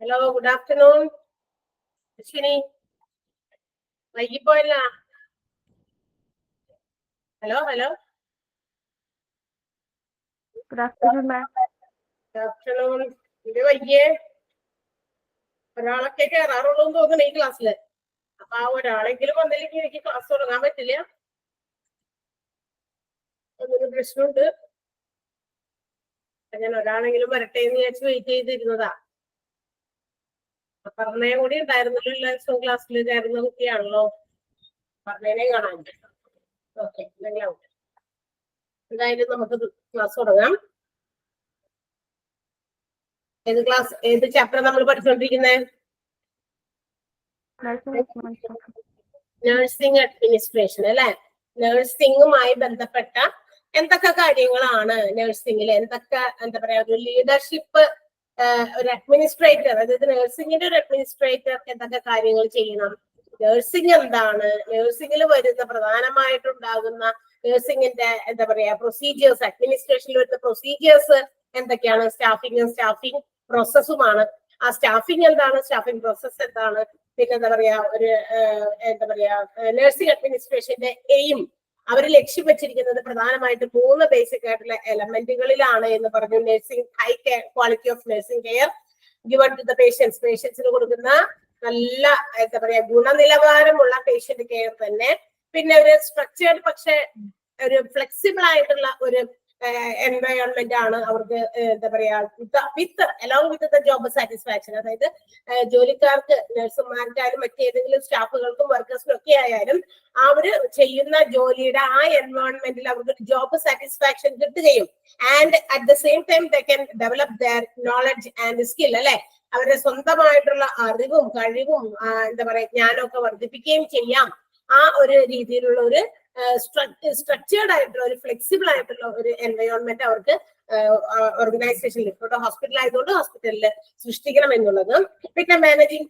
Hello, good afternoon. Ashwini. Hello. Good afternoon, ma'am. Good afternoon. ഒരാളൊക്കെ കയറാറുള്ളൂ എന്ന് തോന്നുന്നു ഈ ക്ലാസ്സില്. അപ്പൊ ആ ഒരാളെങ്കിലും വന്നില്ലെങ്കിൽ എനിക്ക് ക്ലാസ് തുടങ്ങാൻ പറ്റില്ല. അതൊരു പ്രശ്നമുണ്ട്. ഞാൻ ഒരാളെങ്കിലും വരട്ടെ എന്ന് വിചാരിച്ച് വെയിറ്റ് ചെയ്തിരുന്നതാ. പറഞ്ഞേ കൂടി ഉണ്ടായിരുന്നല്ലോ എല്ലാ ദിവസവും ക്ലാസ്സിൽ കയറുന്ന കുട്ടിയാണല്ലോ. പറഞ്ഞേനെ കാണാൻ. ഓക്കെ, എന്തായാലും നമുക്ക് ക്ലാസ് തുടങ്ങാം. ഏത് ചാപ്റ്റർ നമ്മൾ പഠിച്ചുകൊണ്ടിരിക്കുന്നത്? നഴ്സിംഗ് അഡ്മിനിസ്ട്രേഷൻ അല്ലെ. നഴ്സിംഗുമായി ബന്ധപ്പെട്ട എന്തൊക്കെ കാര്യങ്ങളാണ് നഴ്സിംഗിൽ, എന്തൊക്കെ എന്താ പറയാ, ഒരു ലീഡർഷിപ്പ്, ഒരു അഡ്മിനിസ്ട്രേറ്റർ, അതായത് നഴ്സിംഗിന്റെ ഒരു അഡ്മിനിസ്ട്രേറ്റർക്ക് എന്തൊക്കെ കാര്യങ്ങൾ ചെയ്യണം, നഴ്സിംഗ് എന്താണ്, നഴ്സിംഗിൽ വരുന്ന പ്രധാനമായിട്ടുണ്ടാകുന്ന നഴ്സിംഗിന്റെ എന്താ പറയാ പ്രൊസീജിയേഴ്സ്, അഡ്മിനിസ്ട്രേഷനിൽ വരുന്ന പ്രൊസീജിയേഴ്സ് എന്തൊക്കെയാണ്, സ്റ്റാഫിംഗ് പ്രോസസ്സുമാണ്. ആ സ്റ്റാഫിംഗ് എന്താണ്, സ്റ്റാഫിംഗ് പ്രോസസ് എന്താണ്, പിന്നെ എന്താ പറയാ ഒരു എന്താ പറയാ നഴ്സിംഗ് അഡ്മിനിസ്ട്രേഷന്റെ എയിം, അവർ ലക്ഷ്യം വെച്ചിരിക്കുന്നത് പ്രധാനമായിട്ട് 3 ബേസിക് ആയിട്ടുള്ള എലമെന്റുകളിലാണ് എന്ന് പറഞ്ഞു. Nursing, high quality of nursing care given to the patients, പേഷ്യൻസിന് കൊടുക്കുന്ന നല്ല എന്താ പറയാ ഗുണനിലവാരമുള്ള പേഷ്യന്റ് കെയർ തന്നെ. പിന്നെ ഒരു സ്ട്രക്ചേർഡ് പക്ഷെ ഒരു ഫ്ലെക്സിബിൾ ആയിട്ടുള്ള ഒരു എൻവയോൺമെന്റ് ആണ് അവർക്ക് എന്താ പറയാ with along with the job satisfaction. അതായത് ജോലിക്കാർക്ക്, നഴ്സുമാർക്കായാലും മറ്റേതെങ്കിലും സ്റ്റാഫുകൾക്കും വർക്കേഴ്സിനും ഒക്കെ ആയാലും അവര് ചെയ്യുന്ന ജോലിയുടെ ആ എൻവയോൺമെന്റിൽ അവർക്ക് ജോബ് സാറ്റിസ്ഫാക്ഷൻ കിട്ടുകയും and at the same time they can develop their knowledge and skill അല്ലെ, അവരുടെ സ്വന്തമായിട്ടുള്ള അറിവും കഴിവും എന്താ പറയാ ജ്ഞാനമൊക്കെ വർദ്ധിപ്പിക്കുകയും ചെയ്യാം. ആ ഒരു രീതിയിലുള്ള ഒരു സ്ട്രക്ചേർഡ് ആയിട്ടുള്ള ഒരു ഫ്ലെക്സിബിൾ ആയിട്ടുള്ള ഒരു എൻവയോൺമെന്റ് അവർക്ക് ഓർഗനൈസേഷനിൽ, ഇപ്പോൾ ഹോസ്പിറ്റൽ ആയതുകൊണ്ട് ഹോസ്പിറ്റലിൽ സൃഷ്ടിക്കണം എന്നുള്ളത്. പിന്നെ മാനേജിങ്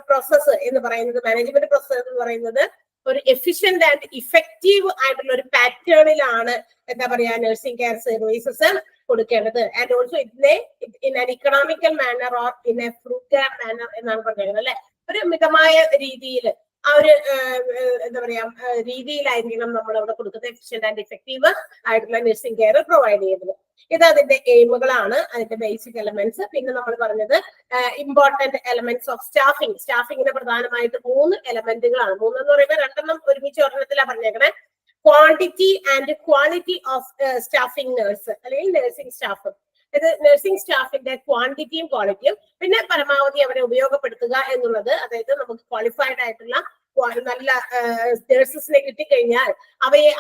പ്രോസസ്സ് എന്ന് പറയുന്നത്, മാനേജ്മെന്റ് പ്രോസസ് എന്ന് പറയുന്നത് ഒരു എഫിഷ്യന്റ് ആൻഡ് ഇഫക്റ്റീവ് ആയിട്ടുള്ള ഒരു പാറ്റേണിലാണ് എന്താ പറയാ നഴ്സിംഗ് കെയർ സർവീസസ് കൊടുക്കേണ്ടത്. ആൻഡ് ഓൾസോ ഇതിനെ in an economical manner or in a frugal manner എന്നാണ് പറയുന്നത് അല്ലെ. ഒരു മിതമായ രീതിയിൽ ആ ഒരു എന്താ പറയാ രീതിയിലായിരിക്കണം നമ്മൾ അവിടെ കൊടുക്കുന്നത്, എഫിഷ്യന്റ് ആൻഡ് ഇഫക്റ്റീവ് ആയിട്ടുള്ള നഴ്സിംഗ് കെയർ പ്രൊവൈഡ് ചെയ്യുന്നത്. ഇത് അതിന്റെ എയിമുകളാണ്, അതിന്റെ ബേസിക് എലമെന്റ്സ്. പിന്നെ നമ്മൾ പറഞ്ഞത് ഇമ്പോർട്ടന്റ് എലമെന്റ്സ് ഓഫ് സ്റ്റാഫിംഗ്. സ്റ്റാഫിങ്ങിന് പ്രധാനമായിട്ട് 3 എലമെന്റുകളാണ്. 3 എന്ന് പറയുമ്പോൾ 2 ഒരുമിച്ച് ഒരെണ്ണത്തിലാണ് പറഞ്ഞേക്കണേ. Quantity and quality of staffing nurse അല്ലെങ്കിൽ നഴ്സിംഗ് സ്റ്റാഫ്. ഇത് നഴ്സിംഗ് സ്റ്റാഫിന്റെ ക്വാണ്ടിറ്റിയും ക്വാളിറ്റിയും, പിന്നെ പരമാവധി അവരെ ഉപയോഗപ്പെടുത്തുക എന്നുള്ളത്. അതായത് നമുക്ക് ക്വാളിഫൈഡ് ആയിട്ടുള്ള നല്ല നഴ്സസിനെ കിട്ടിക്കഴിഞ്ഞാൽ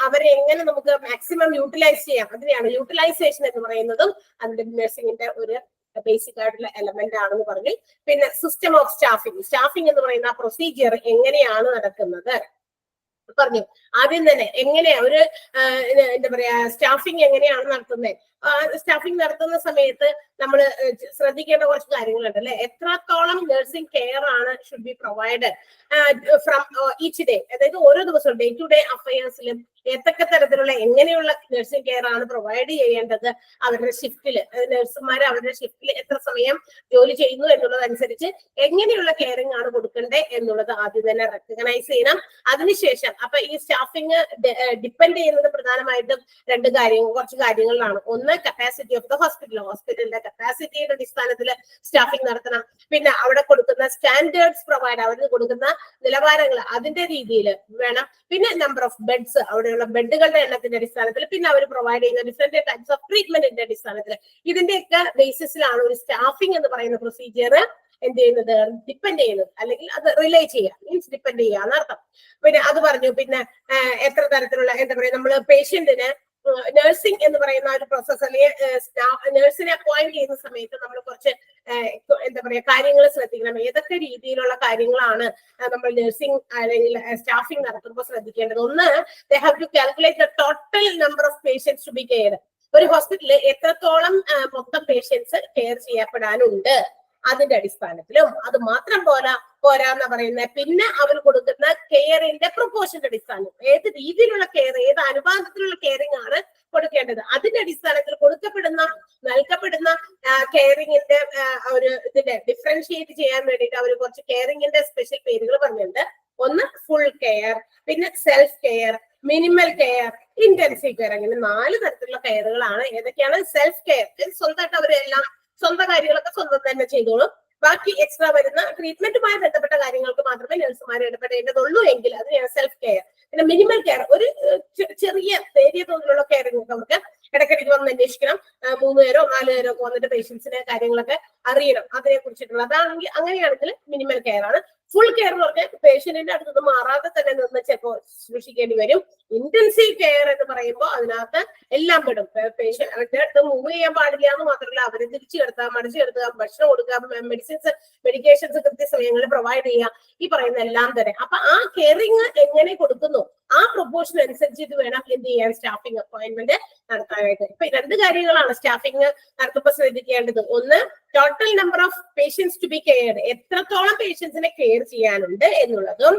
അവരെ എങ്ങനെ നമുക്ക് മാക്സിമം യൂട്ടിലൈസ് ചെയ്യാം, അതിനെയാണ് യൂട്ടിലൈസേഷൻ എന്ന് പറയുന്നതും അതിന്റെ നഴ്സിംഗിന്റെ ഒരു ബേസിക് ആയിട്ടുള്ള എലമെന്റ് ആണെന്ന് പറഞ്ഞു. പിന്നെ സിസ്റ്റം ഓഫ് സ്റ്റാഫിംഗ് എന്ന് പറയുന്ന പ്രൊസീജിയർ എങ്ങനെയാണ് നടക്കുന്നത് പറഞ്ഞു. ആദ്യം തന്നെ എങ്ങനെയാ ഒരു എന്താ പറയാ സ്റ്റാഫിംഗ് എങ്ങനെയാണ് നടത്തുന്നത്. സ്റ്റാഫിംഗ് നടത്തുന്ന സമയത്ത് നമ്മൾ ശ്രദ്ധിക്കേണ്ട കുറച്ച് കാര്യങ്ങളുണ്ട് അല്ലെ. എത്രത്തോളം നഴ്സിംഗ് കെയർ ആണ് should be provided from each day, അതായത് ഓരോ ദിവസവും ഡേ ടു ഡേ അഫയേഴ്സിലും ഏതൊക്കെ തരത്തിലുള്ള എങ്ങനെയുള്ള നഴ്സിംഗ് കെയർ ആണ് പ്രൊവൈഡ് ചെയ്യേണ്ടത്. അവരുടെ ഷിഫ്റ്റില് നഴ്സുമാർ അവരുടെ ഷിഫ്റ്റിൽ എത്ര സമയം ജോലി ചെയ്യുന്നു എന്നുള്ളതനുസരിച്ച് എങ്ങനെയുള്ള കെയറിംഗ് ആണ് കൊടുക്കേണ്ടത് എന്നുള്ളത് ആദ്യം തന്നെ റെക്കഗ്നൈസ് ചെയ്യണം. അതിനുശേഷം അപ്പൊ ഈ സ്റ്റാഫിംഗ് ഡിപ്പെൻഡ് ചെയ്യുന്നത് പ്രധാനമായിട്ടും കുറച്ച് കാര്യങ്ങളിലാണ്. ഒന്ന്, കപ്പാസിറ്റി ഓഫ് ദ ഹോസ്പിറ്റലിന്റെ കപ്പാസിറ്റിയുടെ അടിസ്ഥാനത്തിൽ സ്റ്റാഫിംഗ് നടത്തണം. പിന്നെ അവിടെ കൊടുക്കുന്ന സ്റ്റാൻഡേർഡ്സ് പ്രൊവൈഡ്, അവർക്ക് കൊടുക്കുന്ന നിലവാരങ്ങൾ അതിന്റെ രീതിയിൽ വേണം. പിന്നെ നമ്പർ ഓഫ് ബെഡ്സ്, അവിടെയുള്ള ബെഡുകളുടെ എണ്ണത്തിന്റെ അടിസ്ഥാനത്തിൽ, പിന്നെ അവർ പ്രൊവൈഡ് ചെയ്യുന്ന ഡിഫറെന്റ് ടൈപ്സ് ഓഫ് ട്രീറ്റ്മെന്റിന്റെ അടിസ്ഥാനത്തിൽ, ഇതിന്റെയൊക്കെ ബേസിസിലാണ് ഒരു സ്റ്റാഫിംഗ് എന്ന് പറയുന്ന പ്രൊസീജിയർ എന്ത് ചെയ്യുന്നത്, ഡിപ്പെൻഡ് ചെയ്യുന്നത്, അല്ലെങ്കിൽ അത് റിലേ ചെയ്യുക, മീൻസ് ഡിപ്പെൻഡ് ചെയ്യുക എന്നർത്ഥം. പിന്നെ അത് പറഞ്ഞു. പിന്നെ എത്ര തരത്തിലുള്ള എന്താ പറയാ നമ്മൾ പേഷ്യന്റിന് നഴ്സിംഗ് എന്ന് പറയുന്ന ഒരു പ്രോസസ് അല്ലെങ്കിൽ നഴ്സിനെ അപ്പോയിന്റ് ചെയ്യുന്ന സമയത്ത് നമ്മൾ കുറച്ച് എന്താ പറയാ കാര്യങ്ങൾ ശ്രദ്ധിക്കണം. ഏതൊക്കെ രീതിയിലുള്ള കാര്യങ്ങളാണ് നമ്മൾ നഴ്സിംഗ് അല്ലെങ്കിൽ സ്റ്റാഫിംഗ് നടത്തുമ്പോൾ ശ്രദ്ധിക്കേണ്ടത്. ഒന്ന്, they have to calculate the total number of patients to be cared. ഒരു ഹോസ്പിറ്റലിൽ എത്രത്തോളം മൊത്തം പേഷ്യൻസ് കെയർ ചെയ്യപ്പെടാനുണ്ട് അതിന്റെ അടിസ്ഥാനത്തിലും, അത് മാത്രം പോരാന്ന് പറയുന്നത്. പിന്നെ അവർ കൊടുക്കുന്ന കെയറിന്റെ പ്രൊപ്പോർഷന്റെ അടിസ്ഥാനം, ഏത് രീതിയിലുള്ള കെയർ, ഏത് അനുപാതത്തിലുള്ള കെയറിംഗ് ആണ് കൊടുക്കേണ്ടത്. അതിന്റെ അടിസ്ഥാനത്തിൽ നൽകപ്പെടുന്ന കെയറിങ്ങിന്റെ ഒരു ഇതിന്റെ ഡിഫറൻഷിയേറ്റ് ചെയ്യാൻ വേണ്ടിയിട്ട് അവർ കുറച്ച് കെയറിങ്ങിന്റെ സ്പെഷ്യൽ പേരുകൾ പറഞ്ഞിട്ടുണ്ട്. ഒന്ന് ഫുൾ കെയർ, പിന്നെ self care, minimal care, intensive care. അങ്ങനെ 4 തരത്തിലുള്ള കെയറുകളാണ്. ഏതൊക്കെയാണ്? സെൽഫ് കെയർ, സ്വന്തമായിട്ട് അവരെല്ലാം സ്വന്തം കാര്യങ്ങളൊക്കെ സ്വന്തം തന്നെ ചെയ്തോളും. ബാക്കി എക്സ്ട്രാ വരുന്ന ട്രീറ്റ്മെന്റുമായി ബന്ധപ്പെട്ട കാര്യങ്ങൾക്ക് മാത്രമേ നഴ്സുമാർ ഇടപെടേണ്ടതുള്ളൂ എങ്കിൽ അതിനെയാണ് സെൽഫ് കെയർ. പിന്നെ മിനിമൽ കെയർ, ഒരു നേരിയ തോതിലുള്ള കെയറിംഗ് നമുക്ക് ഇടയ്ക്കിടയ്ക്ക് വന്ന് അന്വേഷിക്കണം. 3 പേരോ 4 പേരോ ഒക്കെ വന്നിട്ട് പേഷ്യൻസിന്റെ കാര്യങ്ങളൊക്കെ അറിയണം, അതിനെ കുറിച്ചിട്ടുള്ള. അതാണെങ്കിൽ അങ്ങനെയാണെങ്കിൽ മിനിമൽ കെയർ ആണ്. ഫുൾ കെയർ എന്ന് പറഞ്ഞാൽ പേഷ്യന്റിന്റെ അടുത്ത് മാറാതെ തന്നെ നിന്ന് ചിലപ്പോൾ സൂക്ഷിക്കേണ്ടി വരും. ഇന്റൻസീവ് കെയർ എന്ന് പറയുമ്പോൾ അതിനകത്ത് എല്ലാം പെടും. പേഷ്യന്റിന്റെ അടുത്ത് മൂവ് ചെയ്യാൻ പാടില്ല എന്ന് മാത്രമല്ല, അവരെ തിരിച്ചു കിടത്തുക, മടിച്ചു കിടത്തുക, ഭക്ഷണം കൊടുക്കുക, മെഡിക്കേഷൻസ് കൃത്യസമയങ്ങളിൽ പ്രൊവൈഡ് ചെയ്യുക, ഈ പറയുന്ന എല്ലാം തന്നെ. അപ്പൊ ആ കെയറിങ് എങ്ങനെ കൊടുക്കുന്നു ആ പ്രൊപ്പോർഷൻ അനുസരിച്ചിട്ട് വേണം എന്ത് ചെയ്യാൻ സ്റ്റാഫിംഗ് അപ്പോയിന്റ്മെന്റ് നടത്താനായിട്ട്. ഇപ്പൊ 2 കാര്യങ്ങളാണ് സ്റ്റാഫിംഗ് നടത്തുമ്പോൾ ശ്രദ്ധിക്കേണ്ടത്. ഒന്ന്, total number of patients to be cared, എത്രത്തോളം പേഷ്യൻസിനെ കെയർ ചെയ്യാനുണ്ട് എന്നുള്ളതും.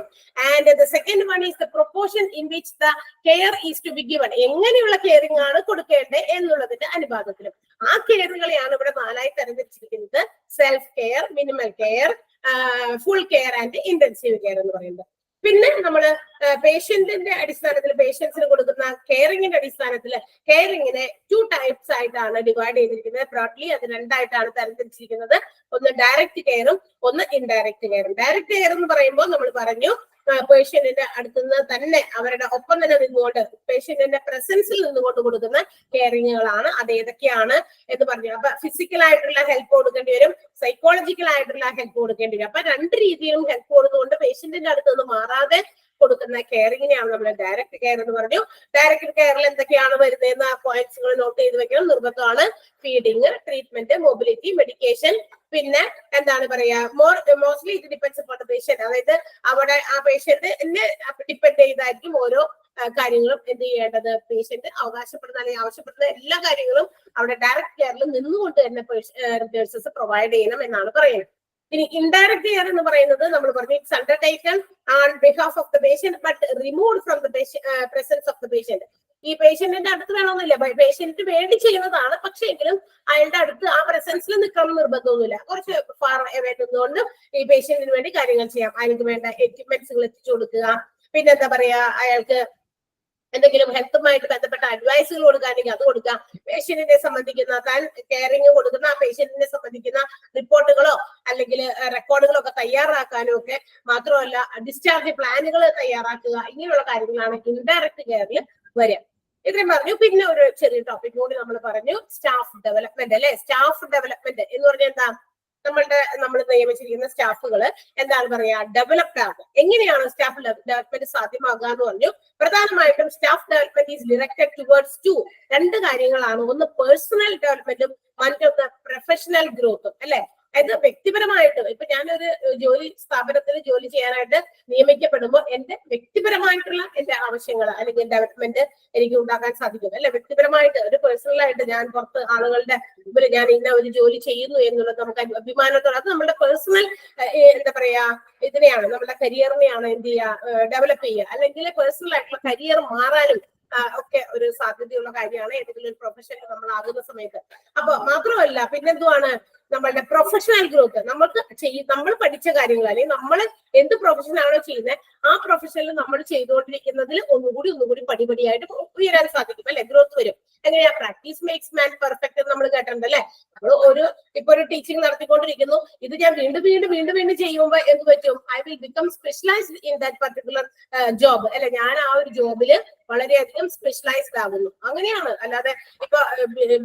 And the second one is the proportion in which the care is to be given, എങ്ങനെയുള്ള കെയറിംഗ് ആണ് കൊടുക്കേണ്ടത് എന്നുള്ളതിന്റെ അനുപാതത്തിലും. ആ കെയറുകളെയാണ് ഇവിടെ 4ആയി തരംതിരിച്ചിരിക്കുന്നത്: self care, minimal care, full care and intensive care എന്ന് പറയുന്നത്. പിന്നെ നമ്മൾ പേഷ്യന്റിന്റെ അടിസ്ഥാനത്തിൽ പേഷ്യൻസിന് കൊടുക്കുന്ന കെയറിങ്ങിന്റെ അടിസ്ഥാനത്തിൽ കെയറിങ്ങിനെ 2 ടൈപ്സ് ആയിട്ടാണ് ഡിവൈഡ് ചെയ്തിരിക്കുന്നത്. ബ്രോഡ്ലി അത് 2ആയിട്ടാണ് തരംതിരിച്ചിരിക്കുന്നത്. ഒന്ന് ഡയറക്റ്റ് കെയറും ഒന്ന് ഇൻഡയറക്റ്റ് കെയറും. ഡയറക്റ്റ് കെയർ എന്ന് പറയുമ്പോൾ നമ്മൾ പറഞ്ഞു പേഷ്യന്റിന്റെ അടുത്തുനിന്ന് തന്നെ അവരുടെ ഒപ്പം തന്നെ നിന്നുകൊണ്ട് പേഷ്യന്റിന്റെ പ്രസൻസിൽ നിന്നുകൊണ്ട് കൊടുക്കുന്ന കെയറിങ്ങുകളാണ്. അത് ഏതൊക്കെയാണ് എന്ന് പറഞ്ഞു. അപ്പൊ ഫിസിക്കൽ ആയിട്ടുള്ള ഹെൽപ്പ് കൊടുക്കേണ്ടി വരും, സൈക്കോളജിക്കൽ ആയിട്ടുള്ള ഹെൽപ്പ് കൊടുക്കേണ്ടി വരും. അപ്പൊ 2 രീതിയിലും ഹെൽപ്പ് കൊടുത്തുകൊണ്ട് പേഷ്യന്റിന്റെ അടുത്ത് നിന്ന് മാറാതെ കൊടുക്കുന്ന കെയറിങ്ങിനെയാണ് നമ്മൾ ഡയറക്റ്റ് കെയർ എന്ന് പറഞ്ഞു. ഡയറക്റ്റ് കെയറിൽ എന്തൊക്കെയാണ് വരുന്നതെന്ന് ആ പോയിന്റ്സുകൾ നോട്ട് ചെയ്ത് വെക്കണം, നിർബന്ധമാണ്. ഫീഡിങ്, ട്രീറ്റ്മെന്റ്, മൊബിലിറ്റി, മെഡിക്കേഷൻ, പിന്നെ എന്താണ് പറയാ, മോസ്റ്റ്ലി ഇത് ഡിപ്പെൻഡ്സ് അപ്പോൺ ദ പേഷ്യന്റ്. അതായത് അവിടെ ആ പേഷ്യന്റിനെ ഡിപ്പെൻഡ് ചെയ്തായിരിക്കും ഓരോ കാര്യങ്ങളും എന്ത് ചെയ്യേണ്ടത്. പേഷ്യന്റ് അവകാശപ്പെടുന്ന അല്ലെങ്കിൽ ആവശ്യപ്പെടുന്ന എല്ലാ കാര്യങ്ങളും അവിടെ ഡയറക്റ്റ് കെയറിൽ നിന്നുകൊണ്ട് തന്നെ നഴ്സസ് പ്രൊവൈഡ് ചെയ്യണം എന്നാണ് പറയുന്നത്. ഇനി ഇൻഡയറക്റ്റ് കെയർ എന്ന് പറയുന്നത് നമ്മൾ പറഞ്ഞു it's undertaken on behalf of the patient but removed from the presence of the patient. ഈ പേഷ്യന്റിന്റെ അടുത്ത് വേണമെന്നില്ല, പേഷ്യന്റിന് വേണ്ടി ചെയ്യുന്നതാണ്. പക്ഷെ എങ്കിലും അയാളുടെ അടുത്ത് ആ പ്രസൻസിൽ നിൽക്കണം നിർബന്ധമൊന്നുമില്ല. കുറച്ച് ഫാർ അവേ നിന്നുകൊണ്ട് ഈ പേഷ്യന്റിന് വേണ്ടി കാര്യങ്ങൾ ചെയ്യാം. അയാൾക്ക് വേണ്ട എക്യുപ്മെന്റ്സുകൾ എത്തിച്ചു കൊടുക്കുക, പിന്നെ എന്താ പറയാ, അയാൾക്ക് എന്തെങ്കിലും ഹെൽത്തുമായിട്ട് ബന്ധപ്പെട്ട അഡ്വൈസുകൾ കൊടുക്കുകയാണെങ്കിൽ അത് കൊടുക്കുക. പേഷ്യന്റിനെ സംബന്ധിക്കുന്ന താൻ കെയറിങ് കൊടുക്കുന്ന ആ പേഷ്യന്റിനെ സംബന്ധിക്കുന്ന റിപ്പോർട്ടുകളോ അല്ലെങ്കിൽ റെക്കോർഡുകളോ ഒക്കെ തയ്യാറാക്കാനും ഒക്കെ, മാത്രമല്ല ഡിസ്ചാർജ് പ്ലാനുകൾ തയ്യാറാക്കുക, ഇങ്ങനെയുള്ള കാര്യങ്ങളാണ് ഇൻഡയറക്റ്റ് കെയറിൽ വരിക. ഇത്രയും പറഞ്ഞു. പിന്നെ ഒരു ചെറിയ ടോപ്പിക് കൂടി നമ്മൾ പറഞ്ഞു, സ്റ്റാഫ് ഡെവലപ്മെന്റ് അല്ലെ. സ്റ്റാഫ് ഡെവലപ്മെന്റ് എന്ന് പറഞ്ഞാൽ എന്താ? നമ്മൾ നിയമിച്ചിരിക്കുന്ന സ്റ്റാഫുകൾ എന്താണ് പറയാ, ഡെവലപ്ഡ് ആകുക. എങ്ങനെയാണ് സ്റ്റാഫ് ഡെവലപ്മെന്റ് സാധ്യമാകുക എന്ന് പറഞ്ഞു. പ്രധാനമായിട്ടും staff development is directed towards 2 കാര്യങ്ങളാണ്. ഒന്ന് പേഴ്സണൽ ഡെവലപ്മെന്റും മറ്റൊന്ന് പ്രൊഫഷണൽ ഗ്രോത്തും അല്ലെ. അതായത് വ്യക്തിപരമായിട്ട് ഇപ്പൊ ഞാനൊരു സ്ഥാപനത്തിൽ ജോലി ചെയ്യാനായിട്ട് നിയമിക്കപ്പെടുമ്പോൾ എന്റെ വ്യക്തിപരമായിട്ടുള്ള എന്റെ ആവശ്യങ്ങൾ അല്ലെങ്കിൽ ഡെവലപ്മെന്റ് എനിക്ക് ഉണ്ടാക്കാൻ സാധിക്കും അല്ലെ. വ്യക്തിപരമായിട്ട് ഒരു പേഴ്സണലായിട്ട് ഞാൻ പുറത്ത് ആളുകളുടെ മുമ്പിൽ ഞാൻ ഇന്ന ഒരു ജോലി ചെയ്യുന്നു എന്നുള്ളത് നമുക്ക് അഭിമാനത്തോടെ, അത് നമ്മുടെ പേഴ്സണൽ എന്താ പറയാ ഇതിനെയാണ്, നമ്മുടെ കരിയറിനെയാണ് എന്ത് ചെയ്യുക, ഡെവലപ്പ് ചെയ്യുക. അല്ലെങ്കിൽ പേഴ്സണൽ ആയിട്ടുള്ള കരിയർ മാറാനും ഒക്കെ ഒരു സാധ്യതയുള്ള കാര്യമാണ് ഏതെങ്കിലും ഒരു പ്രൊഫഷനിൽ നമ്മൾ ആകുന്ന സമയത്ത്. അപ്പൊ മാത്രമല്ല പിന്നെന്തുവാണ് നമ്മളുടെ പ്രൊഫഷണൽ ഗ്രോത്ത്. നമ്മൾ പഠിച്ച കാര്യങ്ങൾ അല്ലെങ്കിൽ നമ്മൾ എന്ത് പ്രൊഫഷനാണോ ചെയ്യുന്നത് ആ പ്രൊഫഷനിൽ നമ്മൾ ചെയ്തുകൊണ്ടിരിക്കുന്നതിൽ ഒന്നുകൂടി പടിപടിയായിട്ട് ഉയരാൻ സാധിക്കും അല്ലെ. ഗ്രോത്ത് വരും. എങ്ങനെയാ? പ്രാക്ടീസ് മേക്സ് മാൻ പെർഫെക്റ്റ് എന്ന് നമ്മൾ കേട്ടിട്ടുണ്ട് അല്ലെ. നമ്മൾ ഇപ്പൊ ഒരു ടീച്ചിങ് നടത്തിക്കൊണ്ടിരിക്കുന്നു, ഇത് ഞാൻ വീണ്ടും ചെയ്യുമ്പോൾ എന്ത് പറ്റും? I will become specialised in that particular job അല്ലെ. ഞാൻ ആ ഒരു ജോബില് വളരെയധികം സ്പെഷ്യലൈസ്ഡ് ആകുന്നു. അങ്ങനെയാണ്. അല്ലാതെ ഇപ്പൊ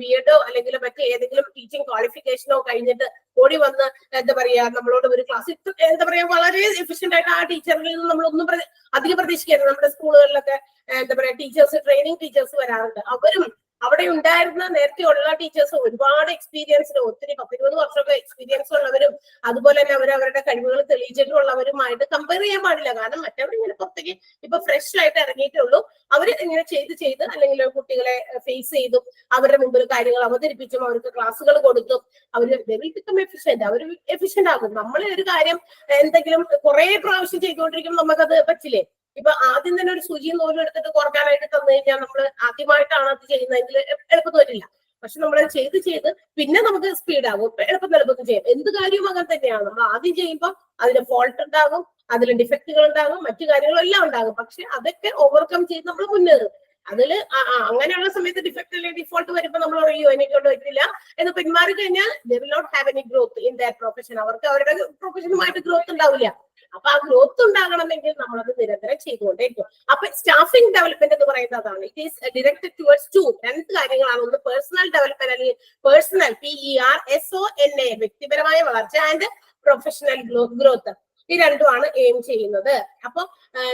ബിഎഡോ അല്ലെങ്കിൽ മറ്റേതെങ്കിലും ടീച്ചിങ് ക്വാളിഫിക്കേഷനോ കഴിഞ്ഞിട്ട് ഓടി വന്ന് എന്താ പറയാ നമ്മളോട് ഒരു ക്ലാസ് എന്താ പറയാ വളരെ എഫിഷ്യന്റ് ആയിട്ട് ആ ടീച്ചറിൽ നിന്ന് നമ്മളൊന്നും അധികം പ്രതീക്ഷിക്കരുത്. നമ്മുടെ സ്കൂളുകളിലൊക്കെ എന്താ പറയാ ട്രെയിനിങ് ടീച്ചേഴ്സ് വരാറുണ്ട്. അവരും അവിടെ ഉണ്ടായിരുന്ന നേരത്തെ ഉള്ള ടീച്ചേഴ്സ് ഒരുപാട് എക്സ്പീരിയൻസ്, ഒത്തിരി 10-20 വർഷമൊക്കെ എക്സ്പീരിയൻസ് ഉള്ളവരും അതുപോലെ തന്നെ അവരവരുടെ കഴിവുകൾ തെളിയിച്ചിട്ടുള്ളവരുമായിട്ട് കമ്പയർ ചെയ്യാൻ പാടില്ല. കാരണം മറ്റവരിങ്ങനെ പുറത്തേക്ക് ഇപ്പൊ ഫ്രഷ് ആയിട്ട് ഇറങ്ങിയിട്ടേ ഉള്ളൂ. അവർ ഇങ്ങനെ ചെയ്ത് അല്ലെങ്കിൽ കുട്ടികളെ ഫേസ് ചെയ്തും അവരുടെ മുമ്പിൽ കാര്യങ്ങൾ അവതരിപ്പിച്ചും അവർക്ക് ക്ലാസ്സുകൾ കൊടുത്തും അവർ എഫിഷ്യന്റ് ആകും. നമ്മൾ ഒരു കാര്യം എന്തെങ്കിലും കുറെ പ്രാവശ്യം ചെയ്തുകൊണ്ടിരിക്കുമ്പോൾ നമുക്കത് പറ്റില്ലേ. ഇപ്പൊ ആദ്യം തന്നെ ഒരു സൂചിയും നൂലും എടുത്തിട്ട് കുറക്കാനായിട്ട് തന്നു കഴിഞ്ഞാൽ നമ്മൾ ആദ്യമായിട്ടാണ് അത് ചെയ്യുന്നതെങ്കിൽ എളുപ്പം വരില്ല. പക്ഷെ നമ്മൾ ചെയ്ത് ചെയ്ത് പിന്നെ നമുക്ക് സ്പീഡ് ആകും, എളുപ്പത്തിൽ ചെയ്യാം. എന്ത് കാര്യവും അങ്ങനെ തന്നെയാണ്. നമ്മൾ ആദ്യം ചെയ്യുമ്പോൾ അതിന് ഫോൾട്ട് ഉണ്ടാകും, അതിൽ ഡിഫക്റ്റുകൾ ഉണ്ടാകും, മറ്റു കാര്യങ്ങളെല്ലാം ഉണ്ടാകും. പക്ഷെ അതൊക്കെ ഓവർകം ചെയ്ത് നമ്മൾ മുന്നേറും. അതില് അങ്ങനെയുള്ള സമയത്ത് ഡിഫക്റ്റ് അല്ലെങ്കിൽ ഡിഫോൾട്ട് വരുമ്പോൾ നമ്മൾ അയ്യോ എനിക്കൊണ്ട് പറ്റില്ല എന്ന് പിന്മാറി കഴിഞ്ഞാൽ they will not have any growth in their profession. അവർക്ക് അവരുടെ പ്രൊഫഷനുമായിട്ട് ഗ്രോത്ത് ഉണ്ടാവില്ല. അപ്പൊ ആ ഗ്രോത്ത് ഉണ്ടാകണമെങ്കിൽ നമ്മളത് നിരന്തരം ചെയ്തുകൊണ്ടേയിരിക്കും. അപ്പൊ സ്റ്റാഫിംഗ് ഡെവലപ്മെന്റ് എന്ന് പറയുന്നത് അതാണ്. It is directed towards to രണ്ട് കാര്യങ്ങളാണ്. ഒന്ന് പേഴ്സണൽ ഡെവലപ്മെന്റ് അല്ലെങ്കിൽ പേഴ്സണൽ PERSONA വ്യക്തിപരമായ വളർച്ച ആൻഡ് പ്രൊഫഷണൽ ഗ്രോത്ത്. ഈ രണ്ടുമാണ് എയിം ചെയ്യുന്നത്. അപ്പൊ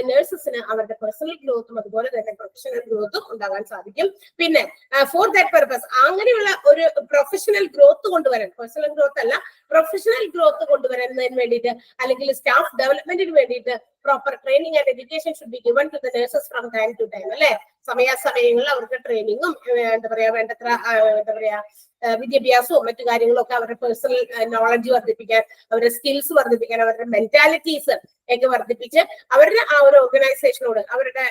നഴ്സസിന് അവരുടെ പേഴ്സണൽ ഗ്രോത്തും അതുപോലെ തന്നെ പ്രൊഫഷണൽ ഗ്രോത്തും ഉണ്ടാകാൻ സാധിക്കും. പിന്നെ ഫോർ ദാറ്റ് പർപ്പസ് അങ്ങനെയുള്ള ഒരു പ്രൊഫഷണൽ ഗ്രോത്ത് കൊണ്ടുവരാൻ, പേഴ്സണൽ ഗ്രോത്ത് അല്ല പ്രൊഫഷണൽ ഗ്രോത്ത് കൊണ്ടുവരുന്നതിന് വേണ്ടിയിട്ട് അല്ലെങ്കിൽ സ്റ്റാഫ് ഡെവലപ്മെന്റിന് വേണ്ടിയിട്ട് proper training and education should be given to the nurses from time to time. അല്ലെ, സമയാസമയങ്ങളിൽ അവർക്ക് ട്രെയിനിങ്ങും എന്താ പറയാ വേണ്ടത്ര എന്താ പറയാ വിദ്യാഭ്യാസവും മറ്റു കാര്യങ്ങളും ഒക്കെ അവരുടെ പേഴ്സണൽ നോളജ് വർദ്ധിപ്പിക്കാൻ, അവരുടെ സ്കിൽസ് വർദ്ധിപ്പിക്കാൻ, അവരുടെ മെന്റാലിറ്റീസ് ഒക്കെ വർദ്ധിപ്പിച്ച് അവരുടെ ആ ഒരു ഓർഗനൈസേഷനോട് അവരുടെ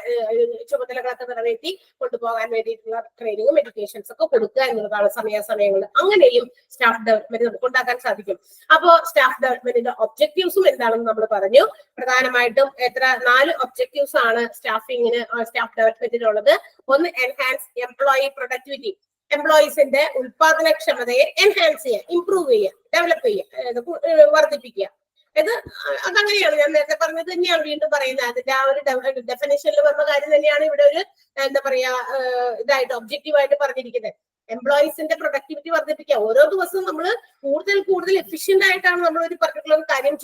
ചുമതലകളൊക്കെ നിറവേറ്റി കൊണ്ടുപോകാൻ വേണ്ടിയിട്ടുള്ള ട്രെയിനിങ്ങും എഡ്യൂക്കേഷൻസ് ഒക്കെ കൊടുക്കുക എന്നുള്ളതാണ് സമയാസമയങ്ങളിൽ. അങ്ങനെയും സ്റ്റാഫ് ഡെവലപ്മെന്റ് നമുക്ക് ഉണ്ടാക്കാൻ സാധിക്കും. അപ്പോ സ്റ്റാഫ് ഡെവലപ്മെന്റിന്റെ ഒബ്ജക്റ്റീവ്സും എന്താണെന്ന് നമ്മൾ പറഞ്ഞു. പ്രധാനമായിട്ടും 4 ഒബ്ജക്റ്റീവ്സ് ആണ് സ്റ്റാഫ് ഡെവലപ്മെന്റിനുള്ളത്. ഒന്ന് എൻഹാൻസ് എംപ്ലോയി പ്രൊഡക്ടിവിറ്റി, എംപ്ലോയീസിന്റെ ഉൽപാദനക്ഷമതയെ എൻഹാൻസ് ചെയ്യുക, ഇംപ്രൂവ് ചെയ്യുക, ഡെവലപ്പ് ചെയ്യുക, വർദ്ധിപ്പിക്കുക. അതങ്ങനെയാണ് ഞാൻ നേരത്തെ പറഞ്ഞത് തന്നെയാണ് വീണ്ടും പറയുന്നത്. അതിന്റെ ആ ഒരു ഡെഫിനേഷനിൽ പറഞ്ഞ കാര്യം തന്നെയാണ് ഇവിടെ ഒരു എന്താ പറയാ ഇതായിട്ട് ഒബ്ജക്റ്റീവായിട്ട് പറഞ്ഞിരിക്കുന്നത്. എംപ്ലോയീസിന്റെ പ്രൊഡക്ടിവിറ്റി വർദ്ധിപ്പിക്കുക. ഓരോ ദിവസവും നമ്മൾ കൂടുതൽ എഫിഷ്യന്റ് ആയിട്ടാണ് നമ്മൾ ഒരു പർട്ടിക്കുലർ കാര്യം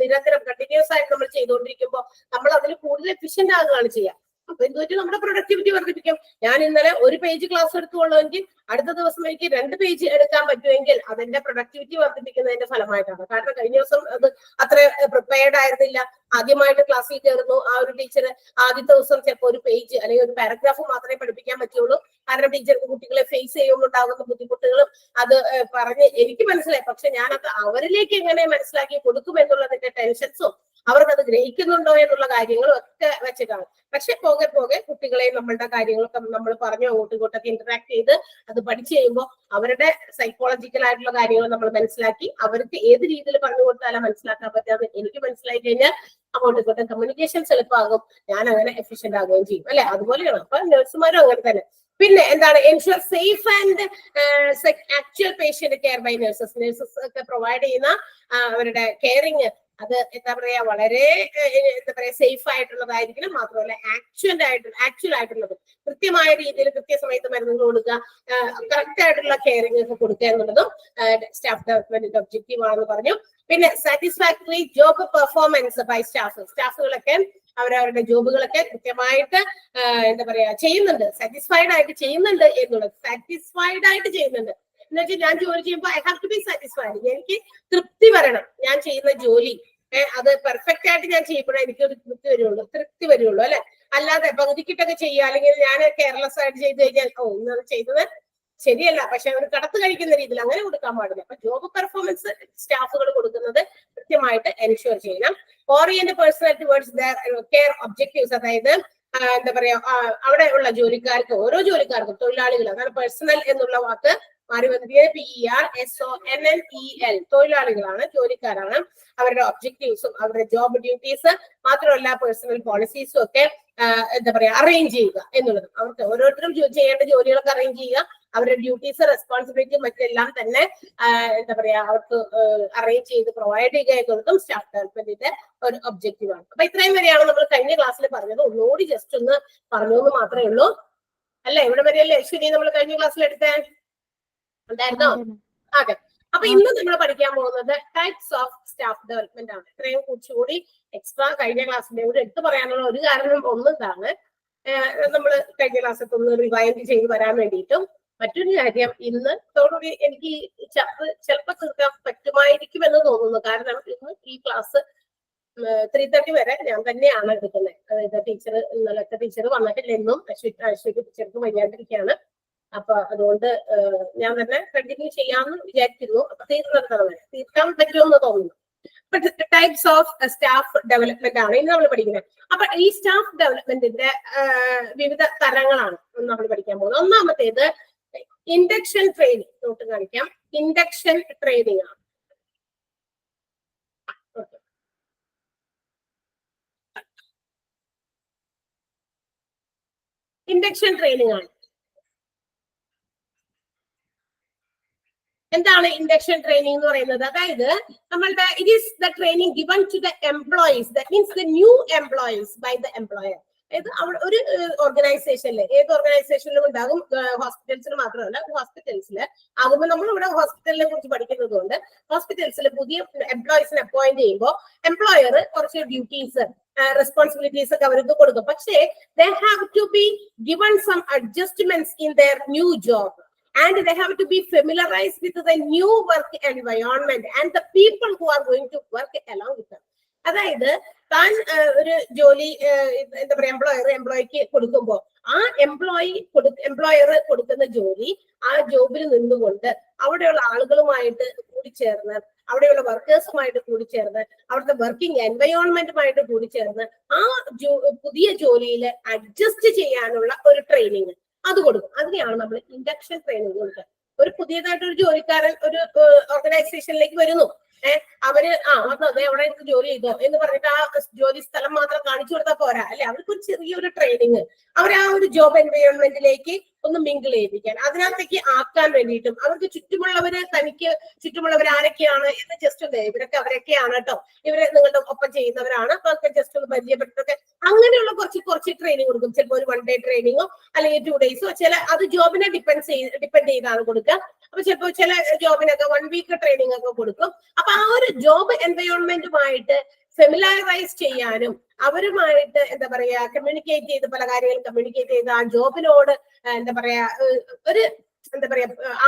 നിരന്തരം കണ്ടിന്യൂസ് ആയിട്ട് നമ്മൾ ചെയ്തുകൊണ്ടിരിക്കുമ്പോൾ നമ്മൾ അതിൽ കൂടുതൽ എഫിഷ്യന്റ് ആകുകയാണ് ചെയ്യുക. അപ്പൊ എന്തുപറ്റി നമ്മുടെ പ്രൊഡക്ടിവിറ്റി വർദ്ധിപ്പിക്കും. ഞാൻ ഇന്നലെ ഒരു പേജ് ക്ലാസ് എടുത്തുകൊള്ളുമെങ്കിൽ അടുത്ത ദിവസം എനിക്ക് 2 പേജ് എടുക്കാൻ പറ്റുമെങ്കിൽ അതെന്റെ പ്രൊഡക്ടിവിറ്റി വർദ്ധിപ്പിക്കുന്നതിന്റെ ഫലമായിട്ടാണ്. കാരണം കഴിഞ്ഞ ദിവസം അത് അത്ര പ്രിപ്പയർഡ് ആയിരുന്നില്ല. ആദ്യമായിട്ട് ക്ലാസ്സിൽ കയറുന്നു, ആ ഒരു ടീച്ചർ ആദ്യത്തെ ദിവസം ചിലപ്പോൾ ഒരു പേജ് അല്ലെങ്കിൽ ഒരു പാരഗ്രാഫ് മാത്രമേ പഠിപ്പിക്കാൻ പറ്റുള്ളൂ. കാരണം ടീച്ചർക്ക് കുട്ടികളെ ഫേസ് ചെയ്യുമ്പോണ്ടാകുന്ന ബുദ്ധിമുട്ടുകളും അത് പറഞ്ഞ് എനിക്ക് മനസ്സിലായി. പക്ഷെ ഞാനത് അവരിലേക്ക് എങ്ങനെ മനസ്സിലാക്കി കൊടുക്കും എന്നുള്ളതിന്റെ ടെൻഷൻസും അവർക്കത് ഗ്രഹിക്കുന്നുണ്ടോ എന്നുള്ള കാര്യങ്ങളും ഒക്കെ വെച്ചിട്ടാണ്. പക്ഷെ പോകെ കുട്ടികളെ നമ്മളുടെ കാര്യങ്ങളൊക്കെ നമ്മൾ പറഞ്ഞു അങ്ങോട്ടും ഇങ്ങോട്ടൊക്കെ ഇന്ററാക്ട് ചെയ്ത് അത് പഠിച്ചു കഴിയുമ്പോൾ അവരുടെ സൈക്കോളജിക്കൽ ആയിട്ടുള്ള കാര്യങ്ങൾ നമ്മൾ മനസ്സിലാക്കി അവർക്ക് ഏത് രീതിയിൽ പറഞ്ഞു കൊടുത്താലും മനസ്സിലാക്കാൻ പറ്റാതെ എനിക്ക് മനസ്സിലായി കഴിഞ്ഞാൽ അങ്ങോട്ടും ഇങ്ങോട്ടും കമ്മ്യൂണിക്കേഷൻസ് എളുപ്പമാകും, ഞാൻ അങ്ങനെ എഫിഷ്യന്റ് ആകുകയും ചെയ്യും. അല്ലെ, അതുപോലെയാണ്. അപ്പൊ നഴ്സുമാരും അങ്ങനെ തന്നെ. പിന്നെ എന്താണ് ensure safe and actual patient care bye nurses ഒക്കെ പ്രൊവൈഡ് ചെയ്യുന്ന അവരുടെ കെയറിങ് അത് എന്താ പറയാ വളരെ എന്താ പറയാ സേഫ് ആയിട്ടുള്ളതായിരിക്കണം. മാത്രമല്ല ആക്ച്വൽ ആയിട്ടുള്ളത് കൃത്യമായ രീതിയിൽ കൃത്യസമയത്ത് മരുന്നുകൾ കൊടുക്കുക, കറക്റ്റ് ആയിട്ടുള്ള കെയറിംഗ് ഒക്കെ കൊടുക്കുക എന്നുള്ളതും സ്റ്റാഫ് ഡെവലപ്മെന്റിന്റെ ഒബ്ജക്റ്റീവ് ആണെന്ന് പറഞ്ഞു. പിന്നെ സാറ്റിസ്ഫാക്ടറി ജോബ് പെർഫോമൻസ് ബൈ സ്റ്റാഫുകളൊക്കെ അവരവരുടെ ജോബുകളൊക്കെ കൃത്യമായിട്ട് എന്താ പറയാ ചെയ്യുന്നുണ്ട്, സാറ്റിസ്ഫൈഡ് ആയിട്ട് ചെയ്യുന്നുണ്ട് എന്നുള്ളത്. എന്ന് വെച്ചാൽ ഞാൻ ജോലി ചെയ്യുമ്പോൾ I have to be satisfied. എനിക്ക് തൃപ്തി വരണം. ഞാൻ ചെയ്യുന്ന ജോലി അത് പെർഫെക്റ്റ് ആയിട്ട് ഞാൻ ചെയ്യുമ്പോഴേ എനിക്ക് ഒരു തൃപ്തി വരുള്ളൂ അല്ലെ. അല്ലാതെ പകുതിക്കിട്ടൊക്കെ ചെയ്യുക അല്ലെങ്കിൽ ഞാൻ കെയർലെസ് ആയിട്ട് ചെയ്ത് കഴിഞ്ഞാൽ ഇന്നത് ചെയ്തത് ശരിയല്ല, പക്ഷെ അവർ കടത്ത് കഴിക്കുന്ന രീതിയിൽ അങ്ങനെ കൊടുക്കാൻ പാടില്ല. അപ്പൊ ജോബ് പെർഫോമൻസ് സ്റ്റാഫുകൾ കൊടുക്കുന്നത് കൃത്യമായിട്ട് എൻഷുർ ചെയ്യണം. Orient personnel towards their care objectives, അതായത് എന്താ പറയാ അവിടെ ഉള്ള ജോലിക്കാർക്ക് ഓരോ ജോലിക്കാർക്കും തൊഴിലാളികൾ, അതാണ് പേഴ്സണൽ എന്നുള്ള വാക്ക് മാറി വന്നിരിക്കുന്നത് PERSONNEL തൊഴിലാളികളാണ്, ജോലിക്കാരാണ്. അവരുടെ ഒബ്ജക്റ്റീവ്സും അവരുടെ ജോബ് ഡ്യൂട്ടീസ് മാത്രമല്ല പേഴ്സണൽ പോളിസീസും ഒക്കെ എന്താ പറയാ അറേഞ്ച് ചെയ്യുക എന്നുള്ളത്. അവർക്ക് ഓരോരുത്തരും ചെയ്യേണ്ട ജോലികളൊക്കെ അറേഞ്ച് ചെയ്യുക, അവരുടെ ഡ്യൂട്ടീസ് റെസ്പോൺസിബിലിറ്റി മറ്റെല്ലാം തന്നെ എന്താ പറയാ അവർക്ക് അറേഞ്ച് ചെയ്ത് പ്രൊവൈഡ് ചെയ്യുക എന്നുള്ളതും സ്റ്റാഫ് ഡെവലപ്മെന്റിന്റെ ഒരു ഒബ്ജക്റ്റീവ് ആണ്. അപ്പൊ ഇത്രയും വരെയാണ് നമ്മൾ കഴിഞ്ഞ ക്ലാസ്സിൽ പറഞ്ഞത്. ഒന്നുകൂടി ജസ്റ്റ് ഒന്ന് പറഞ്ഞു എന്ന് മാത്രമേ ഉള്ളൂ അല്ലെ. ഇവിടെ വരെയല്ലേ അശ്വിനി നമ്മൾ കഴിഞ്ഞ ക്ലാസ്സിൽ എടുത്തേ ഉണ്ടായിരുന്നോ? അതെ. അപ്പൊ ഇന്ന് നമ്മൾ പഠിക്കാൻ പോകുന്നത് ടൈപ്സ് ഓഫ് സ്റ്റാഫ് ഡെവലപ്മെന്റ് ആണ്. ഇത്രയും കുറച്ചുകൂടി എക്സ്ട്രാ കഴിഞ്ഞ ക്ലാസ്സിന്റെ കൂടെ എടുത്തു പറയാനുള്ള ഒരു കാരണം ഒന്നിതാണ് നമ്മൾ കഴിഞ്ഞ ക്ലാസ്സൊക്കെ ഒന്ന് റിവൈൻഡ് ചെയ്ത് വരാൻ വേണ്ടിയിട്ടും. മറ്റൊരു കാര്യം ഇന്നത്തോടുകൂടി എനിക്ക് ചിലപ്പോൾ തീർക്കാൻ പറ്റുമായിരിക്കും എന്ന് തോന്നുന്നു. കാരണം ഇന്ന് ഈ ക്ലാസ് 3:30 വരെ ഞാൻ തന്നെയാണ് എടുക്കുന്നത്. അതായത് ഇന്നലത്തെ ടീച്ചർ വന്നിട്ടില്ല, എന്നും അശ്വതി ടീച്ചർക്ക് വയ്യാണ്ടിരിക്കുകയാണ്. അപ്പൊ അതുകൊണ്ട് ഞാൻ തന്നെ കണ്ടിന്യൂ ചെയ്യാമെന്ന് വിചാരിക്കുന്നു. അപ്പൊ തീർക്കാൻ പറ്റുമെന്ന് തോന്നുന്നു. ടൈപ്സ് ഓഫ് സ്റ്റാഫ് ഡെവലപ്മെന്റ് ആണ് ഇന്ന് നമ്മൾ പഠിക്കുന്നത്. അപ്പൊ ഈ സ്റ്റാഫ് ഡെവലപ്മെന്റിന്റെ വിവിധ തരങ്ങളാണ് നമ്മൾ പഠിക്കാൻ പോകുന്നത്. ഒന്നാമത്തേത് ഇൻഡക്ഷൻ ട്രെയിനിങ്. നോട്ട് കാണിക്കാം. ഇൻഡക്ഷൻ ട്രെയിനിങ് ആണ്. ഇൻഡക്ഷൻ ട്രെയിനിങ് ആണ്. എന്താണ് ഇൻഡക്ഷൻ ട്രെയിനിങ് എന്ന് പറയുന്നത്? അതായത് നമ്മളുടെ it is the training given to the employees, that means the new employees by the employer. അതായത് അവിടെ ഒരു ഓർഗനൈസേഷനിൽ, ഏത് ഓർഗനൈസേഷനിലും ഉണ്ടാകും, ഹോസ്പിറ്റൽസിൽ മാത്രമല്ല, ഹോസ്പിറ്റൽസിൽ ആകുമ്പോൾ നമ്മൾ ഇവിടെ ഹോസ്പിറ്റലിനെ കുറിച്ച് പഠിക്കുന്നത് കൊണ്ട് ഹോസ്പിറ്റൽസിൽ പുതിയ എംപ്ലോയീസിനെ അപ്പോയിന്റ് ചെയ്യുമ്പോൾ എംപ്ലോയർ കുറച്ച് ഡ്യൂട്ടീസ്, റെസ്പോൺസിബിലിറ്റീസ് ഒക്കെ അവർക്ക് കൊടുക്കും. പക്ഷേ they have to be given some adjustments in their new job. And they have to be familiarized with the new work environment and the people who are going to work along with them. അതായത് താൻ ഒരു ജോലി എന്താ പറയാ എംപ്ലോയിക്ക് കൊടുക്കുമ്പോൾ ആ employer കൊടുക്കുന്ന ജോലി ആ ജോബിൽ നിന്നുകൊണ്ട് അവിടെയുള്ള ആളുകളുമായിട്ട് കൂടിച്ചേർന്ന്, അവിടെയുള്ള വർക്കേഴ്സുമായിട്ട് കൂടിച്ചേർന്ന്, അവിടുത്തെ വർക്കിംഗ് എൻവയോൺമെന്റുമായിട്ട് കൂടിച്ചേർന്ന് ആ പുതിയ ജോലിയിൽ അഡ്ജസ്റ്റ് ചെയ്യാനുള്ള ഒരു ട്രെയിനിങ് അത് കൊടുക്കും. അതിനെയാണ് നമ്മൾ ഇൻഡക്ഷൻ ട്രെയിനിങ് കൊടുക്കുക. ഒരു പുതിയതായിട്ട് ഒരു ജോലിക്കാരൻ ഒരു ഓർഗനൈസേഷനിലേക്ക് വരുന്നു, അവര് വന്നത് എവിടെ ജോലി ചെയ്തോ എന്ന് പറഞ്ഞിട്ട് ആ ജോലി സ്ഥലം മാത്രം കാണിച്ചു കൊടുത്താൽ പോരാ, അല്ലെ? അവർക്ക് ഒരു ചെറിയൊരു ട്രെയിനിങ്, അവർ ആ ഒരു ജോബ് എൻവയോൺമെന്റിലേക്ക് ഒന്ന് മിങ്കിൾ ചെയ്യിപ്പിക്കാൻ, അതിനകത്തേക്ക് ആക്കാൻ വേണ്ടിയിട്ടും, അവർക്ക് ചുറ്റുമുള്ളവര്, തനിക്ക് ചുറ്റുമുള്ളവർ ആരൊക്കെയാണ് എന്ന് ജസ്റ്റ് ഒന്ന്, ഇവരൊക്കെ അവരൊക്കെയാണ് കേട്ടോ, ഇവരെ നിങ്ങളുടെ ഒപ്പം ചെയ്യുന്നവരാണ്, അപ്പൊ അതൊക്കെ ജസ്റ്റ് ഒന്ന് പരിചയപ്പെട്ടൊക്കെ അങ്ങനെയുള്ള കുറച്ച് ട്രെയിനിങ് കൊടുക്കും. ചിലപ്പോൾ ഒരു 1 ഡേ ട്രെയിനിങ്ങോ അല്ലെങ്കിൽ 2 ഡേയ്സോ, അത് ജോബിനെ ഡിപ്പെൻഡ് ചെയ്താണ് കൊടുക്കുക. അപ്പൊ ചിലപ്പോൾ ചില ജോബിനൊക്കെ 1 വീക്ക് ട്രെയിനിങ് ഒക്കെ കൊടുക്കും. അപ്പൊ ആ ഒരു ജോബ് എൻവയോൺമെന്റുമായിട്ട് ഫെമിലറൈസ് ചെയ്യാനും അവരുമായിട്ട് എന്താ പറയാ കമ്മ്യൂണിക്കേറ്റ് ചെയ്ത്, പല കാര്യങ്ങളും കമ്മ്യൂണിക്കേറ്റ് ചെയ്ത് ആ ജോബിനോട് എന്താ പറയാ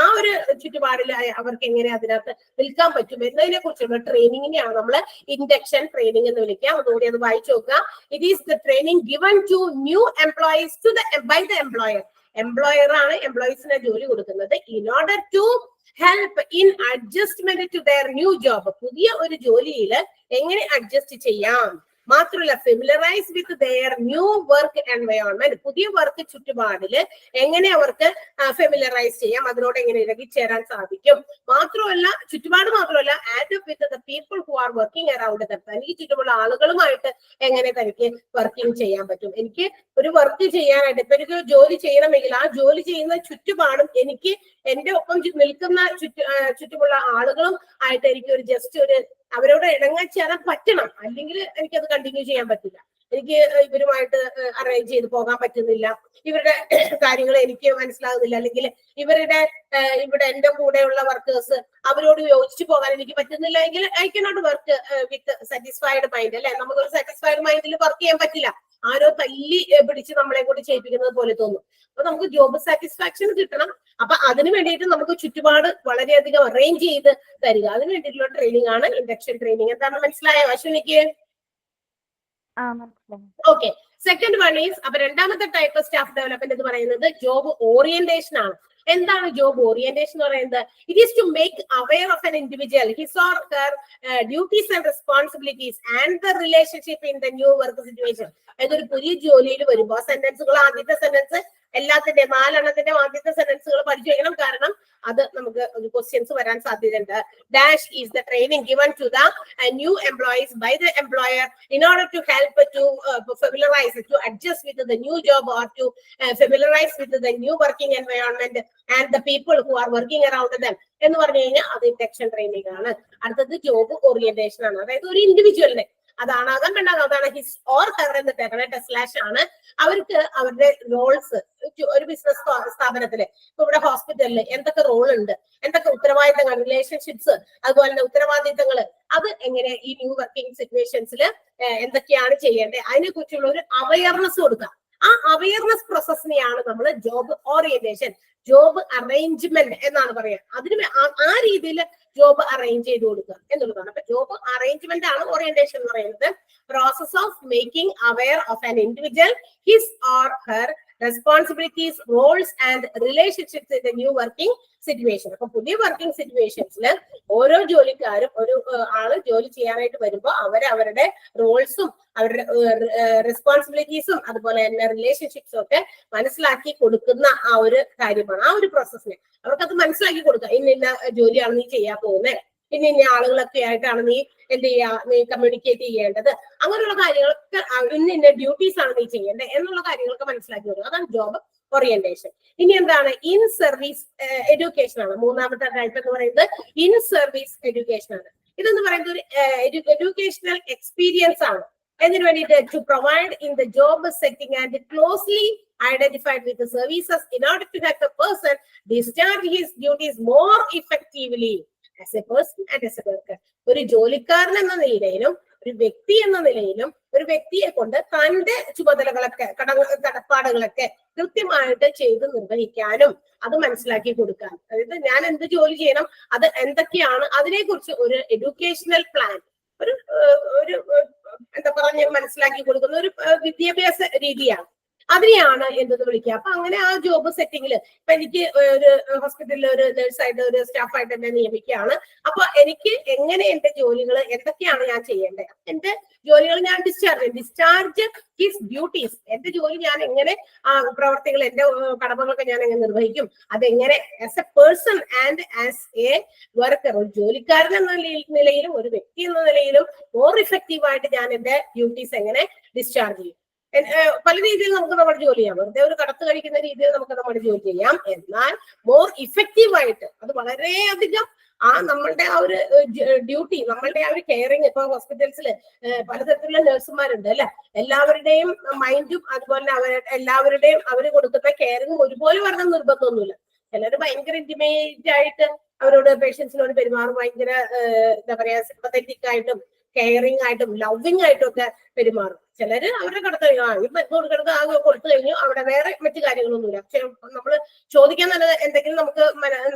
ആ ഒരു ചുറ്റുപാടിൽ അവർക്ക് എങ്ങനെ അതിനകത്ത് നിൽക്കാൻ പറ്റും എന്നതിനെ കുറിച്ചുള്ള ട്രെയിനിങ്ങിനെയാണ് നമ്മൾ ഇൻഡക്ഷൻ ട്രെയിനിങ് എന്ന് വിളിക്കുക. അതുകൂടി അത് വായിച്ചു നോക്കുക. It is the training given to new employees by the employer. Employer ആണ് എംപ്ലോയീസിനെ ജോലി കൊടുക്കുന്നത് in order to help in adjustment to their new job. പുതിയ ഒരു ജോലിയിൽ എങ്ങനെ അഡ്ജസ്റ്റ് ചെയ്യാം, മാത്രമല്ല familiarise with their new work environment. പുതിയ വർക്ക് ചുറ്റുപാടില് എങ്ങനെ അവർക്ക് ഫെമിലറൈസ് ചെയ്യാം, അതിനോട് എങ്ങനെ ഇറങ്ങിച്ചേരാൻ സാധിക്കും, ചുറ്റുപാട് മാത്രമല്ല add up with the people who are working around dum. തനിക്ക് ചുറ്റുമുള്ള ആളുകളുമായിട്ട് എങ്ങനെ തനിക്ക് വർക്കിംഗ് ചെയ്യാൻ പറ്റും. എനിക്ക് ഒരു വർക്ക് ചെയ്യാനായിട്ട്, ഇപ്പൊ എനിക്ക് ജോലി ചെയ്യണമെങ്കിൽ ആ ജോലി ചെയ്യുന്ന ചുറ്റുപാടും എനിക്ക് എന്റെ ഒപ്പം നിൽക്കുന്ന ചുറ്റുമുള്ള ആളുകളും ആയിട്ട് എനിക്ക് ഒരു ജസ്റ്റ് ഒരു അവരോട് ഇണങ്ങിച്ചേരാൻ പറ്റണം. അല്ലെങ്കിൽ എനിക്കത് കണ്ടിന്യൂ ചെയ്യാൻ പറ്റില്ല. എനിക്ക് ഇവരുമായിട്ട് അറേഞ്ച് ചെയ്ത് പോകാൻ പറ്റുന്നില്ല, ഇവരുടെ കാര്യങ്ങൾ എനിക്ക് മനസ്സിലാകുന്നില്ല, അല്ലെങ്കിൽ ഇവിടെ എന്റെ കൂടെയുള്ള വർക്കേഴ്സ് അവരോട് യോജിച്ചു പോകാൻ എനിക്ക് പറ്റുന്നില്ല എങ്കിൽ I cannot work with satisfied mind, അല്ലെ? നമുക്കൊരു സാറ്റിസ്ഫൈഡ് മൈൻഡിൽ വർക്ക് ചെയ്യാൻ പറ്റില്ല. ആരോ തല്ലി പിടിച്ച് നമ്മളെ കൂടി ചെയ്യിപ്പിക്കുന്നത് പോലെ തോന്നും. അപ്പൊ നമുക്ക് ജോബ് സാറ്റിസ്ഫാക്ഷൻ കിട്ടണം. അപ്പൊ അതിന് വേണ്ടിയിട്ട് നമുക്ക് ചുറ്റുപാട് വളരെയധികം അറേഞ്ച് ചെയ്ത് തരിക, അതിന് വേണ്ടിയിട്ടുള്ള ട്രെയിനിങ് ആണ് ഇൻഡക്ഷൻ ട്രെയിനിങ്. എന്താണ് മനസ്സിലായോ അശ്വിനിക്ക്? ഓക്കെ. സെക്കൻഡ് വൺ ഈസ്, അപ്പൊ രണ്ടാമത്തെ ടൈപ്പ് ഓഫ് സ്റ്റാഫ് ഡെവലപ്മെന്റ് എന്ന് പറയുന്നത് ജോബ് ഓറിയന്റേഷൻ ആണ്. എന്താണ് ജോബ് ഓറിയന്റേഷൻ എന്ന് പറയുന്നത്? It is to make aware of an individual his or her duties and responsibilities and the relationship in the new work situation. അതൊരു പുതിയ ജോലിയിൽ വരുമ്പോൾ ആ സെന്റൻസുകൾ, ആദ്യത്തെ സെന്റൻസ് എല്ലാത്തിന്റെ 4 ആദ്യത്തെ സെന്റൻസുകൾ പഠിച്ചു വെക്കണം. കാരണം അത് നമുക്ക് ക്വസ്റ്റ്യൻസ് വരാൻ സാധ്യതയുണ്ട്. Dash is the training given to the new employees by the employer in order to help to familiarise, to adjust with the new job or to familiarise with the new working environment and the people who are working around them എന്ന് പറഞ്ഞു കഴിഞ്ഞാൽ അത് induction training ആണ്. അടുത്തത് job orientation ആണ്. അതായത് ഒരു ഇൻഡിവിജ്വലിനെ, അതാണാകാം വേണ്ടാകാം, അതാണ് ഹിസ് ഓർ ഹെർ എന്ന് തേക്കണ സ്ലാഷ് ആണ്. അവർക്ക് അവരുടെ റോൾസ് ഒരു ബിസിനസ് സ്ഥാപനത്തില്, ഇപ്പൊ ഇവിടെ ഹോസ്പിറ്റലില് എന്തൊക്കെ റോൾ ഉണ്ട്, എന്തൊക്കെ ഉത്തരവാദിത്തങ്ങൾ, റിലേഷൻഷിപ്സ്, അതുപോലെ തന്നെ ഉത്തരവാദിത്തങ്ങൾ, അത് എങ്ങനെ ഈ ന്യൂ വർക്കിംഗ് സിറ്റുവേഷൻസിൽ എന്തൊക്കെയാണ് ചെയ്യേണ്ടത് അതിനെ കുറിച്ചുള്ള ഒരു അവയർനെസ് കൊടുക്കുക. ആ അവയർനെസ് പ്രോസസ്സിനെയാണ് നമ്മൾ ജോബ് ഓറിയന്റേഷൻ, ജോബ് അറേഞ്ച്മെന്റ് എന്നാണ് പറയുക. അതിന് ആ രീതിയിൽ ജോബ് അറേഞ്ച് ചെയ്ത് കൊടുക്കുക എന്നുള്ളതാണ്. അപ്പൊ ജോബ് അറേഞ്ച്മെന്റ് ആണ് ഓറിയന്റേഷൻ എന്ന് പറയുന്നത്. Process of making aware of an individual his or her responsibilities, roles and relationships in the new working situation. അപ്പൊ പുതിയ വർക്കിംഗ് സിറ്റുവേഷൻസിൽ ഓരോ ജോലിക്കാരും ഒരു ആള് ജോലി ചെയ്യാനായിട്ട് വരുമ്പോൾ അവരുടെ റോൾസും അവരുടെ റെസ്പോൺസിബിലിറ്റീസും അതുപോലെ തന്നെ റിലേഷൻഷിപ്സും ഒക്കെ മനസ്സിലാക്കി കൊടുക്കുന്ന ആ ഒരു കാര്യമാണ്, ആ ഒരു പ്രോസസ്സിനെ അവർക്കത് മനസ്സിലാക്കി കൊടുക്കുക. ഇന്ന ജോലിയാണ് നീ ചെയ്യാൻ പോകുന്നത്, ഇന്ന ആളുകളൊക്കെ ആയിട്ടാണ് നീ എന്ത് ചെയ്യാ, നീ കമ്മ്യൂണിക്കേറ്റ് ചെയ്യേണ്ടത്, അങ്ങനെയുള്ള കാര്യങ്ങളൊക്കെ ഇന്ന ഡ്യൂട്ടീസ് ആണ് നീ ചെയ്യേണ്ടത് എന്നുള്ള കാര്യങ്ങളൊക്കെ മനസ്സിലാക്കി കൊടുക്കുക. അതാണ് ജോബ് ഓറിയന്റേഷൻ. ഇനി എന്താണ് ഇൻ സർവീസ് എഡ്യൂക്കേഷൻ ആണ്. മൂന്നാമത്തെ ടൈപ്പ് എന്ന് പറയുന്നത് ഇൻ സർവീസ് എഡ്യൂക്കേഷൻ ആണ്. ഇതെന്ന് പറയുന്നത് ഒരു എഡ്യൂക്കേഷണൽ എക്സ്പീരിയൻസ് ആണ്. എന്തിനു വേണ്ടിയിട്ട്? To provide in the job setting and closely identified with the services in order to help the person discharge his duties more effectively as a person and as a worker. ഒരു ജോലിക്കാരൻ എന്ന നിലയിലും ഒരു വ്യക്തി എന്ന നിലയിലും ഒരു വ്യക്തിയെ കൊണ്ട് തന്റെ ചുമതലകളൊക്കെ കടപ്പാടുകളൊക്കെ കൃത്യമായിട്ട് ചെയ്ത് നിർവഹിക്കാനും അത് മനസ്സിലാക്കി കൊടുക്കാൻ, അതായത് ഞാൻ എന്ത് ജോലി ചെയ്യണം, അത് എന്തൊക്കെയാണ്, അതിനെക്കുറിച്ച് ഒരു എഡ്യൂക്കേഷണൽ പ്ലാൻ, ഒരു എന്താ പറഞ്ഞ് മനസ്സിലാക്കി കൊടുക്കുന്ന ഒരു വിദ്യാഭ്യാസ രീതിയാണ്. അതിനെയാണ് എന്തെന്ന് വിളിക്കുക. അപ്പൊ അങ്ങനെ ആ ജോബ് സെറ്റിംഗിൽ ഇപ്പൊ എനിക്ക് ഒരു ഹോസ്പിറ്റലിൽ ഒരു നഴ്സായിട്ട് ഒരു സ്റ്റാഫായിട്ട് എന്നെ നിയമിക്കുകയാണ്. അപ്പൊ എനിക്ക് എങ്ങനെ എന്റെ ജോലികൾ എന്തൊക്കെയാണ് ഞാൻ ചെയ്യേണ്ടത്, എന്റെ ജോലികൾ ഞാൻ ഡിസ്ചാർജ് ഹിസ് ഡ്യൂട്ടീസ്, എന്റെ ജോലി ഞാൻ എങ്ങനെ ആ പ്രവർത്തികൾ എന്റെ കടമകളൊക്കെ ഞാൻ എങ്ങനെ നിർവഹിക്കും, അതെങ്ങനെ as A person and as A worker, ഒരു ജോലിക്കാരൻ എന്ന നിലയിലും ഒരു വ്യക്തി എന്ന നിലയിലും മോർ ഇഫക്റ്റീവായിട്ട് ഞാൻ എന്റെ ഡ്യൂട്ടീസ് എങ്ങനെ ഡിസ്ചാർജ് ചെയ്യും. പല രീതിയിൽ നമുക്ക് നമ്മുടെ ജോലി ചെയ്യാം. വെറുതെ ഒരു കടത്ത് കഴിക്കുന്ന രീതിയിൽ നമുക്ക് നമ്മുടെ ജോലി ചെയ്യാം. എന്നാൽ മോർ ഇഫക്റ്റീവായിട്ട് അത് വളരെയധികം നമ്മളുടെ ആ ഒരു ഡ്യൂട്ടി, നമ്മളുടെ ആ ഒരു കെയറിങ്, ഇപ്പൊ ഹോസ്പിറ്റൽസിൽ പലതരത്തിലുള്ള നഴ്സുമാരുണ്ട് അല്ലെ, എല്ലാവരുടെയും മൈൻഡും അതുപോലെ എല്ലാവരുടെയും അവര് കൊടുക്കുന്ന കെയറിങ്ങും ഒരുപോലെ വരണം നിർബന്ധമൊന്നുമില്ല. ചിലർ ഭയങ്കര ഇന്റിമേറ്റ് ആയിട്ട് അവരോട് പേഷ്യൻസിനോട് പെരുമാറും, ഭയങ്കര എന്താ പറയാ സിമ്പത്തറ്റിക് ആയിട്ടും കെയറിങ് ആയിട്ടും ലവിങ് ആയിട്ടും ഒക്കെ പെരുമാറും. ചിലര് അവരുടെ കടത്ത് കൊടുക്കുന്നത് ആകെ കൊടുത്തു കഴിഞ്ഞു, അവിടെ വേറെ മറ്റു കാര്യങ്ങളൊന്നുമില്ല. പക്ഷെ നമ്മൾ ചോദിക്കാൻ തന്നെ എന്തെങ്കിലും നമുക്ക്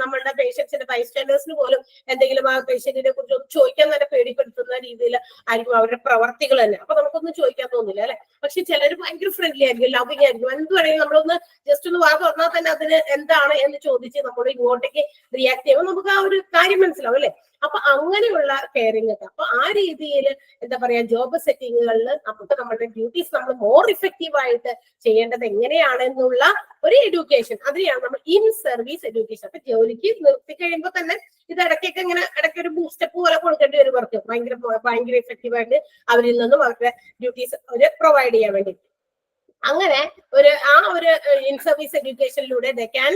നമ്മളുടെ പേഷ്യൻസിന്റെ ബൈസ്റ്റാൻഡേഴ്സിന് പോലും എന്തെങ്കിലും ആ പേഷ്യന്റിനെ കുറിച്ച് ചോദിക്കാൻ തന്നെ പേടിപ്പെടുത്തുന്ന രീതിയിൽ ആയിരിക്കും അവരുടെ പ്രവർത്തികൾ തന്നെ. അപ്പൊ നമുക്കൊന്നും ചോദിക്കാൻ തോന്നില്ല അല്ലെ. പക്ഷെ ചിലർ ഭയങ്കര ഫ്രണ്ട്ലി ആയിരിക്കും, ലവിങ് ആയിരിക്കും. എന്ത് വേണമെങ്കിലും നമ്മളൊന്ന് ജസ്റ്റ് ഒന്ന് വാക്ക് പറഞ്ഞാൽ തന്നെ അതിന് എന്താണ് എന്ന് ചോദിച്ച് നമ്മൾ ഇങ്ങോട്ടേക്ക് റിയാക്ട് ചെയ്യുമ്പോൾ നമുക്ക് ആ ഒരു കാര്യം മനസ്സിലാവും അല്ലെ. അപ്പൊ അങ്ങനെയുള്ള കെയറിംഗ് ഒക്കെ, അപ്പൊ ആ രീതിയിൽ എന്താ പറയാ ജോബ് സെറ്റിങ്ങുകളിൽ നമുക്ക് നമ്മുടെ ഡ്യൂട്ടീസ് നമ്മൾ മോർ ഇഫക്റ്റീവ് ആയിട്ട് ചെയ്യേണ്ടത് എങ്ങനെയാണെന്നുള്ള ഒരു എഡ്യൂക്കേഷൻ, അതിനെയാണ് നമ്മൾ ഇൻ സർവീസ് എഡ്യൂക്കേഷൻ. അപ്പൊ ജോലിക്ക് നിർത്തി കഴിയുമ്പോൾ തന്നെ ഇത് ഇടയ്ക്കൊക്കെ ഇങ്ങനെ ഇടയ്ക്ക് ഒരു ബൂസ്റ്റപ്പ് പോലെ കൊടുക്കേണ്ടി വരും അവർക്ക്, ഭയങ്കര ഇഫക്റ്റീവ് ആയിട്ട് അവരിൽ നിന്നും അവരുടെ ഡ്യൂട്ടീസ് അവര് പ്രൊവൈഡ് ചെയ്യാൻ വേണ്ടി. അങ്ങനെ ഒരു ഇൻ സർവീസ് എഡ്യൂക്കേഷനിലൂടെ they can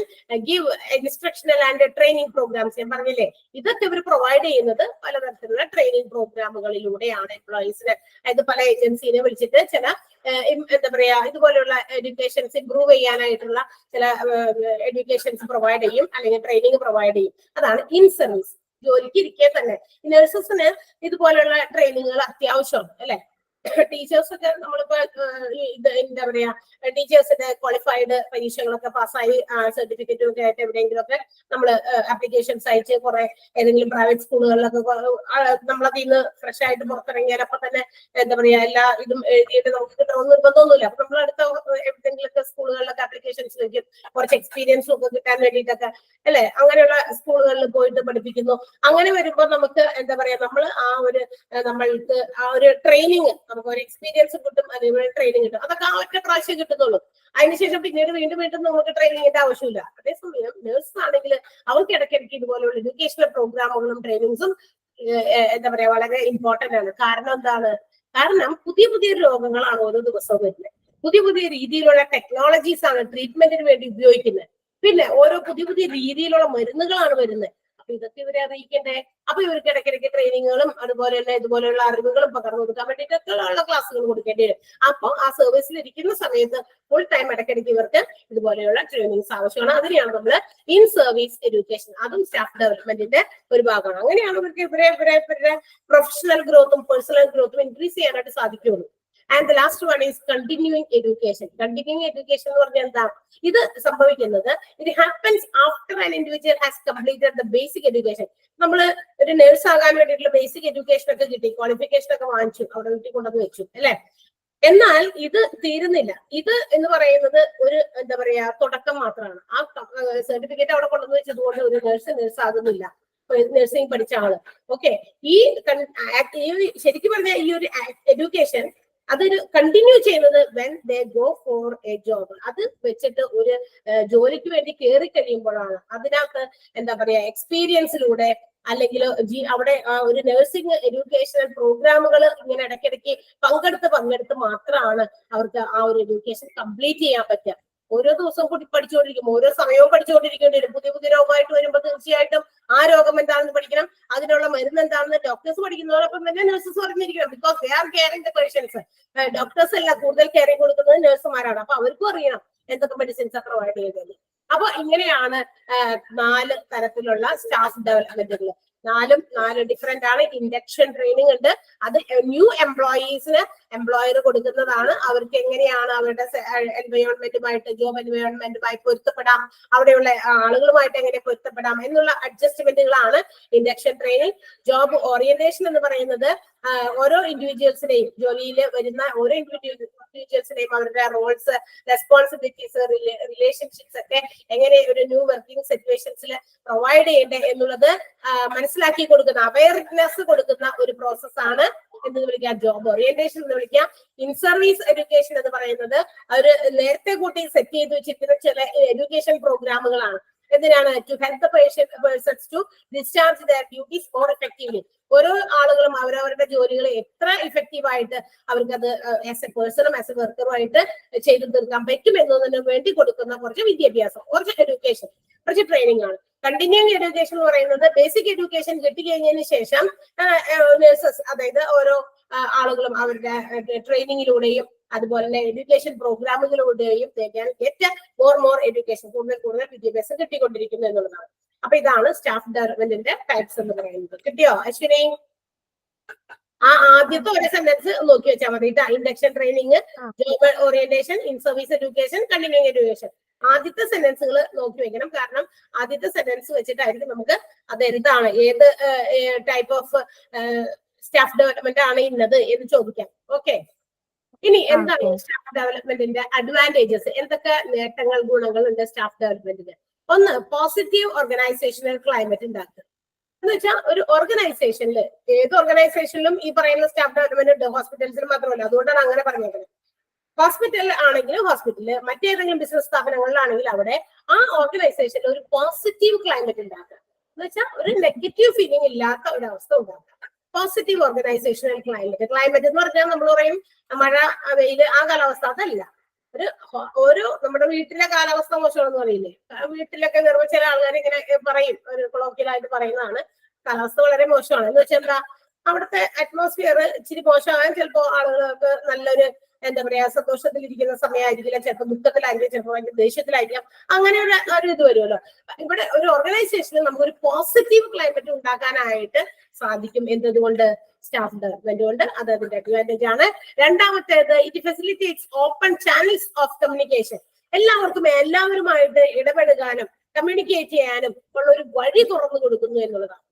give instructional and training programmes. ഞാൻ പറഞ്ഞില്ലേ, ഇതൊക്കെ ഇവർ പ്രൊവൈഡ് ചെയ്യുന്നത് പലതരത്തിലുള്ള ട്രെയിനിങ് പ്രോഗ്രാമുകളിലൂടെയാണ് എംപ്ലോയീസിന്. അതായത് പല ഏജൻസിനെ വിളിച്ചിട്ട് ചില എന്താ പറയാ ഇതുപോലെയുള്ള എഡ്യൂക്കേഷൻസ് ഇംപ്രൂവ് ചെയ്യാനായിട്ടുള്ള ചില എഡ്യൂക്കേഷൻസ് പ്രൊവൈഡ് ചെയ്യും, അല്ലെങ്കിൽ ട്രെയിനിങ് പ്രൊവൈഡ് ചെയ്യും. അതാണ് ഇൻ സർവീസ്. ജോലിക്ക് ഇരിക്കെ തന്നെ നഴ്സസിന് ഇതുപോലെയുള്ള ട്രെയിനിങ്ങുകൾ അത്യാവശ്യമാണ് അല്ലെ. ടീച്ചേഴ്സ് ഒക്കെ നമ്മളിപ്പോ എന്താ പറയാ ടീച്ചേഴ്സിന്റെ ക്വാളിഫൈഡ് പരീക്ഷകളൊക്കെ പാസ്സായി സർട്ടിഫിക്കറ്റും ഒക്കെ ആയിട്ട് എവിടെയെങ്കിലും ഒക്കെ നമ്മൾ ആപ്ലിക്കേഷൻസ് അയച്ച് കുറെ ഏതെങ്കിലും പ്രൈവറ്റ് സ്കൂളുകളിലൊക്കെ നമ്മളതിൽ നിന്ന് ഫ്രഷ് ആയിട്ട് പുറത്തിറങ്ങിയാൽ അപ്പൊ തന്നെ എന്താ പറയാ എല്ലാ ഇതും എഴുതിയിട്ട് നമുക്ക് കിട്ടണമെന്ന് നിർബന്ധമൊന്നുമില്ല. അപ്പൊ നമ്മൾ അടുത്ത എവിടെയെങ്കിലൊക്കെ സ്കൂളുകളിലൊക്കെ ആപ്ലിക്കേഷൻസ് വയ്ക്കും, കുറച്ച് എക്സ്പീരിയൻസും ഒക്കെ കിട്ടാൻ വേണ്ടിയിട്ടൊക്കെ അല്ലെ. അങ്ങനെയുള്ള സ്കൂളുകളിൽ പോയിട്ട് പഠിപ്പിക്കുന്നു. അങ്ങനെ വരുമ്പോൾ നമുക്ക് എന്താ പറയാ നമ്മൾക്ക് ആ ഒരു ട്രെയിനിങ്, നമുക്ക് ഒരു എക്സ്പീരിയൻസ് കിട്ടും, അതേപോലെ ട്രെയിനിങ് കിട്ടും. അതൊക്കെ ആ ഒറ്റ പ്രാവശ്യം കിട്ടുന്നുള്ളൂ. അതിനുശേഷം പിന്നീട് വീണ്ടും നമുക്ക് ട്രെയിനിങ്ങിന്റെ ആവശ്യമില്ല. അതേസമയം നേഴ്സ് ആണെങ്കിൽ അവർക്ക് ഇടയ്ക്കിടയ്ക്ക് ഇതുപോലെയുള്ള എഡ്യൂക്കേഷണൽ പ്രോഗ്രാമുകളും ട്രെയിനിങ്സും എന്താ പറയാ വളരെ ഇമ്പോർട്ടന്റ് ആണ്. കാരണം എന്താണ്? കാരണം പുതിയ രോഗങ്ങളാണ് ഓരോ ദിവസവും വരുന്നത്. പുതിയ രീതിയിലുള്ള ടെക്നോളജീസ് ആണ് ട്രീറ്റ്മെന്റിന് വേണ്ടി ഉപയോഗിക്കുന്നത്. പിന്നെ ഓരോ പുതിയ രീതിയിലുള്ള മരുന്നുകളാണ് വരുന്നത്. അപ്പൊ ഇതൊക്കെ ഇവരെ അറിയിക്കണ്ടേ. അപ്പൊ ഇവർക്ക് ഇടയ്ക്കിടയ്ക്ക് ട്രെയിനിങ്ങുകളും അതുപോലെ തന്നെ ഇതുപോലെയുള്ള അറിവുകളും പകർന്നു കൊടുക്കാൻ വേണ്ടിയിട്ടൊക്കെയുള്ള ക്ലാസ്സുകൾ കൊടുക്കേണ്ടി വരും. അപ്പൊ ആ സർവീസിൽ ഇരിക്കുന്ന സമയത്ത് ഫുൾ ടൈം ഇടയ്ക്കിടയ്ക്ക് ഇവർക്ക് ഇതുപോലെയുള്ള ട്രെയിനിങ്സ് ആവശ്യമാണ്. അതിനെയാണ് നമ്മൾ ഇൻ സർവീസ് എഡ്യൂക്കേഷൻ, അതും സ്റ്റാഫ് ഡെവലപ്മെന്റിന്റെ ഒരു ഭാഗമാണ്. അങ്ങനെയാണ് ഇവർക്ക് ഇവരുടെ പ്രൊഫഷണൽ ഗ്രോത്തും പേഴ്സണൽ ഗ്രോത്തും ഇൻക്രീസ് ചെയ്യാനായിട്ട് സാധിക്കുള്ളൂ. And the last one is continuing education. Continuing education എന്ന് പറഞ്ഞാൽ എന്താ? ഇത് സംഭവിക്കുന്നത് it happens after an individual has completed the basic education. നമ്മൾ ഒരു നേഴ്സ് ആകാൻ വേണ്ടിയിട്ടുള്ള ബേസിക് എഡ്യൂക്കേഷൻ ഒക്കെ കിട്ടി, ക്വാളിഫിക്കേഷൻ ഒക്കെ വാങ്ങിച്ചു, അവിടെ വീട്ടിൽ കൊണ്ടുവന്ന് വെച്ചു അല്ലെ. എന്നാൽ ഇത് തീരുന്നില്ല. ഇത് എന്ന് പറയുന്നത് ഒരു എന്താ പറയാ തുടക്കം മാത്രമാണ്. ആ സർട്ടിഫിക്കറ്റ് അവിടെ കൊണ്ടുവന്ന് വെച്ചതുകൊണ്ട് ഒരു നേഴ്സ് ആകുന്നില്ല, നഴ്സിംഗ് പഠിച്ച ആള്. ഓക്കെ, ഈ ശരിക്കും പറഞ്ഞാൽ ഈ ഒരു എഡ്യൂക്കേഷൻ അതൊരു കണ്ടിന്യൂ ചെയ്യുന്നത് when they go for A job. അത് വെച്ചിട്ട് ഒരു ജോലിക്ക് വേണ്ടി കയറി കഴിയുമ്പോഴാണ് അതിനകത്ത് എന്താ പറയാ എക്സ്പീരിയൻസിലൂടെ അല്ലെങ്കിൽ അവിടെ ഒരു നഴ്സിംഗ് എഡ്യൂക്കേഷണൽ പ്രോഗ്രാമുകൾ ഇങ്ങനെ ഇടയ്ക്കിടയ്ക്ക് പങ്കെടുത്ത് മാത്രമാണ് അവർക്ക് ആ ഒരു എഡ്യൂക്കേഷൻ കംപ്ലീറ്റ് ചെയ്യാൻ പറ്റുക. ഓരോ ദിവസവും കൂടി പഠിച്ചുകൊണ്ടിരിക്കും, ഓരോ സമയവും പഠിച്ചുകൊണ്ടിരിക്കേണ്ടി വരും. പുതിയ രോഗമായിട്ട് വരുമ്പോൾ തീർച്ചയായിട്ടും ആ രോഗം എന്താണെന്ന് പഠിക്കണം, അതിനുള്ള മരുന്ന് എന്താണെന്ന് ഡോക്ടേഴ്സ് പഠിക്കുന്നതോടൊപ്പം തന്നെ നഴ്സസ് പറഞ്ഞിരിക്കണം. Because they are caring the patients. Doctors അല്ല, കൂടുതൽ കെയറിംഗ് കൊടുക്കുന്നത് നഴ്സുമാരാണ്. അപ്പൊ അവർക്കും അറിയണം എന്തൊക്കെ മെഡിസിൻസ് പ്രൊവൈഡ് ചെയ്തത്. അപ്പൊ ഇങ്ങനെയാണ് 4 തരത്തിലുള്ള സ്റ്റാഫ് ഡെവലപ്മെന്റുകൾ. 4 ഡിഫറെന്റ് ആണ്. ഇൻഡക്ഷൻ ട്രെയിനിങ് ഉണ്ട്, അത് ന്യൂ എംപ്ലോയീസിന് എംപ്ലോയർ കൊടുക്കുന്നതാണ്. അവർക്ക് എങ്ങനെയാണ് അവരുടെ എൻവയോൺമെന്റുമായിട്ട്, ജോബ് എൻവയോൺമെന്റുമായി പൊരുത്തപ്പെടാം, അവിടെയുള്ള ആളുകളുമായിട്ട് എങ്ങനെ പൊരുത്തപ്പെടാം എന്നുള്ള അഡ്ജസ്റ്റ്മെന്റുകളാണ് ഇൻഡക്ഷൻ ട്രെയിനിങ്. ജോബ് ഓറിയന്റേഷൻ എന്ന് പറയുന്നത് ഓരോ ഇൻഡിവിജ്വൽസിനെയും, ജോലിയിൽ വരുന്ന ഓരോ ഇൻഡിവിജ്വൽസിനെയും അവരുടെ റോൾസ്, റെസ്പോൺസിബിലിറ്റീസ്, റിലേഷൻഷിപ്സ് ഒക്കെ എങ്ങനെ ഒരു ന്യൂ വർക്കിംഗ് സിറ്റുവേഷൻസിൽ പ്രൊവൈഡ് ചെയ്യേണ്ടത് എന്നുള്ളത് മനസ്സിലാക്കി കൊടുക്കുന്ന, അവയർനെസ് കൊടുക്കുന്ന ഒരു പ്രോസസ്സാണ് എന്ന് വിളിക്കാം ജോബ് ഓറിയന്റേഷൻ എന്ന് വിളിക്കാം. ഇൻ സർവീസ് എഡ്യൂക്കേഷൻ എന്ന് പറയുന്നത് അവർ നേരത്തെ കൂട്ടി സെറ്റ് ചെയ്ത് വെച്ചിരിക്കുന്ന ചില എഡ്യൂക്കേഷൻ പ്രോഗ്രാമുകളാണ്. എന്തിനാണ്? To help the persons to discharge their duties more effectively. ഓരോ ആളുകളും അവരവരുടെ ജോലികൾ എത്ര ഇഫക്റ്റീവായിട്ട് അവർക്ക് അത് ആസ് എ പേഴ്സണും ആസ് എ വർക്കറുമായിട്ട് ചെയ്തു തീർക്കാൻ പറ്റും എന്നതിന് വേണ്ടി കൊടുക്കുന്ന കുറച്ച് വിദ്യാഭ്യാസം, കുറച്ച് എഡ്യൂക്കേഷൻ, കുറച്ച് ട്രെയിനിങ് ആണ്. കണ്ടിന്യൂയിങ് എഡ്യൂക്കേഷൻ എന്ന് പറയുന്നത് ബേസിക് എഡ്യൂക്കേഷൻ കിട്ടിക്കഴിഞ്ഞതിന് ശേഷം നഴ്സസ്, അതായത് ഓരോ ആളുകളും അവരുടെ ട്രെയിനിങ്ങിലൂടെയും അതുപോലെ തന്നെ എഡ്യൂക്കേഷൻ പ്രോഗ്രാമുകളിലൂടെയും ഗെറ്റ് മോർ എഡ്യൂക്കേഷൻ, കൂടുതൽ വിദ്യാഭ്യാസം കിട്ടിക്കൊണ്ടിരിക്കുന്നു എന്നുള്ളതാണ്. അപ്പൊ ഇതാണ് സ്റ്റാഫ് ഡെവലപ്മെന്റിന്റെ ടൈപ്സ് എന്ന് പറയുന്നത്. കിട്ടിയോ അശ്വിനി? ആ ആദ്യത്തെ ഒരു സെന്റൻസ് നോക്കി വെച്ചാൽ മതി. Induction training, job orientation, in service education, continuing education. ആദ്യത്തെ സെന്റൻസുകൾ നോക്കി വെക്കണം. കാരണം ആദ്യത്തെ സെന്റൻസ് വെച്ചിട്ടായിരിക്കും നമുക്ക് അത് എന്താണ്, ഏത് ടൈപ്പ് ഓഫ് സ്റ്റാഫ് ഡെവലപ്മെന്റ് ആണ് ഇന്നത് എന്ന് ചോദിക്കാം. ഓക്കെ, ഇനി എന്താണ് സ്റ്റാഫ് ഡെവലപ്മെന്റിന്റെ അഡ്വാൻറ്റേജസ്? എന്തൊക്കെ നേട്ടങ്ങൾ, ഗുണങ്ങൾ ഉണ്ട് സ്റ്റാഫ് ഡെവലപ്മെന്റിന്? ഒന്ന്, പോസിറ്റീവ് ഓർഗനൈസേഷണൽ ക്ലൈമറ്റ് ഉണ്ടാക്കുക. എന്ന് വെച്ചാൽ ഒരു ഓർഗനൈസേഷനിൽ, ഏത് ഓർഗനൈസേഷനിലും ഈ പറയുന്ന സ്റ്റാഫ് ഡെവലപ്മെന്റ് ഉണ്ട്, ഹോസ്പിറ്റൽസിൽ മാത്രമല്ല. അതുകൊണ്ടാണ് അങ്ങനെ പറഞ്ഞേക്കുന്നത്. ഹോസ്പിറ്റലിൽ ആണെങ്കിലും ഹോസ്പിറ്റലിൽ, മറ്റേതെങ്കിലും ബിസിനസ് സ്ഥാപനങ്ങളിലാണെങ്കിൽ അവിടെ ആ ഓർഗനൈസേഷനിൽ ഒരു പോസിറ്റീവ് ക്ലൈമറ്റ് ഉണ്ടാക്കുക. എന്ന് വെച്ചാൽ ഒരു നെഗറ്റീവ് ഫീലിംഗ് ഇല്ലാത്ത ഒരു അവസ്ഥ ഉണ്ടാക്കുക. പോസിറ്റീവ് ഓർഗനൈസേഷണൽ ക്ലൈമറ്റ് എന്ന് പറഞ്ഞാൽ നമ്മൾ പറയും മഴ, വെയില്, ആ കാലാവസ്ഥ. അതല്ല. ഒരു നമ്മുടെ വീട്ടിലെ കാലാവസ്ഥ മോശമാണെന്ന് പറയില്ലേ, വീട്ടിലൊക്കെ കയറുമ്പോൾ ചില ആൾക്കാർ ഇങ്ങനെ പറയും, ഒരു കൊളോക്കിയലായിട്ട് പറയുന്നതാണ്, കാലാവസ്ഥ വളരെ മോശമാണ്. എന്ന് വെച്ചാൽ എന്താ, അവിടുത്തെ അറ്റ്മോസ്ഫിയർ ഇച്ചിരി മോശമായാൽ ചിലപ്പോൾ ആളുകൾക്ക് നല്ലൊരു എന്താ പറയാ സന്തോഷത്തിലിരിക്കുന്ന സമയമായിരിക്കില്ല, ചിലപ്പോൾ ദുഃഖത്തിലായിരിക്കും, ചിലപ്പോൾ ഭയങ്കര ദേഷ്യത്തിലായിരിക്കാം. അങ്ങനെ ഒരു ഇത് വരുമല്ലോ. ഇവിടെ ഒരു ഓർഗനൈസേഷനിൽ നമുക്കൊരു പോസിറ്റീവ് ക്ലൈമറ്റ് ഉണ്ടാക്കാനായിട്ട് സാധിക്കും. എന്തുകൊണ്ട്? സ്റ്റാഫ് ഡെവലപ്മെന്റ് കൊണ്ട്. അത് അതിന്റെ അഡ്വാൻറ്റേജ് ആണ്. രണ്ടാമത്തേത്, it facilitates open channels of communication. എല്ലാവരുമായിട്ട് ഇടപെടുവാനും കമ്മ്യൂണിക്കേറ്റ് ചെയ്യാനും ഉള്ള ഒരു വഴി തുറന്നു കൊടുക്കുന്നു എന്നുള്ളതാണ്.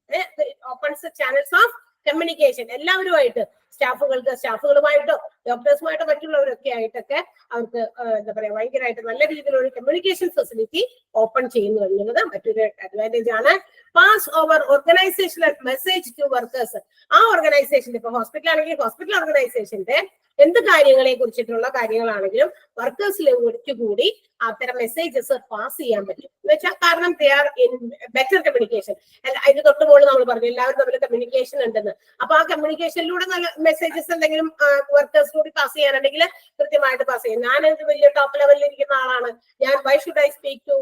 Opens channels of communication. എല്ലാവരുമായിട്ട്, സ്റ്റാഫുകളുമായിട്ടോ ഡോക്ടേഴ്സുമായിട്ടോ മറ്റുള്ളവരൊക്കെ ആയിട്ടൊക്കെ അവർക്ക് എന്താ പറയാ ഭയങ്കരമായിട്ട് നല്ല രീതിയിലുള്ള കമ്മ്യൂണിക്കേഷൻ ഫെസിലിറ്റി ഓപ്പൺ ചെയ്യുന്നു എന്നുള്ളത് മറ്റൊരു അഡ്വാൻറ്റേജ് ആണ്. Pass over organisational message to workers. ആ ഓർഗനൈസേഷന്റെ, ഇപ്പൊ ഹോസ്പിറ്റൽ ആണെങ്കിൽ ഹോസ്പിറ്റൽ ഓർഗനൈസേഷന്റെ എന്ത് കാര്യങ്ങളെ കുറിച്ചിട്ടുള്ള കാര്യങ്ങളാണെങ്കിലും വർക്കേഴ്സിലേക്ക് കൂടി അത്തരം മെസ്സേജസ് പാസ് ചെയ്യാൻ പറ്റും. എന്ന് വെച്ചാൽ കാരണം they are in better communication. അതിന് തൊട്ടുപോലെ നമ്മൾ പറഞ്ഞു എല്ലാവരും തമ്മിൽ കമ്മ്യൂണിക്കേഷൻ ഉണ്ടെന്ന്. അപ്പൊ ആ കമ്മ്യൂണിക്കേഷനിലൂടെ നല്ല മെസ്സേജസ് എന്തെങ്കിലും വർക്കേഴ്സ് കൂടി പാസ് ചെയ്യാനുണ്ടെങ്കിൽ കൃത്യമായിട്ട് പാസ് ചെയ്യും. ഞാൻ വലിയ ടോപ്പ് ലെവലിൽ ഇരിക്കുന്ന ആളാണ്, why should I speak to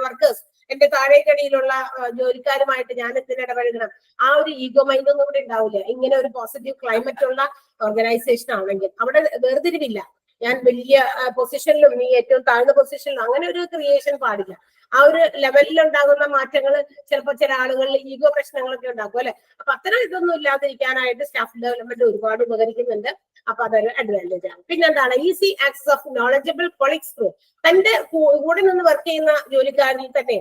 workers? എന്റെ താഴേക്കടിയിലുള്ള ജോലിക്കാരുമായിട്ട് ഞാൻ എന്തിനു ഇടപഴകണം? ആ ഒരു ഈഗോ മൈൻഡ് ഒന്നും കൂടെ ഉണ്ടാവില്ല. ഇങ്ങനെ ഒരു പോസിറ്റീവ് ക്ലൈമറ്റ് ഉള്ള ഓർഗനൈസേഷൻ ആണെങ്കിൽ അവിടെ വേർതിരിവില്ല. ഞാൻ വലിയ പൊസിഷനിലും നീ ഏറ്റവും താഴ്ന്ന പൊസിഷനിലും, അങ്ങനെ ഒരു ക്രിയേഷൻ പാടില്ല. ആ ഒരു ലെവലിൽ ഉണ്ടാകുന്ന മാറ്റങ്ങൾ ചിലപ്പോൾ ചില ആളുകളിൽ ഈഗോ പ്രശ്നങ്ങളൊക്കെ ഉണ്ടാക്കും അല്ലെ. അപ്പൊ അത്തരം ഇതൊന്നും ഇല്ലാതിരിക്കാനായിട്ട് സ്റ്റാഫ് ഡെവലപ്മെന്റ് ഒരുപാട് ഉപകരിക്കുന്നുണ്ട്. അപ്പൊ അതൊരു അഡ്വാൻറ്റേജ് ആണ്. പിന്നെന്താണ്? Easy access of knowledgeable colleagues through. തന്റെ കൂടെ നിന്ന് വർക്ക് ചെയ്യുന്ന ജോലിക്കാരിൽ തന്നെ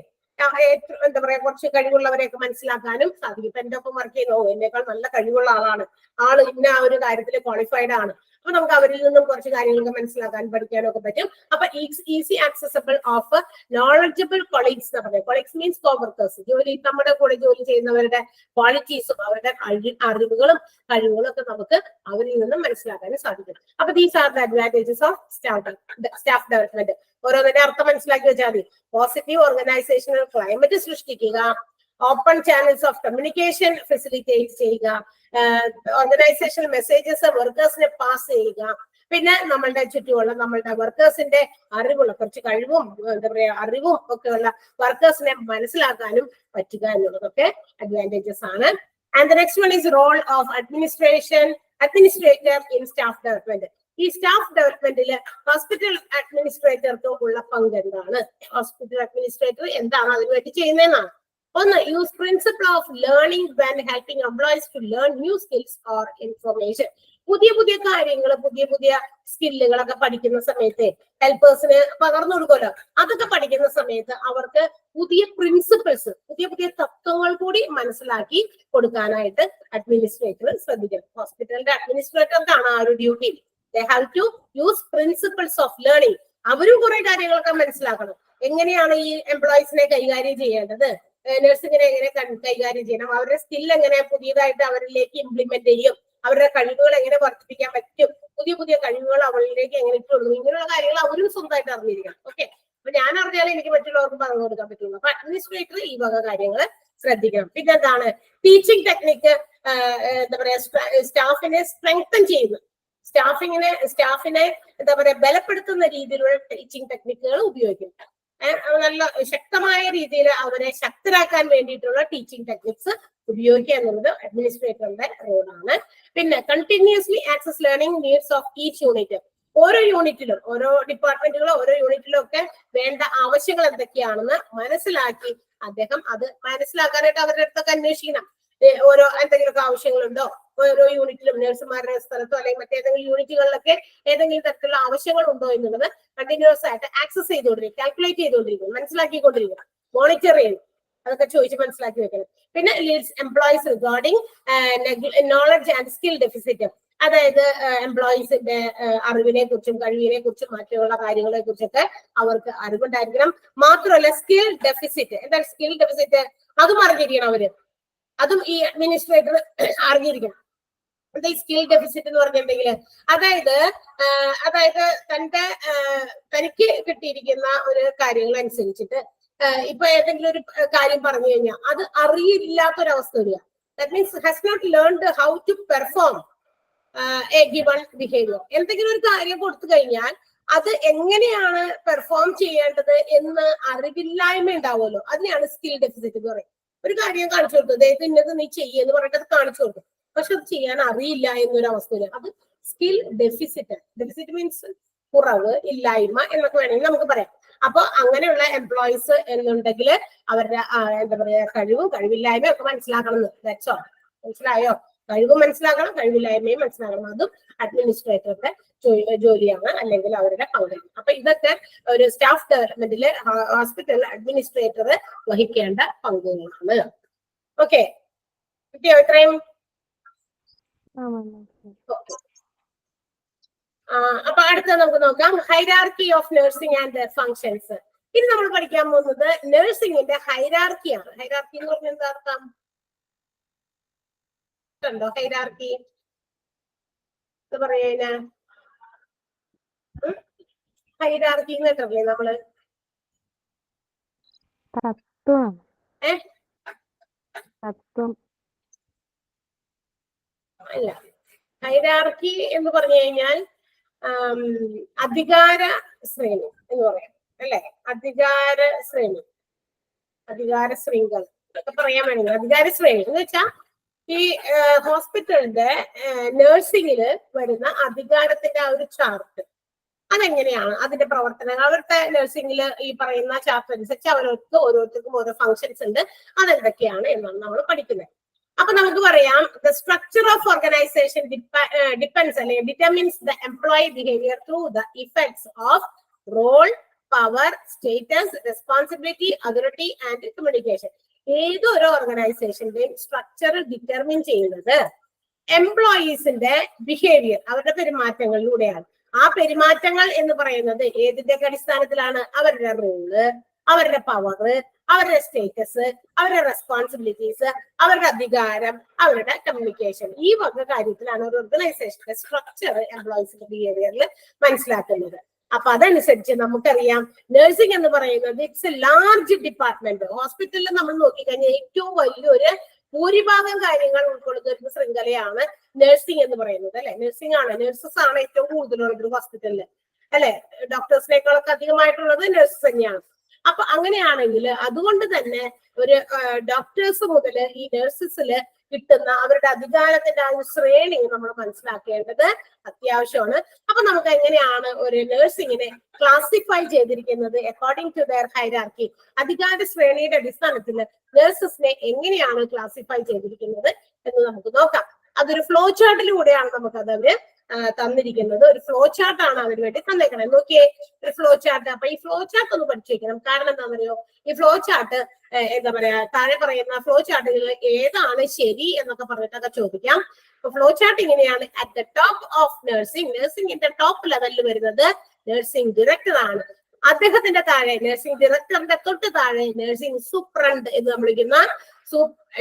എന്താ പറയാ കുറച്ച് കഴിവുള്ളവരെയൊക്കെ മനസ്സിലാക്കാനും സാധിക്കും. ഇപ്പൊ എന്റെ ഒപ്പം വർക്ക് ചെയ്യുന്ന എന്നേക്കാൾ നല്ല കഴിവുള്ള ആളാണ്, ആള് ഇന്ന ഒരു കാര്യത്തിൽ ക്വാളിഫൈഡ് ആണ്. അപ്പൊ നമുക്ക് അവരിൽ നിന്നും കുറച്ച് കാര്യങ്ങളൊക്കെ മനസ്സിലാക്കാൻ പഠിക്കാനും ഒക്കെ പറ്റും. അപ്പൊ easy accessible of knowledgeable colleagues എന്ന് പറയുന്നത്, കൊളീഗ്സ് മീൻസ് കോവർക്കേഴ്സ്, നമ്മുടെ കൂടെ ജോലി ചെയ്യുന്നവരുടെ ക്വാളിറ്റീസും അവരുടെ അറിവുകളും കഴിവുകളും ഒക്കെ നമുക്ക് അവരിൽ നിന്നും മനസ്സിലാക്കാനും സാധിക്കും. അപ്പൊ these are the advantages of staff development. ഓരോന്നിന്റെ അർത്ഥം മനസ്സിലാക്കി വെച്ചാൽ മതി. പോസിറ്റീവ് ഓർഗനൈസേഷണൽ ക്ലൈമറ്റ് സൃഷ്ടിക്കുക, open channels of communication facilitate ചെയ്യുക, ഓർഗനൈസേഷണൽ മെസ്സേജസ് വർക്കേഴ്സിനെ പാസ് ചെയ്യുക, പിന്നെ നമ്മളുടെ ചുറ്റുമുള്ള നമ്മളുടെ വർക്കേഴ്സിന്റെ അറിവുള്ള കുറച്ച് കഴിവും എന്താ പറയാ അറിവും ഒക്കെയുള്ള വർക്കേഴ്സിനെ മനസ്സിലാക്കാനും പറ്റുക എന്നുള്ളതൊക്കെ അഡ്വാൻറ്റേജസ് ആണ്. And the next one is role of administrator in staff development. ഈ സ്റ്റാഫ് ഡെവലപ്മെന്റിൽ ഹോസ്പിറ്റൽ അഡ്മിനിസ്ട്രേറ്റർക്ക് ഉള്ള പങ്ക് എന്താണ്? ഹോസ്പിറ്റൽ അഡ്മിനിസ്ട്രേറ്റർ എന്താണ് അതിനുവേണ്ടി ചെയ്യുന്നതെന്നാണ്. ഒന്ന്, use principle of learning when helping employees to learn new skills or information. പുതിയ പുതിയ കാര്യങ്ങൾ, പുതിയ പുതിയ സ്കില്ലുകളൊക്കെ പഠിക്കുന്ന സമയത്ത് ഹെൽപ്പേഴ്സിന് പകർന്നു കൊടുക്കുമല്ലോ. അതൊക്കെ പഠിക്കുന്ന സമയത്ത് അവർക്ക് പുതിയ പ്രിൻസിപ്പിൾസ്, പുതിയ പുതിയ തത്വങ്ങൾ കൂടി മനസ്സിലാക്കി കൊടുക്കാനായിട്ട് അഡ്മിനിസ്ട്രേറ്റർ ശ്രദ്ധിക്കണം. ഹോസ്പിറ്റലിന്റെ അഡ്മിനിസ്ട്രേറ്റർക്കാണ് ആ ഒരു duty. They have to use principles of learning. അവരും കുറെ കാര്യങ്ങളൊക്കെ മനസ്സിലാക്കണം. എങ്ങനെയാണ് ഈ എംപ്ലോയീസിനെ കൈകാര്യം ചെയ്യേണ്ടത്, നഴ്സിങ്ങിനെ എങ്ങനെ കൈകാര്യം ചെയ്യണം, അവരുടെ സ്കിൽ എങ്ങനെ പുതിയതായിട്ട് അവരിലേക്ക് ഇംപ്ലിമെന്റ് ചെയ്യും, അവരുടെ കഴിവുകൾ എങ്ങനെ വർദ്ധിപ്പിക്കാൻ പറ്റും, പുതിയ പുതിയ കഴിവുകൾ അവരിലേക്ക് എങ്ങനെ ഇട്ടുള്ളൂ, ഇങ്ങനെയുള്ള കാര്യങ്ങൾ അവരും സ്വന്തമായിട്ട് അറിഞ്ഞിരിക്കണം. ഓക്കെ, അപ്പൊ ഞാൻ അറിഞ്ഞാലേ എനിക്ക് മറ്റുള്ളവർക്ക് പറഞ്ഞു കൊടുക്കാൻ പറ്റുള്ളൂ. അപ്പൊ അഡ്മിനിസ്ട്രേറ്റർ ഈ വക കാര്യങ്ങൾ ശ്രദ്ധിക്കണം. പിന്നെ എന്താണ്, ടീച്ചിങ് ടെക്നിക്ക് എന്താ പറയാ സ്റ്റാഫിനെ സ്ട്രെങ്തൻ ചെയ്യുന്നു. സ്റ്റാഫിനെ എന്താ പറയാ ബലപ്പെടുത്തുന്ന രീതിയിലുള്ള ടീച്ചിങ് ടെക്നിക്കുകൾ ഉപയോഗിക്കും. നല്ല ശക്തമായ രീതിയിൽ അവരെ ശക്തരാക്കാൻ വേണ്ടിയിട്ടുള്ള ടീച്ചിങ് ടെക്നിക്സ് ഉപയോഗിക്കുക എന്നുള്ളത് അഡ്മിനിസ്ട്രേറ്ററിന്റെ റോളാണ്. പിന്നെ continuously access learning needs of each unit. ഓരോ യൂണിറ്റിലും, ഓരോ ഡിപ്പാർട്ട്മെന്റുകളും ഓരോ യൂണിറ്റിലും ഒക്കെ വേണ്ട ആവശ്യങ്ങൾ എന്തൊക്കെയാണെന്ന് മനസ്സിലാക്കി അദ്ദേഹം അത് മനസ്സിലാക്കാനായിട്ട് അവരുടെ അടുത്തൊക്കെ അന്വേഷിക്കണം. ഓരോ എന്തെങ്കിലുമൊക്കെ ആവശ്യങ്ങളുണ്ടോ, ഓരോ യൂണിറ്റിലും നഴ്സുമാരുടെ സ്ഥലത്തോ അല്ലെങ്കിൽ മറ്റേതെങ്കിലും യൂണിറ്റുകളിലൊക്കെ ഏതെങ്കിലും തരത്തിലുള്ള ആവശ്യങ്ങൾ ഉണ്ടോ എന്നുള്ളത് കണ്ടിന്യൂസ് ആയിട്ട് ആക്സസ് ചെയ്തുകൊണ്ടിരിക്കും, കാൽക്കുലേറ്റ് ചെയ്തുകൊണ്ടിരിക്കും, മനസ്സിലാക്കിക്കൊണ്ടിരിക്കണം, മോണിറ്റർ ചെയ്യണം, അതൊക്കെ ചോദിച്ച് മനസ്സിലാക്കി വെക്കണം. പിന്നെ leads employees regarding knowledge and skill deficit. അതായത് എംപ്ലോയീസിന്റെ അറിവിനെ കുറിച്ചും കഴിവിനെ കുറിച്ചും മറ്റുള്ള കാര്യങ്ങളെ കുറിച്ചൊക്കെ അവർക്ക് അറിവുണ്ടായിരിക്കണം. മാത്രമല്ല സ്കിൽ ഡെഫിസിറ്റ്, എന്താണ് സ്കിൽ ഡെഫിസിറ്റ്, അതും അറിഞ്ഞിരിക്കണം അവര്, അതും ഈ അഡ്മിനിസ്ട്രേറ്റർ അറിഞ്ഞിരിക്കണം. എന്താ ഈ സ്കിൽ ഡെഫിസിറ്റ് എന്ന് പറഞ്ഞിട്ടുണ്ടെങ്കിൽ, അതായത് തനിക്ക് കിട്ടിയിരിക്കുന്ന ഒരു കാര്യങ്ങൾ അനുസരിച്ചിട്ട് ഇപ്പൊ ഏതെങ്കിലും ഒരു കാര്യം പറഞ്ഞു കഴിഞ്ഞാൽ അത് അറിയില്ലാത്തൊരവസ്ഥ വരിക. That means has not learned how to perform a given behaviour. എന്തെങ്കിലും ഒരു കാര്യം കൊടുത്തു കഴിഞ്ഞാൽ അത് എങ്ങനെയാണ് പെർഫോം ചെയ്യേണ്ടത് എന്ന് അറിവില്ലായ്മ ഉണ്ടാവുമല്ലോ, അതിനെയാണ് സ്കിൽ ഡെഫിസിറ്റ് എന്ന് പറയുന്നത്. ഒരു കാര്യം കാണിച്ചു കൊടുത്തു, അതായത് ഇന്നത് നീ ചെയ്യുമെന്ന് പറഞ്ഞിട്ട് അത് കാണിച്ചു കൊടുക്കും, പക്ഷെ അത് ചെയ്യാൻ അറിയില്ല എന്നൊരു അവസ്ഥയിൽ അത് സ്കിൽ ഡെഫിസിറ്റ്. ഡെഫിസിറ്റ് മീൻസ് കുറവ്, ഇല്ലായ്മ എന്നൊക്കെ വേണമെങ്കിൽ നമുക്ക് പറയാം. അപ്പൊ അങ്ങനെയുള്ള എംപ്ലോയീസ് എന്നുണ്ടെങ്കിൽ അവരുടെ എന്താ പറയാ കഴിവും കഴിവില്ലായ്മയും ഒക്കെ മനസ്സിലാക്കണം എന്ന്. That's all. മനസ്സിലായോ? കഴിവും മനസ്സിലാക്കണം, കഴിവില്ലായ്മയും മനസ്സിലാക്കണം. അതും അഡ്മിനിസ്ട്രേറ്ററുടെ ജോലിയാണ്, അല്ലെങ്കിൽ അവരുടെ പങ്കാണ്. അപ്പൊ ഇതൊക്കെ ഒരു സ്റ്റാഫ് ഡെവലപ്മെന്റില് ഹോസ്പിറ്റൽ അഡ്മിനിസ്ട്രേറ്റർ വഹിക്കേണ്ട പങ്കുകളാണ്. ഓക്കെ, കിട്ടിയോ ഇത്രയും? അപ്പൊ അടുത്ത നമുക്ക് നോക്കാം hierarchy of nursing and functions. ഇനി നമ്മൾ പഠിക്കാൻ പോകുന്നത് നഴ്സിംഗിന്റെ ഹൈറാർക്കിയാണ്. ഹൈറാർക്കി എന്ന് പറഞ്ഞാൽ എന്താ അർത്ഥം ഉണ്ടോ? ഹൈറാർക്കി എന്ന് പറയുന്ന ഹൈറാർക്കി കേട്ടല്ലേ നമ്മള്? അല്ല, ഹൈറാർക്കി എന്ന് പറഞ്ഞു കഴിഞ്ഞാൽ അധികാര ശ്രേണി എന്ന് പറയാം, അല്ലെ? അധികാര ശ്രേണി, അധികാര ശൃംഖല ഒക്കെ പറയാൻ വേണമെങ്കിൽ അധികാര ശ്രേണി എന്ന് വെച്ചാൽ ഈ ഹോസ്പിറ്റലിന്റെ നഴ്സിംഗില് വരുന്ന അധികാരത്തിന്റെ ആ ഒരു ചാർട്ട്, അതെങ്ങനെയാണ് അതിന്റെ പ്രവർത്തനങ്ങൾ, അവരുടെ നഴ്സിംഗിൽ ഈ പറയുന്ന ചാർട്ട് അനുസരിച്ച് ഓരോരുത്തർക്കും ഓരോ ഫങ്ഷൻസ് ഉണ്ട്, അതെന്തൊക്കെയാണ് എന്നാണ് നമ്മൾ പഠിക്കുന്നത്. അപ്പൊ നമുക്ക് പറയാം the structure of organisation depends അല്ലെങ്കിൽ determines the employee behaviour through the effects of role, power, status, responsibility, authority and communication. ഏതൊരു ഓർഗനൈസേഷന്റെയും സ്ട്രക്ചർ ഡിറ്റർമിൻ ചെയ്യുന്നത് എംപ്ലോയീസിന്റെ ബിഹേവിയർ, അവരുടെ പെരുമാറ്റങ്ങളിലൂടെയാണ്. ആ പെരുമാറ്റങ്ങൾ എന്ന് പറയുന്നത് ഏതിന്റെ അടിസ്ഥാനത്തിലാണ്? അവരുടെ റോള്, അവരുടെ പവർ, അവരുടെ സ്റ്റേറ്റസ്, അവരുടെ റെസ്പോൺസിബിലിറ്റീസ്, അവരുടെ അധികാരം, അവരുടെ കമ്മ്യൂണിക്കേഷൻ, ഈ വക കാര്യത്തിലാണ് ഒരു ഓർഗനൈസേഷന്റെ സ്ട്രക്ചർ എംപ്ലോയീസിന്റെ ബിഹേവിയറിൽ മനസ്സിലാക്കുന്നത്. അപ്പൊ അതനുസരിച്ച് നമുക്കറിയാം നഴ്സിംഗ് എന്ന് പറയുന്നത് ഇറ്റ്സ് എ ലാർജ് ഡിപ്പാർട്ട്മെന്റ്. ഹോസ്പിറ്റലിൽ നമ്മൾ നോക്കിക്കഴിഞ്ഞാൽ ഏറ്റവും വലിയൊരു ഭൂരിഭാഗം കാര്യങ്ങൾ ഉൾക്കൊള്ളുന്ന ഒരു ശൃംഖലയാണ് നഴ്സിംഗ് എന്ന് പറയുന്നത്, അല്ലെ? നഴ്സിംഗ് ആണ്, നഴ്സസ് ആണ് ഏറ്റവും കൂടുതലുള്ളത് ഒരു ഹോസ്പിറ്റലിൽ, അല്ലെ? ഡോക്ടേഴ്സിനേക്കാളൊക്കെ അധികമായിട്ടുള്ളത് നഴ്സസ് തന്നെയാണ്. അപ്പൊ അങ്ങനെയാണെങ്കിൽ അതുകൊണ്ട് തന്നെ ഒരു ഡോക്ടേഴ്സ് മുതൽ ഈ നഴ്സസില് കിട്ടുന്ന അവരുടെ അധികാരത്തിന്റെ ആ ഒരു ശ്രേണി നമ്മൾ മനസ്സിലാക്കേണ്ടത് അത്യാവശ്യമാണ്. അപ്പൊ നമുക്ക് എങ്ങനെയാണ് ഒരു നഴ്സിംഗിനെ ക്ലാസിഫൈ ചെയ്തിരിക്കുന്നത്? അക്കോർഡിംഗ് ടു ദെയർ ഹൈറാർക്കി, അധികാര ശ്രേണിയുടെ അടിസ്ഥാനത്തിൽ നഴ്സസിനെ എങ്ങനെയാണ് ക്ലാസിഫൈ ചെയ്തിരിക്കുന്നത് എന്ന് നമുക്ക് നോക്കാം. അതൊരു ഫ്ലോ ചാർട്ടിലൂടെയാണ് നമുക്കത് അവര് തന്നിരിക്കുന്നത്. ഒരു ഫ്ലോ ചാർട്ടാണ് അതിന് വേണ്ടി തന്നേക്കണം. നോക്കിയേ, ഒരു ഫ്ലോ ചാർട്ട്. അപ്പൊ ഈ ഫ്ലോ ചാർട്ട് ഒന്ന് പഠിച്ചു വെക്കണം. കാരണം എന്താ പറയുക, ഈ ഫ്ലോ ചാർട്ട് എന്താ പറയാ, താഴെ പറയുന്ന ഫ്ലോ ചാർട്ടുകൾ ഏതാണ് ശരി എന്നൊക്കെ പറഞ്ഞിട്ടൊക്കെ ചോദിക്കാം. അപ്പൊ ഫ്ലോ ചാർട്ട് ഇങ്ങനെയാണ്. At the top of nursing, നഴ്സിംഗിന്റെ ടോപ്പ് ലെവലിൽ വരുന്നത് നഴ്സിംഗ് ഡയറക്ടർ ആണ്. അദ്ദേഹത്തിന്റെ താഴെ, നഴ്സിംഗ് ഡയറക്ടറിന്റെ തൊട്ട് താഴെ നഴ്സിംഗ് സൂപ്രണ്ട് എന്ന് നമ്മൾ വിളിക്കുന്ന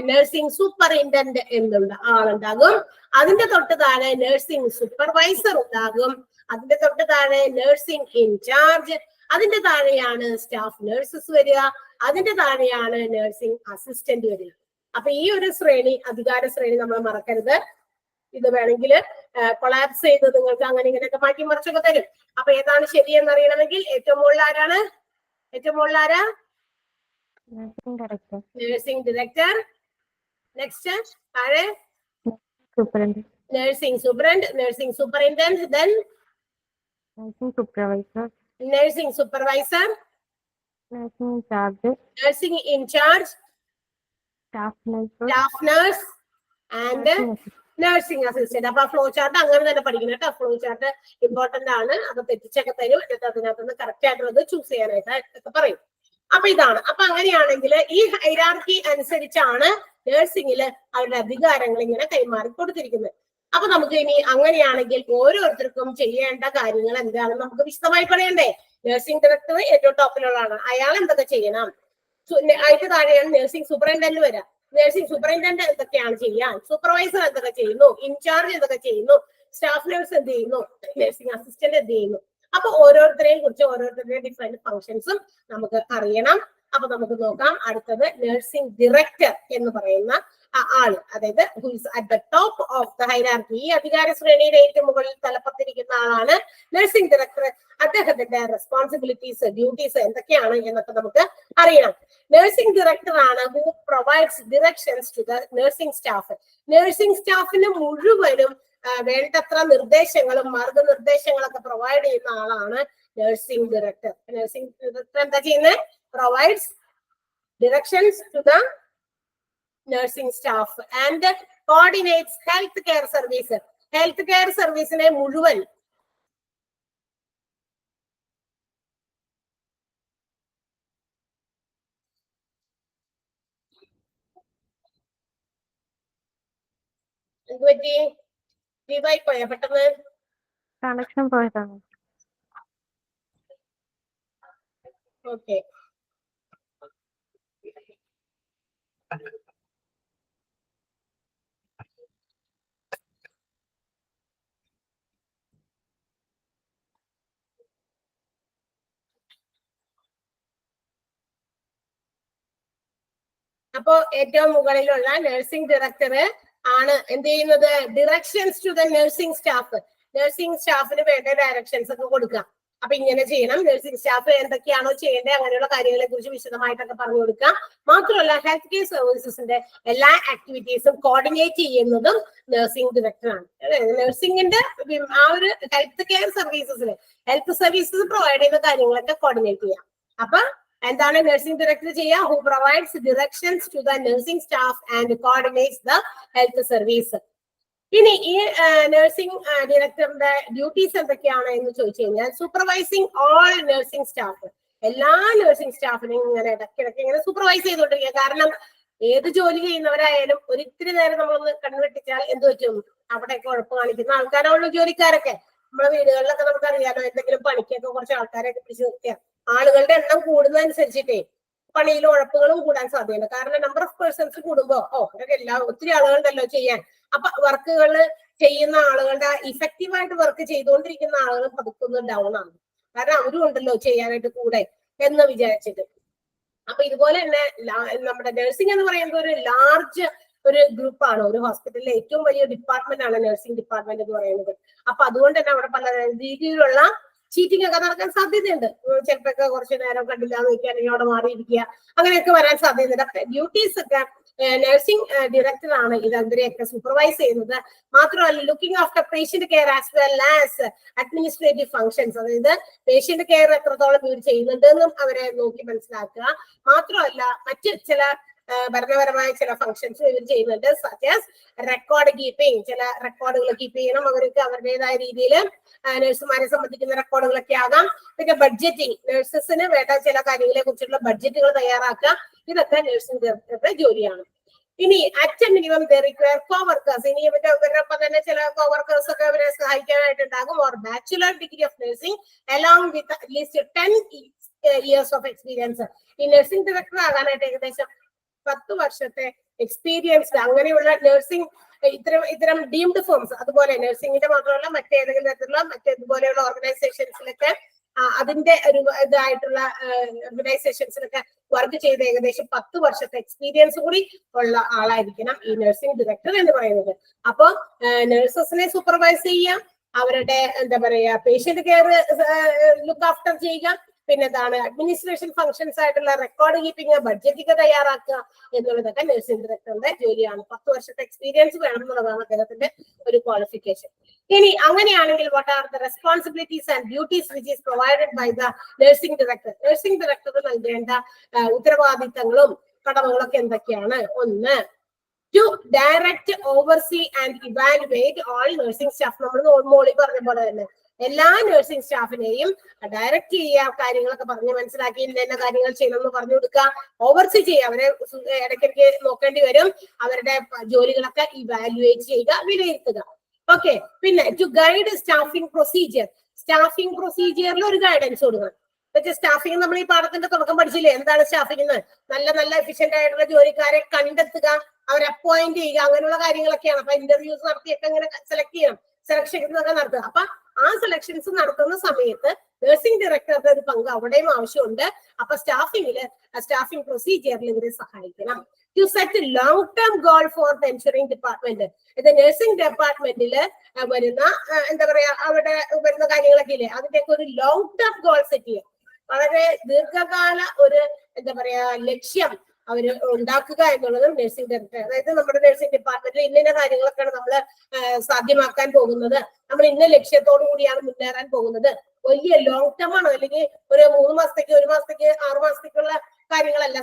നഴ്സിംഗ് സൂപ്പറിൻറ്റൻഡന്റ് എന്നുള്ള ആളുണ്ടാകും. അതിന്റെ തൊട്ട് താഴെ നഴ്സിംഗ് സൂപ്പർവൈസർ ഉണ്ടാകും. അതിന്റെ തൊട്ട് താഴെ നഴ്സിംഗ് ഇൻചാർജ്. അതിന്റെ താഴെയാണ് സ്റ്റാഫ് നഴ്സസ് വരിക. അതിന്റെ താഴെയാണ് നഴ്സിംഗ് അസിസ്റ്റന്റ് വരിക. അപ്പൊ ഈ ഒരു ശ്രേണി, അധികാര ശ്രേണി നമ്മൾ മറക്കരുത്. ഇത് വേണമെങ്കിൽ കൊളാപ്സ് ചെയ്ത് നിങ്ങൾക്ക് അങ്ങനെ ഇങ്ങനെയൊക്കെ മാറ്റി മറിച്ചൊക്കെ തരും. അപ്പൊ ഏതാണ് ശരിയെന്ന് അറിയണമെങ്കിൽ ഏറ്റവും മുകളിൽ ആരാണ്? ഏറ്റവും മുകളിൽ ആരാ? Nursing director. നെക്സ്റ്റ് താഴെ nursing superintendent, nursing superintendent, then nursing supervisor, nursing incharge, staff nurse and nursing assistant. അപ്പൊ ഫ്ലോ ചാർട്ട് അങ്ങനെ തന്നെ പഠിക്കണം കേട്ടോ. ഫ്ലോ ചാർട്ട് ഇമ്പോർട്ടന്റ് ആണ്. അത് തെറ്റിച്ചൊക്കെ തരും. എന്നിട്ട് അതിനകത്ത് കറക്റ്റ് ആയിട്ടുള്ളത് ചൂസ് ചെയ്യാനായിട്ട് പറയും. അപ്പൊ ഇതാണ്. അപ്പൊ അങ്ങനെയാണെങ്കിൽ ഈ ഹൈറാർക്കി അനുസരിച്ചാണ് നഴ്സിംഗില് അവരുടെ അധികാരങ്ങൾ ഇങ്ങനെ കൈമാറി കൊടുത്തിരിക്കുന്നത്. അപ്പൊ നമുക്ക് ഇനി അങ്ങനെയാണെങ്കിൽ ഓരോരുത്തർക്കും ചെയ്യേണ്ട കാര്യങ്ങൾ എന്താണെന്ന് നമുക്ക് വിശദമായി പറയണ്ടേ? നഴ്സിംഗ് ഡയറക്ടർ ഏറ്റവും ടോപ്പിലുള്ളതാണ്. അയാൾ എന്തൊക്കെ ചെയ്യണം? അതിന്റെ താഴെയാണ് നഴ്സിംഗ് സൂപ്പറിൻറ്റൻഡന്റ് വരാം. നഴ്സിംഗ് സൂപ്പറിൻറ്റൻഡന്റ് എന്തൊക്കെയാണ് ചെയ്യാൻ? സൂപ്പർവൈസർ എന്തൊക്കെ ചെയ്യുന്നു? ഇൻചാർജ് എന്തൊക്കെ ചെയ്യുന്നു? സ്റ്റാഫ് നഴ്സ് എന്ത് ചെയ്യുന്നു? നഴ്സിംഗ് അസിസ്റ്റന്റ് എന്ത് ചെയ്യുന്നു? അപ്പൊ ഓരോരുത്തരെയും കുറിച്ച് ഓരോരുത്തരുടെ ഡിഫറെന്റ് ഫങ്ഷൻസും നമുക്ക് അറിയണം. അപ്പൊ നമുക്ക് നോക്കാം. അടുത്തത് നഴ്സിംഗ് ഡയറക്ടർ എന്ന് പറയുന്ന ആള്, അതായത് who is at the top of the hierarchy. ഈ അധികാര ശ്രേണിയുടെ ഏറ്റവും മുകളിൽ തലപ്പത്തിരിക്കുന്ന ആളാണ് നഴ്സിംഗ് ഡയറക്ടർ. അദ്ദേഹത്തിന്റെ റെസ്പോൺസിബിലിറ്റീസ്, ഡ്യൂട്ടീസ് എന്തൊക്കെയാണ് എന്നൊക്കെ നമുക്ക് അറിയണം. നഴ്സിംഗ് ഡയറക്ടർ ആണ് who provides directions to the nursing staff. Nursing സ്റ്റാഫിന് മുഴുവനും വേണ്ടത്ര നിർദ്ദേശങ്ങളും മാർഗനിർദ്ദേശങ്ങളൊക്കെ പ്രൊവൈഡ് ചെയ്യുന്ന ആളാണ് നഴ്സിംഗ് ഡയറക്ടർ. നഴ്സിംഗ് ഡയറക്ടർ എന്താ ചെയ്യുന്നത്? Provides directions to the nursing staff and coordinates health care service. Health care സർവീസിനെ മുഴുവൻ എന്തുപറ്റി? ലീവായി പോയ പെട്ടെന്ന്? കണക്ഷൻ പോയതാണ്. ഓക്കെ. അപ്പോ ഏറ്റവും മുകളിലുള്ള നഴ്സിംഗ് ഡയറക്ടർ ആണ് എന്ത് ചെയ്യുന്നത്? Directions to the nursing staff. Nursing സ്റ്റാഫിന് വേണ്ട ഡയറക്ഷൻസ് ഒക്കെ കൊടുക്കുക. അപ്പൊ ഇങ്ങനെ ചെയ്യണം, നഴ്സിംഗ് സ്റ്റാഫ് എന്തൊക്കെയാണോ ചെയ്യേണ്ടത് അങ്ങനെയുള്ള കാര്യങ്ങളെ കുറിച്ച് വിശദമായിട്ടൊക്കെ പറഞ്ഞു കൊടുക്കാം. മാത്രമല്ല ഹെൽത്ത് കെയർ സർവീസസിന്റെ എല്ലാ ആക്ടിവിറ്റീസും കോർഡിനേറ്റ് ചെയ്യുന്നതും നഴ്സിംഗ് ഡയറക്ടറാണ്. നഴ്സിംഗിന്റെ ആ ഒരു ഹെൽത്ത് കെയർ സർവീസസിന് ഹെൽത്ത് സർവീസസ് പ്രൊവൈഡ് ചെയ്യുന്ന കാര്യങ്ങളൊക്കെ കോർഡിനേറ്റ് ചെയ്യാം. അപ്പൊ എന്താണ് നഴ്സിംഗ് ഡയറക്ടർ ചെയ്യുക? Who provides directions to the nursing staff and coordinates the health service. ഇനി ഈ നഴ്സിംഗ് ഡയറക്ടറിന്റെ ഡ്യൂട്ടീസ് എന്തൊക്കെയാണ് എന്ന് ചോദിച്ചു കഴിഞ്ഞാൽ, സൂപ്പർവൈസിങ് ഓൾ നഴ്സിംഗ് സ്റ്റാഫ്. എല്ലാ നഴ്സിംഗ് സ്റ്റാഫിനെയും ഇങ്ങനെ ഇടയ്ക്കിടയ്ക്ക് ഇങ്ങനെ സൂപ്പർവൈസ് ചെയ്തുകൊണ്ടിരിക്കുക. കാരണം ഏത് ജോലി ചെയ്യുന്നവരായാലും ഒരിത്തിരി നേരം നമ്മളൊന്ന് കണ്ണുവെട്ടിച്ചാൽ എന്ത് പറ്റും? അവിടെയൊക്കെ ഉഴപ്പ് കാണിക്കുന്ന ആൾക്കാരുള്ള ജോലിക്കാരൊക്കെ നമ്മുടെ വീടുകളിലൊക്കെ നമുക്കറിയാലോ, എന്തെങ്കിലും പണിക്കൊക്കെ കുറച്ച് ആൾക്കാരെയൊക്കെ പിടിച്ചു നിർത്തിയാൽ ആളുകളുടെ എണ്ണം കൂടുന്നതനുസരിച്ചിട്ടേ പണിയിൽ ഉഴപ്പുകളും കൂടാൻ സാധ്യതയുണ്ട്. കാരണം നമ്പർ ഓഫ് പേഴ്സൺസ് കൂടുമ്പോ ഒത്തിരി ആളുകളുണ്ടല്ലോ ചെയ്യാൻ. അപ്പൊ വർക്കുകൾ ചെയ്യുന്ന ആളുകളുടെ ഇഫക്റ്റീവായിട്ട് വർക്ക് ചെയ്തുകൊണ്ടിരിക്കുന്ന ആളുകൾ പതുക്കുന്ന ഡൗൺ ആണ്. കാരണം അവരും ഉണ്ടല്ലോ ചെയ്യാനായിട്ട് കൂടെ എന്ന് വിചാരിച്ചിട്ട്. അപ്പൊ ഇതുപോലെ തന്നെ നമ്മുടെ നഴ്സിംഗ് എന്ന് പറയുന്നത് ഒരു ലാർജ് ഒരു ഗ്രൂപ്പാണ്. ഒരു ഹോസ്പിറ്റലിലെ ഏറ്റവും വലിയ ഡിപ്പാർട്ട്മെന്റ് ആണ് നഴ്സിംഗ് ഡിപ്പാർട്ട്മെന്റ് എന്ന് പറയുന്നത്. അപ്പൊ അതുകൊണ്ട് തന്നെ അവിടെ പല രീതിയിലുള്ള ചീറ്റിംഗ് ഒക്കെ നടക്കാൻ സാധ്യതയുണ്ട്. ചിലപ്പോൾ കുറച്ചു നേരം കണ്ടില്ല എന്ന് വെക്കുക, അല്ലെങ്കിൽ അവിടെ മാറിയിരിക്കുക, അങ്ങനെയൊക്കെ വരാൻ സാധ്യതയുണ്ട്. അപ്പൊ ഡ്യൂട്ടീസ് ഒക്കെ നഴ്സിംഗ് ഡയറക്ടർ ആണ് ഇതൊക്കെ സൂപ്പർവൈസ് ചെയ്യുന്നത്. മാത്രമല്ല looking after patient care as well as administrative functions, അതായത് പേഷ്യന്റ് കെയർ എത്രത്തോളം ഇവർ ചെയ്യുന്നുണ്ട് എന്നും അവരെ നോക്കി മനസ്സിലാക്കുക. മാത്രമല്ല മറ്റ് ചില ഭരണപരമായ ചില ഫംഗ്ഷൻസ് ഇവർ ചെയ്യുന്നുണ്ട്. സച്ച് ആസ് റെക്കോർഡ് കീപ്പിംഗ്, ചില റെക്കോർഡുകൾ കീപ്പ് ചെയ്യണം അവർക്ക് അവരുടേതായ രീതിയിൽ. നഴ്സുമാരെ സംബന്ധിക്കുന്ന റെക്കോർഡുകളൊക്കെ ആകാം. പിന്നെ ബഡ്ജറ്റിംഗ്, നഴ്സസിന് വേണ്ട ചില കാര്യങ്ങളെ കുറിച്ചുള്ള ബഡ്ജറ്റുകൾ തയ്യാറാക്കുക. ഇതൊക്കെ നഴ്സിംഗ് ഡയറക്ടറുടെ ജോലിയാണ്. ഇനി at minimum they require coworkers, ഇനി ഇവരൊപ്പം തന്നെ ചില കോവർക്കേഴ്സ് ഒക്കെ അവരെ സഹായിക്കാനായിട്ടുണ്ടാകും. Or bachelor degree of nursing along with at least 10 years of experience. ഈ നഴ്സിംഗ് ഡയറക്ടർ ആകാനായിട്ട് ഏകദേശം 10 വർഷത്തെ എക്സ്പീരിയൻസ് അങ്ങനെയുള്ള നഴ്സിംഗ് ഇത്തരം ഡീംഡ് ഫോംസ്, അതുപോലെ നഴ്സിംഗിന്റെ മാത്രമല്ല മറ്റേതെങ്കിലും തരത്തിലുള്ള മറ്റേതുപോലെയുള്ള ഓർഗനൈസേഷൻസിലൊക്കെ അതിന്റെ ഒരു ഇതായിട്ടുള്ള ഓർഗനൈസേഷൻസിലൊക്കെ വർക്ക് ചെയ്ത് ഏകദേശം 10 വർഷത്തെ എക്സ്പീരിയൻസ് കൂടി ഉള്ള ആളായിരിക്കണം ഈ നഴ്സിംഗ് ഡയറക്ടർ എന്ന് പറയുന്നത്. അപ്പൊ നഴ്സസിനെ സൂപ്പർവൈസ് ചെയ്യാം, അവരുടെ എന്താ പറയാ പേഷ്യന്റ് കെയർ ലുക്ക് ആഫ്റ്റർ ചെയ്യുക, പിന്നെ എന്താണ് അഡ്മിനിസ്ട്രേഷൻ ഫംഗ്ഷൻസ് ആയിട്ടുള്ള റെക്കോർഡ് കീപ്പിംഗ്, ബഡ്ജറ്റിംഗ് തയ്യാറാക്കുക എന്നുള്ളതൊക്കെ നഴ്സിംഗ് ഡയറക്ടറുടെ ജോലിയാണ്. 10 വർഷത്തെ എക്സ്പീരിയൻസ് വേണം എന്നുള്ളതാണ് അദ്ദേഹത്തിന്റെ ഒരു ക്വാളിഫിക്കേഷൻ. ഇനി അങ്ങനെയാണെങ്കിൽ what are the responsibilities and duties which is provided by the nursing director? Nursing director നൽകേണ്ട ഉത്തരവാദിത്തങ്ങളും കടമകളൊക്കെ എന്തൊക്കെയാണ്? ഒന്ന്, to direct, oversee and evaluate all nursing staff. നമ്മൾ മോളി പറഞ്ഞ പോലെ തന്നെ എല്ലാ നഴ്സിംഗ് സ്റ്റാഫിനെയും ഡയറക്റ്റ് ചെയ്യുക, കാര്യങ്ങളൊക്കെ പറഞ്ഞ് മനസ്സിലാക്കി ഇന്ന കാര്യങ്ങൾ ചെയ്യണമെന്ന് പറഞ്ഞു കൊടുക്കുക. ഓവർസീ ചെയ്യുക, അവരെ ഇടയ്ക്കിടയ്ക്ക് നോക്കേണ്ടി വരും. അവരുടെ ജോലികളൊക്കെ ഇവാലുവേറ്റ് ചെയ്യുക, വിലയിരുത്തുക. ഓക്കെ. പിന്നെ to guide staffing procedure, staffing പ്രൊസീജിയറിൽ ഒരു ഗൈഡൻസ് കൊടുക്കണം. സ്റ്റാഫിംഗ് നമ്മൾ ഈ പാഠത്തിന്റെ തുടക്കം പഠിച്ചില്ലേ, എന്താണ് സ്റ്റാഫിംഗ് എന്ന്? നല്ല എഫിഷ്യന്റ് ആയിട്ടുള്ള ജോലിക്കാരെ കണ്ടെത്തുക, അവരെ അപ്പോയിന്റ് ചെയ്യുക, അങ്ങനെയുള്ള കാര്യങ്ങളൊക്കെയാണ്. അപ്പൊ ഇന്റർവ്യൂസ് നടത്തിയൊക്കെ അങ്ങനെ സെലക്ട് ചെയ്യണം, സെലക്ഷൻസ് ഒക്കെ നടത്തുക. അപ്പൊ ആ സെലക്ഷൻസ് നടത്തുന്ന സമയത്ത് നഴ്സിംഗ് ഡയറക്ടറുടെ ഒരു പങ്ക് അവിടെയും ആവശ്യമുണ്ട്. അപ്പൊ സ്റ്റാഫിംഗ് പ്രൊസീജിയറിൽ ഇവരെ സഹായിക്കണം. To set long term goal for the ensuring department, ഇത് നഴ്സിംഗ് ഡിപ്പാർട്ട്മെന്റില് വരുന്ന എന്താ പറയാ അവിടെ വരുന്ന കാര്യങ്ങളൊക്കെ ഇല്ലേ, അതിന്റെയൊക്കെ ഒരു ലോങ് ടേം ഗോൾ സെറ്റ് ചെയ്യുക. വളരെ ദീർഘകാല ഒരു എന്താ പറയാ ലക്ഷ്യം അവര് ഉണ്ടാക്കുക എന്നുള്ളതും നഴ്സിംഗ് ഡയറക്ടർ. അതായത് നമ്മുടെ നഴ്സിംഗ് ഡിപ്പാർട്ട്മെന്റിൽ ഇന്ന കാര്യങ്ങളൊക്കെയാണ് നമ്മൾ സാധ്യമാക്കാൻ പോകുന്നത്, നമ്മൾ ഇന്ന ലക്ഷ്യത്തോടു കൂടിയാണ് മുന്നേറാൻ പോകുന്നത്. വലിയ ലോങ് ടേം ആണ്, അല്ലെങ്കിൽ ഒരു 3 മാസത്തേക്ക് 1 മാസത്തേക്ക് 6 മാസത്തേക്കുള്ള കാര്യങ്ങളല്ല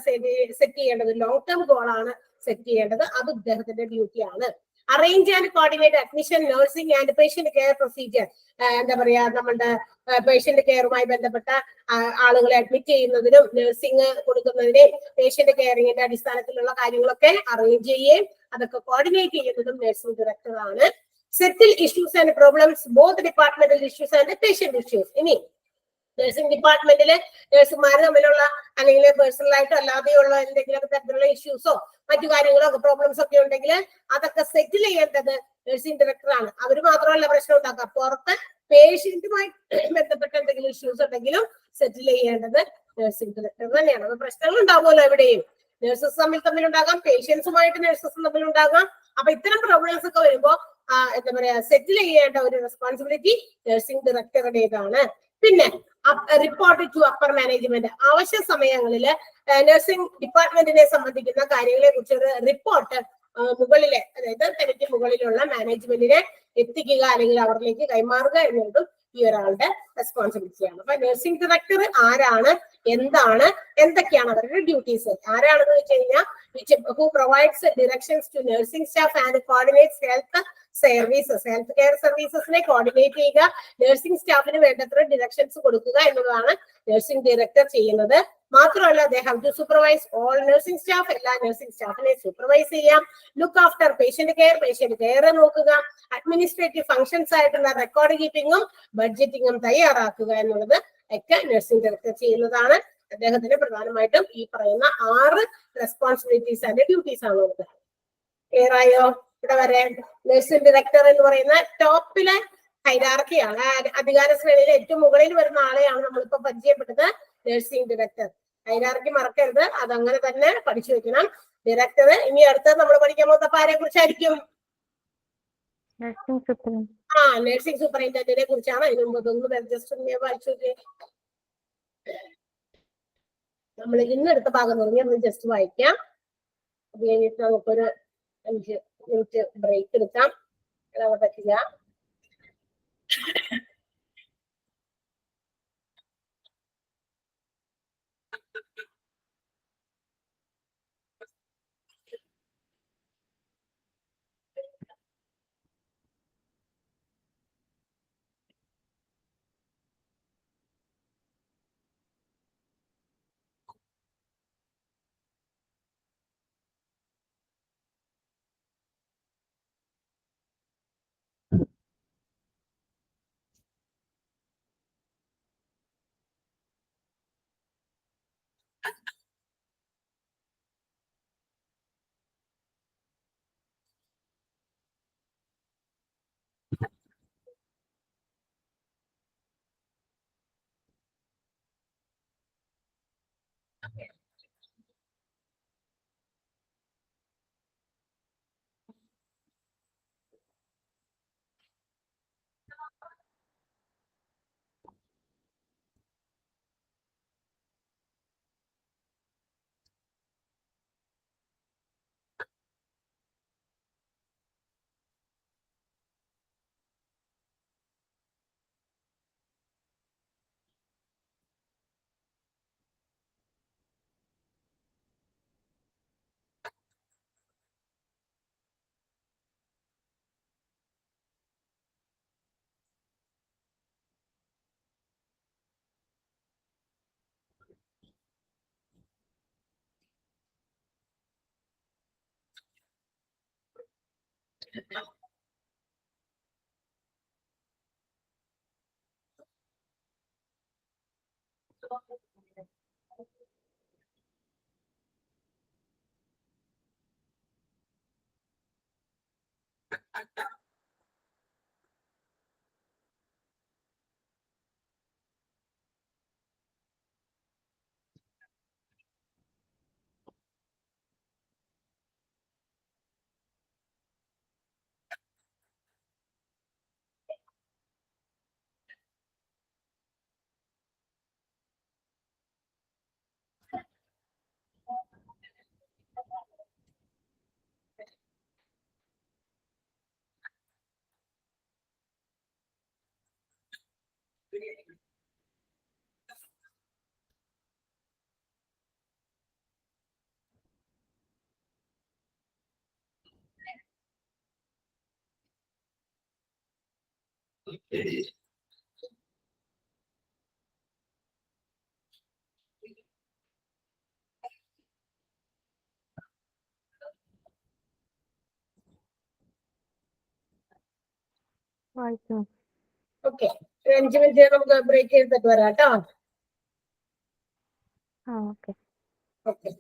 സെറ്റ് ചെയ്യേണ്ടത്. ലോങ് ടേം ഗോളാണ് സെറ്റ് ചെയ്യേണ്ടത്. അത് ഇദ്ദേഹത്തിന്റെ ഡ്യൂട്ടിയാണ്. Arrange and coordinate admission, nursing and patient care procedure, എന്താ പറയാ നമ്മുടെ പേഷ്യന്റ് കെയറുമായി ബന്ധപ്പെട്ട ആളുകളെ അഡ്മിറ്റ് ചെയ്യുന്നതിനും നഴ്സിംഗ് കൊടുക്കുന്നതിനെയും പേഷ്യന്റ് കെയറിംഗിന്റെ അടിസ്ഥാനത്തിലുള്ള കാര്യങ്ങളൊക്കെ അറേഞ്ച് ചെയ്യുകയും അതൊക്കെ കോർഡിനേറ്റ് ചെയ്യുന്നതും നഴ്സിംഗ് ഡയറക്ടർ ആണ്. Settle issues and problems, both departmental issues and patient issues. ഇനി നഴ്സിംഗ് ഡിപ്പാർട്ട്മെന്റില് നഴ്സുമാർ തമ്മിലുള്ള അല്ലെങ്കിൽ പേഴ്സണൽ ആയിട്ടോ അല്ലാതെയുള്ള എന്തെങ്കിലും തരത്തിലുള്ള ഇഷ്യൂസോ മറ്റു കാര്യങ്ങളോ പ്രോബ്ലംസ് ഒക്കെ ഉണ്ടെങ്കിൽ അതൊക്കെ സെറ്റിൽ ചെയ്യേണ്ടത് നഴ്സിംഗ് ഡയറക്ടറാണ്. അവർ മാത്രമല്ല പ്രശ്നം ഉണ്ടാക്കുക, പുറത്ത് പേഷ്യന്റുമായി ബന്ധപ്പെട്ട എന്തെങ്കിലും ഇഷ്യൂസ് ഉണ്ടെങ്കിലും സെറ്റിൽ ചെയ്യേണ്ടത് നഴ്സിംഗ് ഡയറക്ടർ തന്നെയാണ്. അപ്പൊ പ്രശ്നങ്ങൾ ഉണ്ടാവുമല്ലോ എവിടെയും, നഴ്സസ് തമ്മിലുണ്ടാകാം, പേഷ്യൻസുമായിട്ട് നഴ്സസ് തമ്മിലുണ്ടാകാം. അപ്പൊ ഇത്തരം പ്രോബ്ലംസ് ഒക്കെ വരുമ്പോ എന്താ പറയാ സെറ്റിൽ ചെയ്യേണ്ട ഒരു റെസ്പോൺസിബിലിറ്റി നഴ്സിംഗ് ഡയറക്ടറുടേതാണ്. പിന്നെ റിപ്പോർട്ട് ടു അപ്പർ മാനേജ്മെന്റ്, ആവശ്യ സമയങ്ങളിൽ നഴ്സിംഗ് ഡിപ്പാർട്ട്മെന്റിനെ സംബന്ധിക്കുന്ന കാര്യങ്ങളെ കുറിച്ച് ഒരു റിപ്പോർട്ട് മുകളിലെ, അതായത് തനിക്ക് മുകളിലുള്ള മാനേജ്മെന്റിനെ എത്തിക്കുക അല്ലെങ്കിൽ അവരിലേക്ക് കൈമാറുക എന്നുള്ളതും ഈ ഒരാളുടെ റെസ്പോൺസിബിലിറ്റിയാണ്. അപ്പൊ നഴ്സിംഗ് ഡയറക്ടർ ആരാണ്, എന്താണ്, എന്തൊക്കെയാണ് അവരുടെ ഡ്യൂട്ടീസ്, ആരാണെന്ന് വെച്ച് കഴിഞ്ഞാൽ who provides directions to nursing staff and coordinates health services, health care സർവീസസിനെ കോർഡിനേറ്റ് ചെയ്യുക, നഴ്സിംഗ് സ്റ്റാഫിന് വേണ്ടത്ര ഡിറക്ഷൻസ് കൊടുക്കുക എന്നുള്ളതാണ് നഴ്സിംഗ് ഡയറക്ടർ ചെയ്യുന്നത്. മാത്രമല്ല they have to supervise all nursing staff, എല്ലാ നഴ്സിംഗ് സ്റ്റാഫിനെ സൂപ്പർവൈസ് ചെയ്യാം, ലുക്ക് ആഫ്റ്റർ പേഷ്യന്റ് കെയർ നോക്കുക, അഡ്മിനിസ്ട്രേറ്റീവ് ഫംഗ്ഷൻസ് ആയിട്ടുള്ള റെക്കോർഡ് കീപ്പിങ്ങും ബഡ്ജറ്റിങ്ങും തയ്യാറാക്കുക എന്നുള്ളത് ഒക്കെ നഴ്സിംഗ് ഡയറക്ടർ ചെയ്യുന്നതാണ്. അദ്ദേഹത്തിന് പ്രധാനമായിട്ടും ഈ പറയുന്ന 6 റെസ്പോൺസിബിലിറ്റീസ് ആൻഡ് ഡ്യൂട്ടീസ് ആണ് ഉള്ളത്. ക്ലിയർ ആയോ? ഇവിടെ വരെ നഴ്സിംഗ് ഡയറക്ടർ എന്ന് പറയുന്ന ടോപ്പിലെ ഹൈറാർക്കിയാണ്, അധികാര ശ്രേണിയിലെ ഏറ്റവും മുകളിൽ വരുന്ന ആളെയാണ് നമ്മളിപ്പോ പരിചയപ്പെട്ടത്, നഴ്സിംഗ് ഡയറക്ടർ. ഹൈറാർക്കി മറക്കരുത്, അതങ്ങനെ തന്നെ പഠിച്ചു വെക്കണം. ഡയറക്ടർ ഇനി അടുത്തത് നമ്മൾ പഠിക്കാൻ പോകുന്ന ആരെ കുറിച്ചായിരിക്കും? നഴ്സിംഗ് സൂപ്പറിൻറ്റൻഡന്റിനെ കുറിച്ചാണ്. അതിന് മുമ്പ് ഒന്ന് ജസ്റ്റ് വായിച്ചു. നമ്മൾ ഇന്നെടുത്ത ഭാഗം ഒന്ന് ജസ്റ്റ് വായിക്കാം. അത് കഴിഞ്ഞിട്ട് നമുക്കൊരു 5 മിനിറ്റ് ബ്രേക്ക് എടുക്കാം. ഇളവ് പറ്റില്ല. ഓക്കെ, 5 മിനിറ്റ് നമുക്ക് ബ്രേക്ക് ചെയ്തിട്ട് വരാം കേട്ടോ. ഓക്കെ.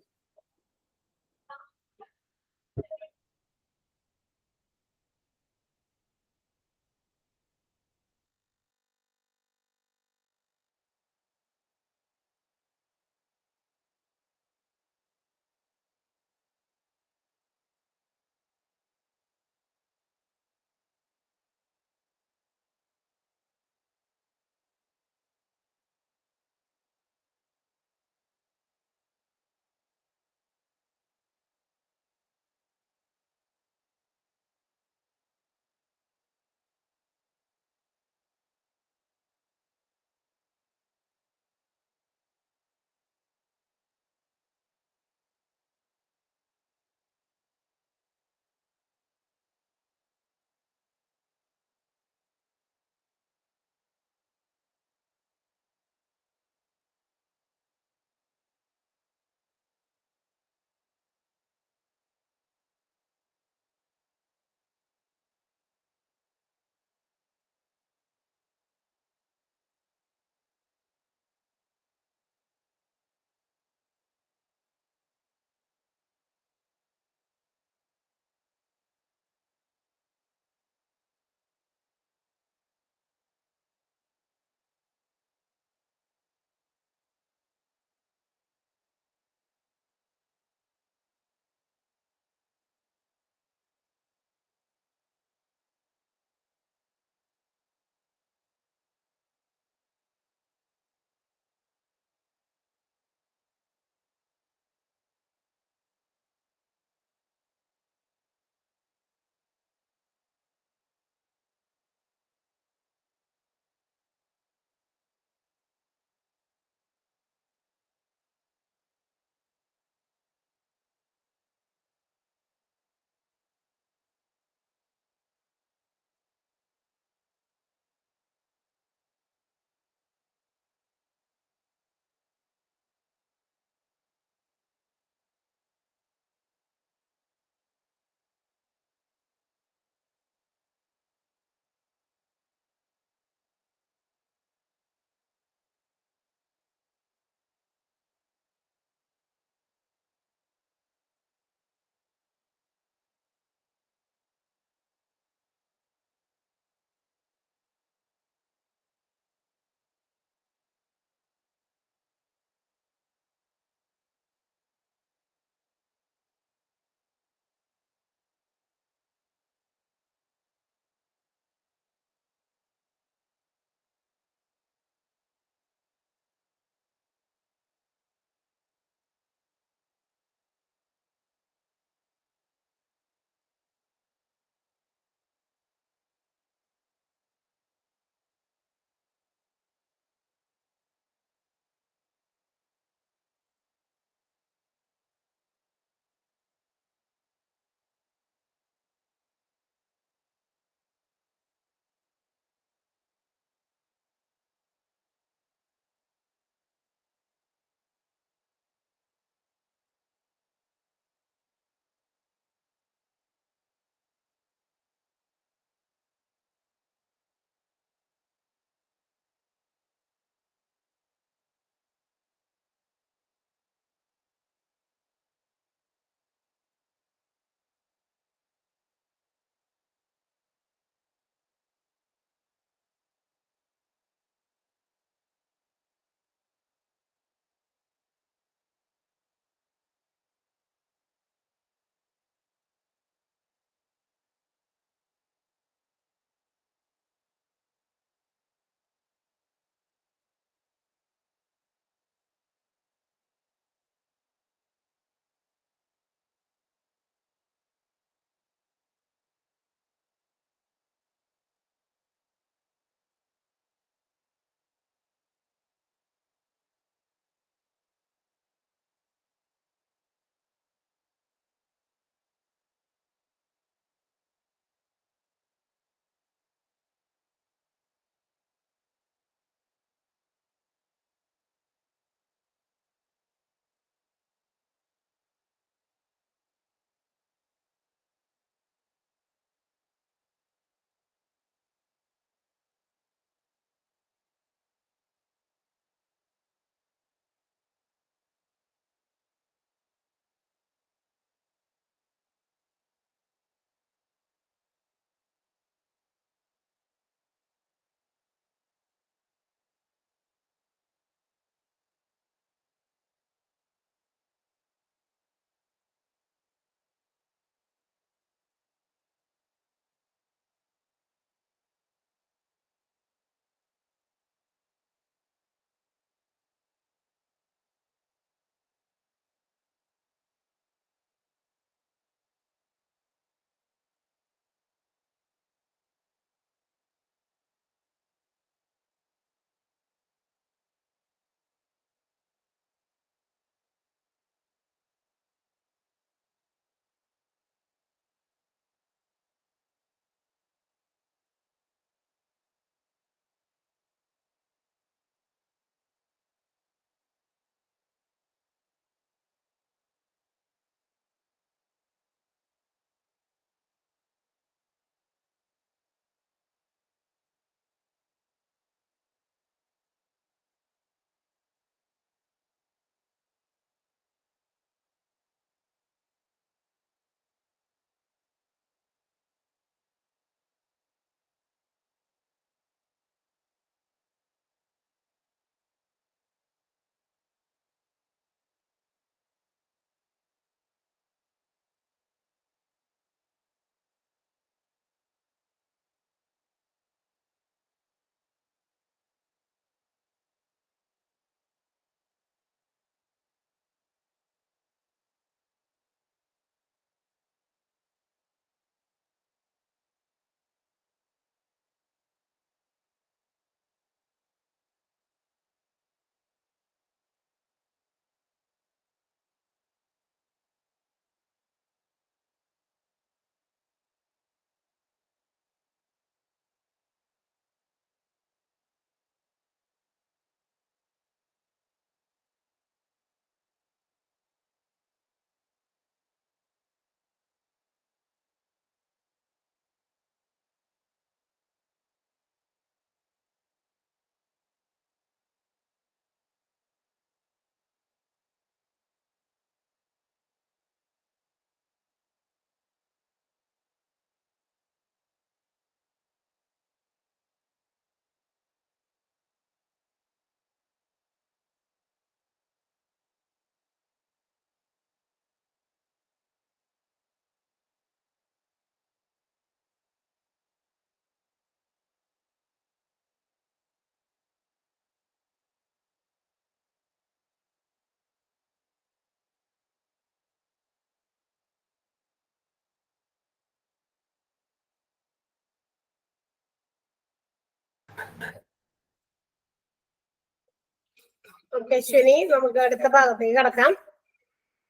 ഓക്കെ അശ്വിനി, നമുക്ക് അടുത്ത ഭാഗത്തേക്ക് കടക്കാം.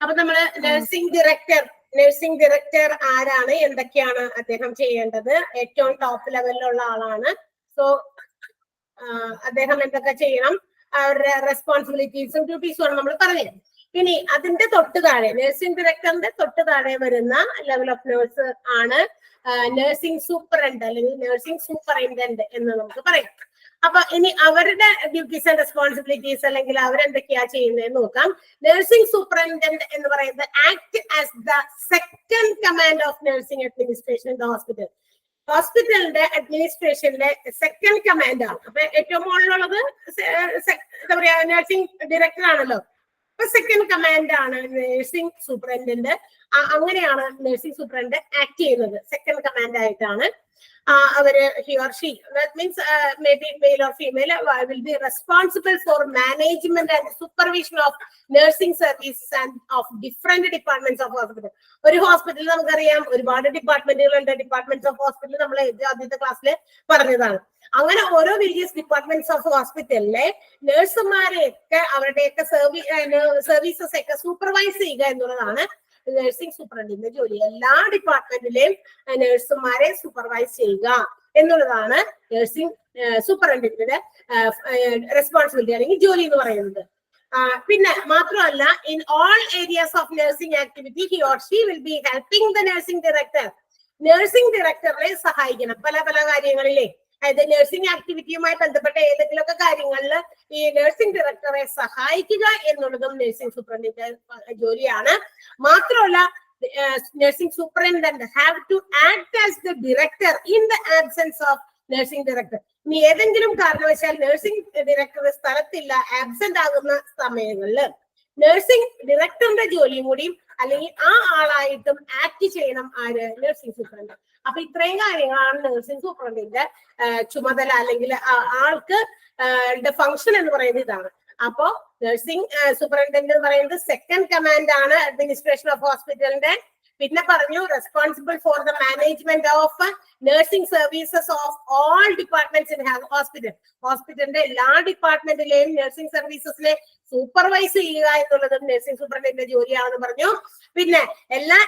അപ്പൊ നമ്മള് നഴ്സിംഗ് ഡയറക്ടർ ആരാണ്, എന്തൊക്കെയാണ് അദ്ദേഹം ചെയ്യേണ്ടത്? ഏറ്റവും ടോപ്പ് ലെവലിലുള്ള ആളാണ്. സോ അദ്ദേഹം എന്തൊക്കെ ചെയ്യണം, അവരുടെ റെസ്പോൺസിബിലിറ്റീസും ഡ്യൂട്ടീസും ആണ് നമ്മൾ പറഞ്ഞത്. ഇനി അതിന്റെ തൊട്ട് താഴെ, നഴ്സിംഗ് ഡയറക്ടറിന്റെ തൊട്ട് താഴെ വരുന്ന ലെവൽ ഓഫ് നേഴ്സ് ആണ് നഴ്സിംഗ് സൂപ്പറണ്ട് അല്ലെങ്കിൽ നഴ്സിംഗ് സൂപ്പറിൻറ്റൻഡന്റ് എന്ന് നമുക്ക് പറയാം. അപ്പൊ ഇനി അവരുടെ ഡ്യൂട്ടീസ് ആൻഡ് റെസ്പോൺസിബിലിറ്റീസ് അല്ലെങ്കിൽ അവരെന്തൊക്കെയാ ചെയ്യുന്നതെന്ന് നോക്കാം. നഴ്സിംഗ് സൂപ്പറിൻറ്റൻഡന്റ് എന്ന് പറയുന്നത് act as the second command of nursing administration in the hospital. ഹോസ്പിറ്റലിന്റെ അഡ്മിനിസ്ട്രേഷനിലെ സെക്കൻഡ് കമാൻഡ് ആണ്. അപ്പൊ ഏറ്റവും മുകളിലുള്ളത് എന്താ പറയാ, നഴ്സിംഗ് ഡയറക്ടർ ആണല്ലോ. അപ്പൊ സെക്കൻഡ് കമാൻഡ് ആണ് നഴ്സിംഗ് സൂപ്രണ്ടന്റ്. അങ്ങനെയാണ് നഴ്സിംഗ് സൂപ്രണ്ട് ആക്ട് ചെയ്യുന്നത്. സെക്കൻഡ് കമാൻഡ് ആയിട്ടാണ് അവര് he or she, that means maybe male or female, will be responsible for management and supervision of nursing services and of different departments of hospital. ഒരു ഹോസ്പിറ്റലിൽ നമുക്കറിയാം ഒരുപാട് ഡിപ്പാർട്ട്മെന്റുകളുണ്ട്. Departments of hospital നമ്മൾ ആദ്യത്തെ ക്ലാസ്സിൽ പറഞ്ഞതാണ്. അങ്ങനെ ഓരോ വേരിയസ് ഡിപ്പാർട്ട്മെന്റ്സ് ഓഫ് ഹോസ്പിറ്റലിലെ നഴ്സുമാരെയൊക്കെ അവരുടെയൊക്കെ സർവീസസ് ഒക്കെ സൂപ്പർവൈസ് ചെയ്യുക എന്നുള്ളതാണ് നഴ്സിംഗ് സൂപ്രണ്ടിന്റെ ജോലി. എല്ലാ ഡിപ്പാർട്ട്മെന്റിലെയും നഴ്സുമാരെ സൂപ്പർവൈസ് ചെയ്യുക എന്നുള്ളതാണ് നഴ്സിംഗ് സൂപ്രണ്ടിന്റെ റെസ്പോൺസിബിലിറ്റി അല്ലെങ്കിൽ ജോലി എന്ന് പറയുന്നത്. പിന്നെ മാത്രമല്ല, in all areas of nursing activity he or she will be helping the nursing director. Nursing ഡയറക്ടറെ സഹായിക്കണം പല പല കാര്യങ്ങളിലെ. അതായത് നഴ്സിംഗ് ആക്ടിവിറ്റിയുമായി ബന്ധപ്പെട്ട ഏതെങ്കിലുമൊക്കെ കാര്യങ്ങളിൽ ഈ നഴ്സിംഗ് ഡയറക്ടറെ സഹായിക്കുക എന്നുള്ളതും നഴ്സിംഗ് സൂപ്രണ്ടിന്റെ ജോലിയാണ്. മാത്രമല്ല, nursing superintendent have to act as the director in the absence of nursing director. ഇനി ഏതെങ്കിലും കാരണവശാൽ നഴ്സിംഗ് ഡയറക്ടർ സ്ഥലത്തില്ല, ആബ്സെന്റ് ആകുന്ന സമയങ്ങളിൽ നഴ്സിംഗ് ഡയറക്ടറിന്റെ ജോലിയും കൂടിയും അല്ലെങ്കിൽ ആ ആളായിട്ടും ആക്ട് ചെയ്യണം ആര്, നഴ്സിംഗ് സൂപ്രണ്ട്. അപ്പൊ ഇത്രയും കാര്യങ്ങളാണ് നഴ്സിംഗ് സൂപ്രണ്ടിന്റെ ചുമതല അല്ലെങ്കിൽ ആൾക്ക് ഫംഗ്ഷൻ എന്ന് പറയുന്നത് ഇതാണ്. അപ്പോ നഴ്സിംഗ് സൂപ്രണ്ടന്റ് എന്ന് പറയുന്നത് സെക്കൻഡ് കമാൻഡ് ആണ് അഡ്മിനിസ്ട്രേഷൻ ഓഫ് ഹോസ്പിറ്റലിന്റെ. പിന്നെ പറഞ്ഞു responsible for the management of nursing services of all departments in hospital. ഹോസ്പിറ്റലിന്റെ എല്ലാ ഡിപ്പാർട്ട്മെന്റിലെയും നഴ്സിംഗ് സർവീസസിനെ സൂപ്പർവൈസ് ചെയ്യുക എന്നുള്ളത് നഴ്സിംഗ് സൂപ്രണ്ടിന്റെ ജോലിയാണെന്ന് പറഞ്ഞു. പിന്നെ എല്ലാ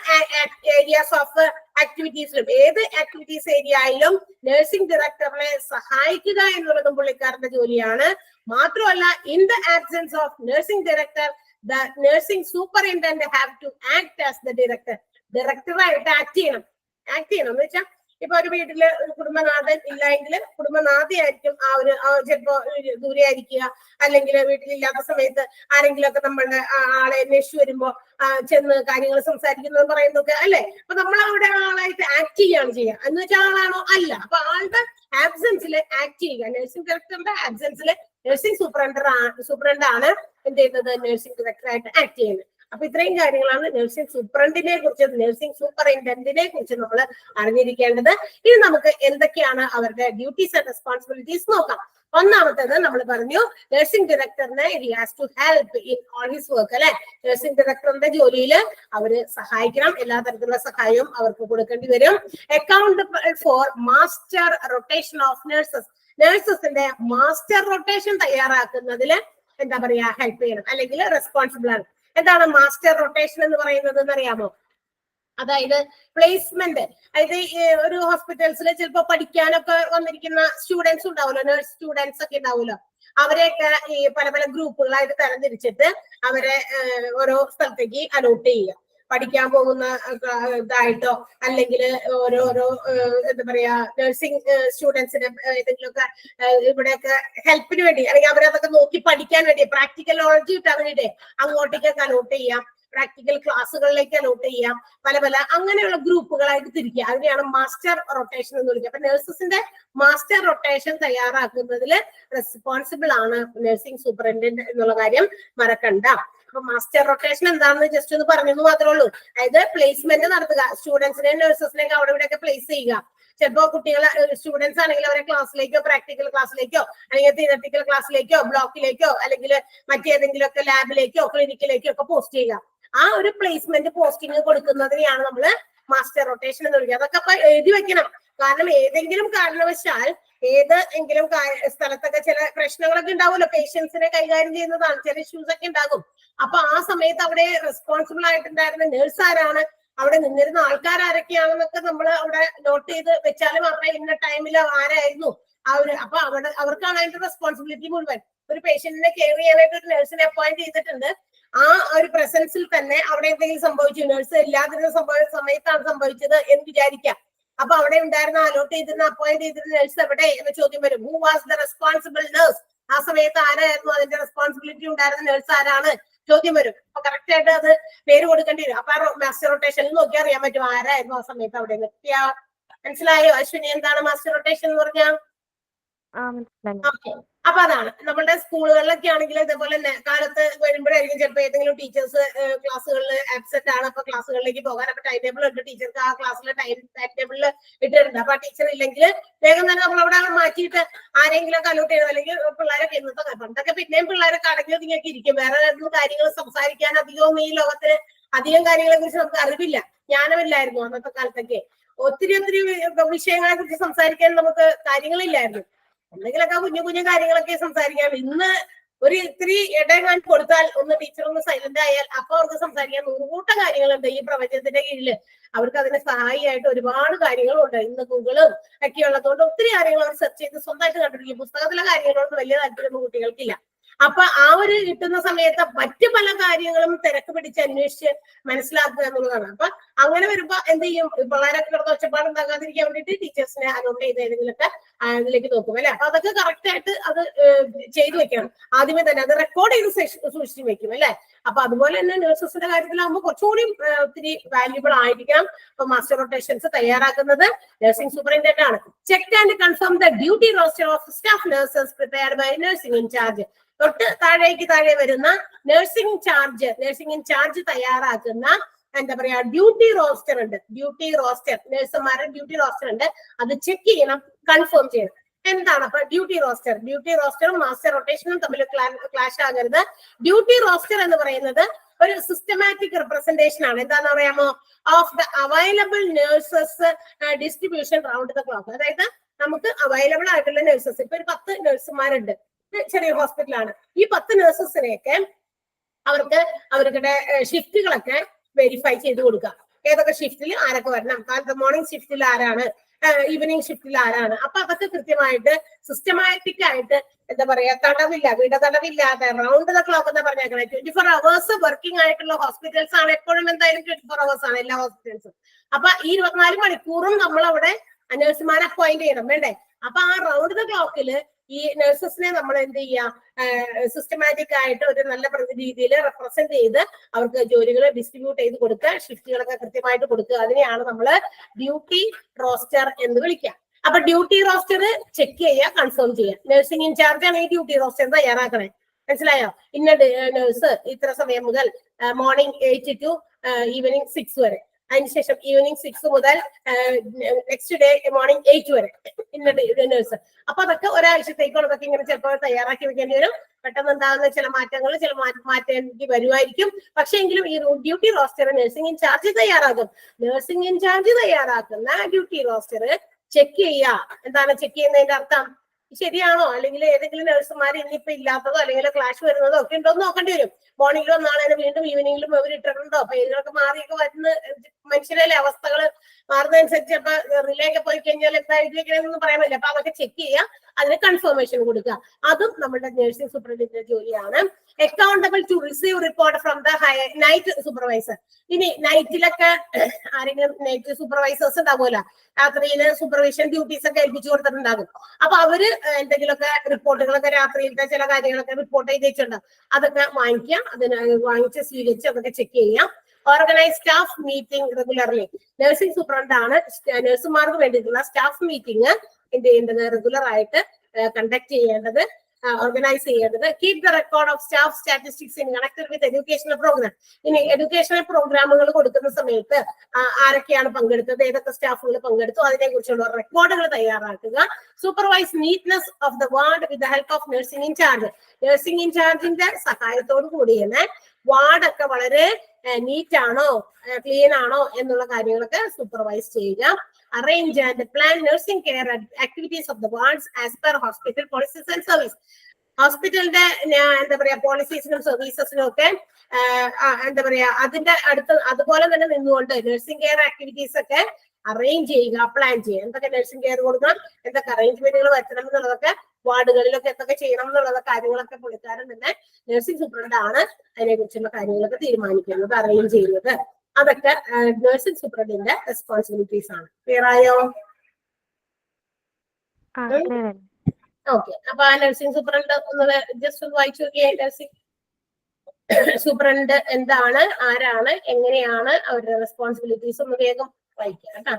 ഏരിയാസ് ഓഫ് ആക്ടിവിറ്റീസിലും ഏത് ആക്ടിവിറ്റീസ് ഏരിയ ആയാലും നഴ്സിംഗ് ഡയറക്ടറിനെ സഹായിക്കുക എന്നുള്ളതും പുള്ളിക്കാരന്റെ ജോലിയാണ്. മാത്രമല്ല, in the absence of nursing director the nursing superintendent have to act as the director. ഡയറക്ടറായിട്ട് ആക്ട് ചെയ്യണം എന്ന് വെച്ചാൽ ഇപ്പൊ ഒരു വീട്ടില് കുടുംബനാഥൻ ഇല്ലെങ്കിൽ കുടുംബനാഥയായിരിക്കും ചിലപ്പോ ദൂരെ ആയിരിക്കുക, അല്ലെങ്കിൽ വീട്ടിലില്ലാത്ത സമയത്ത് ആരെങ്കിലും ഒക്കെ നമ്മളുടെ ആളെ അന്വേഷിച്ചു വരുമ്പോ ചെന്ന് കാര്യങ്ങൾ സംസാരിക്കുന്നത് പറയുന്നതൊക്കെ അല്ലെ. അപ്പൊ നമ്മൾ അവിടെ ആളായിട്ട് ആക്ട് ചെയ്യുകയാണ് ചെയ്യുക എന്ന് വെച്ചാൽ ആളാണോ? അല്ല. അപ്പൊ ആളുടെ ആബ്സെൻസിൽ ആക്ട് ചെയ്യുക. നഴ്സിംഗ് ഡയറക്ടറിന്റെ ആബ്സെൻസിൽ നഴ്സിംഗ് സൂപ്രണ്ടാണ് എന്ത് ചെയ്യുന്നത്, നഴ്സിംഗ് ഡയറക്ടറായിട്ട് ആക്ട് ചെയ്യുന്നത്. അപ്പൊ ഇത്രയും കാര്യങ്ങളാണ് നഴ്സിംഗ് സൂപ്രണ്ടിനെ കുറിച്ച്, നഴ്സിംഗ് സൂപ്പറിൻറ്റൻഡന്റിനെ കുറിച്ച് നമ്മൾ അറിഞ്ഞിരിക്കേണ്ടത്. ഇനി നമുക്ക് എന്തൊക്കെയാണ് അവരുടെ ഡ്യൂട്ടീസ് ആൻഡ് റെസ്പോൺസിബിലിറ്റീസ് നോക്കാം. ഒന്നാമത്തേത് നമ്മൾ പറഞ്ഞു നഴ്സിംഗ് ഡയറക്ടറിനെ he has to help in all his work അല്ലെ. നഴ്സിംഗ് ഡയറക്ടറിന്റെ ജോലിയിൽ അവര് സഹായിക്കണം, എല്ലാ തരത്തിലുള്ള സഹായവും അവർക്ക് കൊടുക്കേണ്ടി വരും. Accountable for master rotation of nurses. നഴ്സസിന്റെ മാസ്റ്റർ റൊട്ടേഷൻ തയ്യാറാക്കുന്നതിൽ എന്താ പറയാ, ഹെൽപ്പ് ചെയ്യണം അല്ലെങ്കിൽ റെസ്പോൺസിബിൾ ആണ്. എന്താണ് മാസ്റ്റർ റൊട്ടേഷൻ എന്ന് പറയുന്നത് എന്നറിയാമോ? അതായത് പ്ലേസ്മെന്റ്. അതായത് ഒരു ഹോസ്പിറ്റൽസിൽ ചിലപ്പോ പഠിക്കാനൊക്കെ വന്നിരിക്കുന്ന സ്റ്റുഡൻസ് ഉണ്ടാവുമല്ലോ, നഴ്സ് സ്റ്റുഡൻസ് ഒക്കെ ഉണ്ടാവുമല്ലോ. അവരെയൊക്കെ ഈ പല പല ഗ്രൂപ്പുകളായിട്ട് തരംതിരിച്ചിട്ട് അവരെ ഓരോ സ്ഥലത്തേക്ക് അലോട്ട് ചെയ്യുക. പഠിക്കാൻ പോകുന്ന ഇതായിട്ടോ അല്ലെങ്കിൽ ഓരോരോ എന്താ പറയാ നഴ്സിംഗ് സ്റ്റുഡൻസിന് ഏതെങ്കിലുമൊക്കെ ഇവിടെയൊക്കെ ഹെൽപ്പിന് വേണ്ടി അല്ലെങ്കിൽ അവരതൊക്കെ നോക്കി പഠിക്കാൻ വേണ്ടി പ്രാക്ടിക്കൽ നോളജ് കിട്ടാൻ വേണ്ടിയിട്ട് അങ്ങോട്ടേക്കൊക്കെ അലോട്ട് ചെയ്യാം, പ്രാക്ടിക്കൽ ക്ലാസ്സുകളിലേക്ക് അലോട്ട് ചെയ്യാം, പല പല അങ്ങനെയുള്ള ഗ്രൂപ്പുകളായിട്ട് തിരിക്കുക. അതിനെയാണ് മാസ്റ്റർ റൊട്ടേഷൻ എന്ന് വിളിക്കുക. അപ്പൊ നഴ്സസിന്റെ മാസ്റ്റർ റൊട്ടേഷൻ തയ്യാറാക്കുന്നതിൽ റെസ്പോൺസിബിൾ ആണ് നഴ്സിംഗ് സൂപ്രണ്ടന്റ് എന്നുള്ള കാര്യം മറക്കണ്ട. അപ്പൊ മാസ്റ്റർ റൊട്ടേഷൻ എന്താണെന്ന് ജസ്റ്റ് ഒന്ന് പറഞ്ഞെന്ന് മാത്രമേ ഉള്ളൂ. അതായത് പ്ലേസ്മെന്റ് നടത്തുക, സ്റ്റുഡൻസിനെയും നഴ്സസിനെയൊക്കെ അവിടെ ഇവിടെയൊക്കെ പ്ലേസ് ചെയ്യുക. ചിലപ്പോ കുട്ടികളെ സ്റ്റുഡൻസ് ആണെങ്കിൽ അവരെ ക്ലാസ്സിലേക്കോ പ്രാക്ടിക്കൽ ക്ലാസ്സിലേക്കോ അല്ലെങ്കിൽ തിയററ്റിക്കൽ ക്ലാസ്സിലേക്കോ ബ്ലോക്കിലേക്കോ അല്ലെങ്കിൽ മറ്റേതെങ്കിലും ഒക്കെ ലാബിലേക്കോ ക്ലിനിക്കിലേക്കോ ഒക്കെ പോസ്റ്റ് ചെയ്യുക. ആ ഒരു പ്ലേസ്മെന്റ് പോസ്റ്റിംഗ് കൊടുക്കുന്നതിനെയാണ് നമ്മൾ മാസ്റ്റർ റൊട്ടേഷൻ എന്ന് വിളിക്കുക. അതൊക്കെ അപ്പൊ എഴുതി വെക്കണം. കാരണം ഏതെങ്കിലും കാരണവശാൽ ഏതെങ്കിലും സ്ഥലത്തൊക്കെ ചില പ്രശ്നങ്ങളൊക്കെ ഉണ്ടാവുമല്ലോ, പേഷ്യൻസിനെ കൈകാര്യം ചെയ്യുന്നതാണ്, ചില ഇഷ്യൂസ് ഒക്കെ ഉണ്ടാകും. അപ്പൊ ആ സമയത്ത് അവിടെ റെസ്പോൺസിബിൾ ആയിട്ടുണ്ടായിരുന്ന നേഴ്സ് ആരാണ്, അവിടെ നിന്നിരുന്ന ആൾക്കാർ ആരൊക്കെയാണെന്നൊക്കെ നമ്മൾ അവിടെ നോട്ട് ചെയ്ത് വെച്ചാൽ മാത്രമേ ഇന്ന ടൈമിൽ ആരായിരുന്നു അപ്പൊ അവർക്കാണ് അതിന്റെ റെസ്പോൺസിബിലിറ്റി മുഴുവൻ. ഒരു പേഷ്യന്റിനെ കെയർ ചെയ്യാനായിട്ട് ഒരു നഴ്സിനെ അപ്പോയിന്റ് ചെയ്തിട്ടുണ്ട്. ആ ഒരു പ്രസൻസിൽ തന്നെ അവിടെ എന്തെങ്കിലും സംഭവിച്ചു, നഴ്സ് ഇല്ലാതിരുന്ന സമയത്താണ് സംഭവിച്ചത് എന്ന് വിചാരിക്കാം. അപ്പൊ അവിടെ ഉണ്ടായിരുന്ന അലോട്ട് ചെയ്തിരുന്ന അപ്പോയിന്റ് ചെയ്തിരുന്ന നഴ്സ് എവിടെ എന്ന ചോദ്യം വരും. Who was the responsible nurse? ആ സമയത്ത് ആരായിരുന്നു അതിന്റെ റെസ്പോൺസിബിലിറ്റി ഉണ്ടായിരുന്ന നഴ്സ് ആരാണ് ചോദ്യം വരും. അപ്പൊ കറക്റ്റ് ആയിട്ട് അത് പേര് കൊടുക്കേണ്ടി വരും. അപ്പൊ മാസ്റ്റർ റൊട്ടേഷനിൽ നോക്കി അറിയാൻ പറ്റും ആരായിരുന്നു ആ സമയത്ത് അവിടെ നിർത്തിയ. മനസ്സിലായോ അശ്വിനി എന്താണ് മാസ്റ്റർ റൊട്ടേഷൻ എന്ന് പറഞ്ഞാൽ? അപ്പൊ അതാണ് നമ്മുടെ സ്കൂളുകളിലൊക്കെ ആണെങ്കിൽ ഇതേപോലെ തന്നെ കാലത്ത് വരുമ്പോഴായിരിക്കും ചിലപ്പോൾ ഏതെങ്കിലും ടീച്ചേഴ്സ് ക്ലാസ്സുകളിൽ ആബ്സെന്റ് ആണ്. അപ്പൊ ക്ലാസ്സുകളിലേക്ക് പോകാൻ അപ്പൊ ടൈം ടേബിൾ ഉണ്ട്, ടീച്ചർക്ക് ആ ക്ലാസ്സിലെ ടൈം ടേബിളിൽ ഇട്ടിട്ടുണ്ട്. അപ്പൊ ആ ടീച്ചർ ഇല്ലെങ്കിൽ വേഗം തന്നെ നമ്മൾ അവിടെ മാറ്റിയിട്ട് ആരെങ്കിലും ഒക്കെ അലോട്ട് ചെയ്യണം. അല്ലെങ്കിൽ പിള്ളേരൊക്കെ ഇന്നത്തെ പണ്ടൊക്കെ പിന്നെയും പിള്ളേരൊക്കെ അടങ്ങി ഒതുങ്ങിയൊക്കെ ഇരിക്കും. വേറെ കാര്യങ്ങൾ സംസാരിക്കാൻ അധികവും ഈ ലോകത്തിന് അധികം കാര്യങ്ങളെ കുറിച്ച് നമുക്ക് അറിവില്ല, ജ്ഞാനമില്ലായിരുന്നു അന്നത്തെ കാലത്തൊക്കെ. ഒത്തിരി വിഷയങ്ങളെ കുറിച്ച് സംസാരിക്കാൻ നമുക്ക് കാര്യങ്ങളില്ലായിരുന്നു. എന്തെങ്കിലുമൊക്കെ കുഞ്ഞു കുഞ്ഞു കാര്യങ്ങളൊക്കെ സംസാരിക്കാം. ഇന്ന് ഒരു ഇത്തിരി ഇടങ്ങാൻ കൊടുത്താൽ ഒന്ന് ടീച്ചർ ഒന്ന് സൈലന്റ് ആയാൽ അപ്പൊ അവർക്ക് സംസാരിക്കാൻ നൂറുകൂട്ടം കാര്യങ്ങളുണ്ട് ഈ പ്രപഞ്ചത്തിന്റെ കീഴില്. അവർക്ക് അതിന് സഹായിയായിട്ട് ഒരുപാട് കാര്യങ്ങളുണ്ട്. ഇന്ന് ഗൂഗിളും ഒക്കെ ഉള്ളതുകൊണ്ട് ഒത്തിരി കാര്യങ്ങൾ അവർ സെർച്ച് ചെയ്ത് സ്വന്തമായിട്ട് കണ്ടുപിടിക്കും. പുസ്തകത്തിലെ കാര്യങ്ങളോട് വലിയ താല്പര്യമൊന്നും കുട്ടികൾക്കില്ല. അപ്പൊ ആ ഒരു കിട്ടുന്ന സമയത്ത് മറ്റു പല കാര്യങ്ങളും തിരക്ക് പിടിച്ച് അന്വേഷിച്ച് മനസ്സിലാക്കുക എന്നുള്ളതാണ്. അപ്പൊ അങ്ങനെ വരുമ്പോ എന്ത് ചെയ്യും, പിള്ളേരൊക്കെ കിടന്ന് ഒച്ചപ്പാട് ഉണ്ടാകാതിരിക്കാൻ വേണ്ടിയിട്ട് ടീച്ചേഴ്സിനെ അലോട്ട് ചെയ്ത് ഏതെങ്കിലുമൊക്കെ അതിലേക്ക് നോക്കും അല്ലെ. അപ്പൊ അതൊക്കെ കറക്റ്റ് ആയിട്ട് അത് ചെയ്തു വെക്കണം. ആദ്യമേ തന്നെ അത് റെക്കോർഡ് ചെയ്ത് സൂക്ഷിച്ചു വെക്കും അല്ലെ. അപ്പൊ അതുപോലെ തന്നെ നഴ്സസിന്റെ കാര്യത്തിലാകുമ്പോൾ കുറച്ചുകൂടി ഒത്തിരി വാല്യുബിൾ ആയിരിക്കണം. അപ്പൊ മാസ്റ്റർ റൊട്ടേഷൻസ് തയ്യാറാക്കുന്നത് നഴ്സിംഗ് സൂപ്പറിൻറ്റൻഡന്റ് ആണ്. Check and confirm the duty roster of staff nurses prepared by nursing incharge. തൊട്ട് താഴെ വരുന്ന നഴ്സിംഗ് ഇൻചാർജ് തയ്യാറാക്കുന്ന എന്താ പറയാ ഡ്യൂട്ടി റോസ്റ്റർ ഉണ്ട്. ഡ്യൂട്ടി റോസ്റ്റർ നഴ്സുമാരുടെ ഡ്യൂട്ടി റോസ്റ്റർ ഉണ്ട്. അത് ചെക്ക് ചെയ്യണം, കൺഫേം ചെയ്യണം. എന്താണ് അപ്പൊ ഡ്യൂട്ടി റോസ്റ്ററും മാസ്റ്റർ റൊട്ടേഷനും തമ്മിൽ ക്ലാഷ് ആകരുത്. ഡ്യൂട്ടി റോസ്റ്റർ എന്ന് പറയുന്നത് ഒരു സിസ്റ്റമാറ്റിക് റിപ്രസെന്റേഷൻ ആണ്. എന്താണെന്ന് പറയാമോ? Of the available nurses distribution round the clock. അതായത് നമുക്ക് അവൈലബിൾ ആയിട്ടുള്ള നഴ്സസ്, ഇപ്പൊ ഒരു 10 നഴ്സുമാരുണ്ട്, ചെറിയ ഹോസ്പിറ്റലാണ്. ഈ 10 നഴ്സസിനെയൊക്കെ അവരുടെ ഷിഫ്റ്റുകളൊക്കെ വെരിഫൈ ചെയ്ത് കൊടുക്കുക. ഏതൊക്കെ ഷിഫ്റ്റിൽ ആരൊക്കെ വരണം, കാലത്ത് മോർണിംഗ് ഷിഫ്റ്റിൽ ആരാണ്, ഈവനിങ് ഷിഫ്റ്റിൽ ആരാണ്. അപ്പൊ അതൊക്കെ കൃത്യമായിട്ട് സിസ്റ്റമാറ്റിക് ആയിട്ട് എന്താ പറയാ തടവില്ലാതെ റൗണ്ട് ദ ക്ലോക്ക് എന്ന് പറഞ്ഞേക്കണേ. 24 hours വർക്കിംഗ് ആയിട്ടുള്ള ഹോസ്പിറ്റൽസ് ആണ്. എപ്പോഴും എന്തായാലും 24 hours ആണ് എല്ലാ ഹോസ്പിറ്റൽസും. അപ്പൊ ഈ 24 മണിക്കൂറും നമ്മൾ അവിടെ നഴ്സുമാരെ അപ്പോയിന്റ് ചെയ്യണം വേണ്ടേ. അപ്പൊ ആ റൗണ്ട് ദ ക്ലോക്കില് ഈ നഴ്സസിനെ നമ്മൾ എന്ത് ചെയ്യാം, സിസ്റ്റമാറ്റിക് ആയിട്ട് ഒരു നല്ല രീതിയിൽ റെപ്രസെന്റ് ചെയ്ത് അവർക്ക് ജോലികൾ ഡിസ്ട്രിബ്യൂട്ട് ചെയ്ത് കൊടുക്കുക, ഷിഫ്റ്റുകളൊക്കെ കൃത്യമായിട്ട് കൊടുക്കുക. അതിനെയാണ് നമ്മൾ ഡ്യൂട്ടി റോസ്റ്റർ എന്ന് വിളിക്കുക. അപ്പൊ ഡ്യൂട്ടി റോസ്റ്റർ ചെക്ക് ചെയ്യുക, കൺഫേം ചെയ്യുക. നഴ്സിംഗ് ഇൻചാർജ് ആണ് ഈ ഡ്യൂട്ടി റോസ്റ്റർ തയ്യാറാക്കണേ. മനസ്സിലായോ? ഇന്ന നഴ്സ് ഇത്ര സമയം മുതൽ മോർണിംഗ് 8 to ഈവനിങ് 6 വരെ, അതിനുശേഷം ഈവനിങ് 6 മുതൽ നെക്സ്റ്റ് ഡേ മോർണിംഗ് 8 വരെ ഇന്ന നഴ്സ്. അപ്പൊ അതൊക്കെ ഒരാഴ്ചത്തേക്കുള്ളതൊക്കെ ഇങ്ങനെ ചിലപ്പോൾ തയ്യാറാക്കി വെക്കേണ്ടി വരും. പെട്ടെന്ന് ഉണ്ടാകുന്ന ചില മാറ്റങ്ങൾ മാറ്റേണ്ടി വരുമായിരിക്കും. പക്ഷെ എങ്കിലും ഈ ഡ്യൂട്ടി റോസ്റ്റർ നഴ്സിംഗ് ഇൻചാർജ് തയ്യാറാക്കും. നഴ്സിംഗ് ഇൻചാർജ് തയ്യാറാക്കുന്ന ഡ്യൂട്ടി റോസ്റ്റർ ചെക്ക് ചെയ്യുക. എന്താണ് ചെക്ക് ചെയ്യുന്നതിന്റെ അർത്ഥം? ശരിയാണോ, അല്ലെങ്കിൽ ഏതെങ്കിലും നഴ്സുമാർ ഇന്നിപ്പോ ഇല്ലാത്തതോ അല്ലെങ്കിൽ ക്ലാഷ് വരുന്നതോ ഒക്കെ ഉണ്ടോ എന്ന് നോക്കേണ്ടി വരും. മോർണിംഗിലും നാളെ വീണ്ടും ഈവനിങ്ങിലും അവർ ഇട്ടിട്ടുണ്ടോ, പേരുകളൊക്കെ മാറിയൊക്കെ വരുന്ന മനുഷ്യരല്ലേ, അവസ്ഥകൾ മാറുന്നതനുസരിച്ച് അപ്പൊ റിലേ ഒക്കെ പോയി കഴിഞ്ഞാൽ എന്താ എഴുതിയിരിക്കണമെന്ന് പറയാൻ പറ്റില്ല. അപ്പൊ അതൊക്കെ ചെക്ക് ചെയ്യുക, അതിന് കൺഫർമേഷൻ കൊടുക്കുക. അതും നമ്മുടെ നഴ്സിംഗ് സൂപ്പർവൈസറിന്റെ ജോലിയാണ്. Accountable to receive report from the night supervisor. ഇനി നൈറ്റിലൊക്കെ ആരെങ്കിലും നൈറ്റ് സൂപ്പർവൈസേഴ്സ് ഉണ്ടാവുമല്ലോ, രാത്രിയില് സൂപ്പർവിഷൻ ഡ്യൂട്ടീസ് ഒക്കെ ഏൽപ്പിച്ചു കൊടുത്തിട്ടുണ്ടാകും. അപ്പൊ അവര് എന്തെങ്കിലുമൊക്കെ റിപ്പോർട്ടുകളൊക്കെ രാത്രിയിലത്തെ ചില കാര്യങ്ങളൊക്കെ റിപ്പോർട്ട് ചെയ്ത് വെച്ചിട്ടുണ്ട്. അതൊക്കെ വാങ്ങിക്കുക, അതിന് വാങ്ങിച്ച് സ്വീകരിച്ച് അതൊക്കെ ചെക്ക് ചെയ്യാം. Organise staff meeting regularly. Nursing സൂപ്രണ്ടാണ് നഴ്സുമാർക്ക് വേണ്ടിയിട്ടുള്ള സ്റ്റാഫ് മീറ്റിംഗ് എന്ത് ചെയ്യേണ്ടത്, റെഗുലർ ആയിട്ട് കണ്ടക്ട് ചെയ്യേണ്ടത്, ഓർഗനൈസ് ചെയ്യേണ്ടത്. Keep the record of staff statistics in connected with educational programme. ഇനി എഡ്യൂക്കേഷണൽ പ്രോഗ്രാമുകൾ കൊടുക്കുന്ന സമയത്ത് ആരൊക്കെയാണ് പങ്കെടുത്തത്, ഏതൊക്കെ സ്റ്റാഫുകൾ പങ്കെടുത്തു, അതിനെ കുറിച്ചുള്ള റെക്കോർഡുകൾ തയ്യാറാക്കുക. Supervise neatness of the ward with the help of nursing incharge. Nursing ഇൻചാർജിന്റെ സഹായത്തോടു കൂടി തന്നെ വാർഡൊക്കെ വളരെ നീറ്റ് ആണോ, ക്ലീൻ ആണോ എന്നുള്ള കാര്യങ്ങളൊക്കെ സൂപ്പർവൈസ് ചെയ്യുക. Arrange and plan nursing care activities of the wards as per hospital policies and service. ഹോസ്പിറ്റലിന്റെ എന്താ പറയാ പോളിസീസിനും സർവീസസിനും ഒക്കെ എന്താ പറയാ അതിന്റെ അടുത്ത് അതുപോലെ തന്നെ നിന്നുകൊണ്ട് നഴ്സിംഗ് കെയർ ആക്ടിവിറ്റീസ് ഒക്കെ അറേഞ്ച് ചെയ്യുക, പ്ലാൻ ചെയ്യുക. എന്തൊക്കെ നഴ്സിംഗ് കെയർ കൊടുക്കണം, എന്തൊക്കെ അറേഞ്ച്മെന്റുകൾ വരുത്തണം എന്നുള്ളതൊക്കെ, വാർഡുകളിലൊക്കെ എന്തൊക്കെ ചെയ്യണം എന്നുള്ള കാര്യങ്ങളൊക്കെ പുള്ളിക്കാരൻ തന്നെ നഴ്സിംഗ് സൂപ്രണ്ട് ആണ് അതിനെ കുറിച്ചുള്ള കാര്യങ്ങളൊക്കെ തീരുമാനിക്കുന്നത്, അറേഞ്ച് ചെയ്യുന്നത്. അതൊക്കെ നഴ്സിംഗ് സൂപ്രണ്ടിന്റെ റെസ്പോൺസിബിലിറ്റീസ് ആണ്. ക്ലിയർ ആയോ? ഓക്കെ. അപ്പൊ ആ നഴ്സിംഗ് സൂപ്രണ്ട് ഒന്ന് ജസ്റ്റ് ഒന്ന് വായിച്ചു നോക്കിയേ. നഴ്സിംഗ് സൂപ്രണ്ട് എന്താണ്, ആരാണ്, എങ്ങനെയാണ് അവരുടെ റെസ്പോൺസിബിലിറ്റീസ് ഒന്ന് വേഗം വായിക്കാം കേട്ടോ.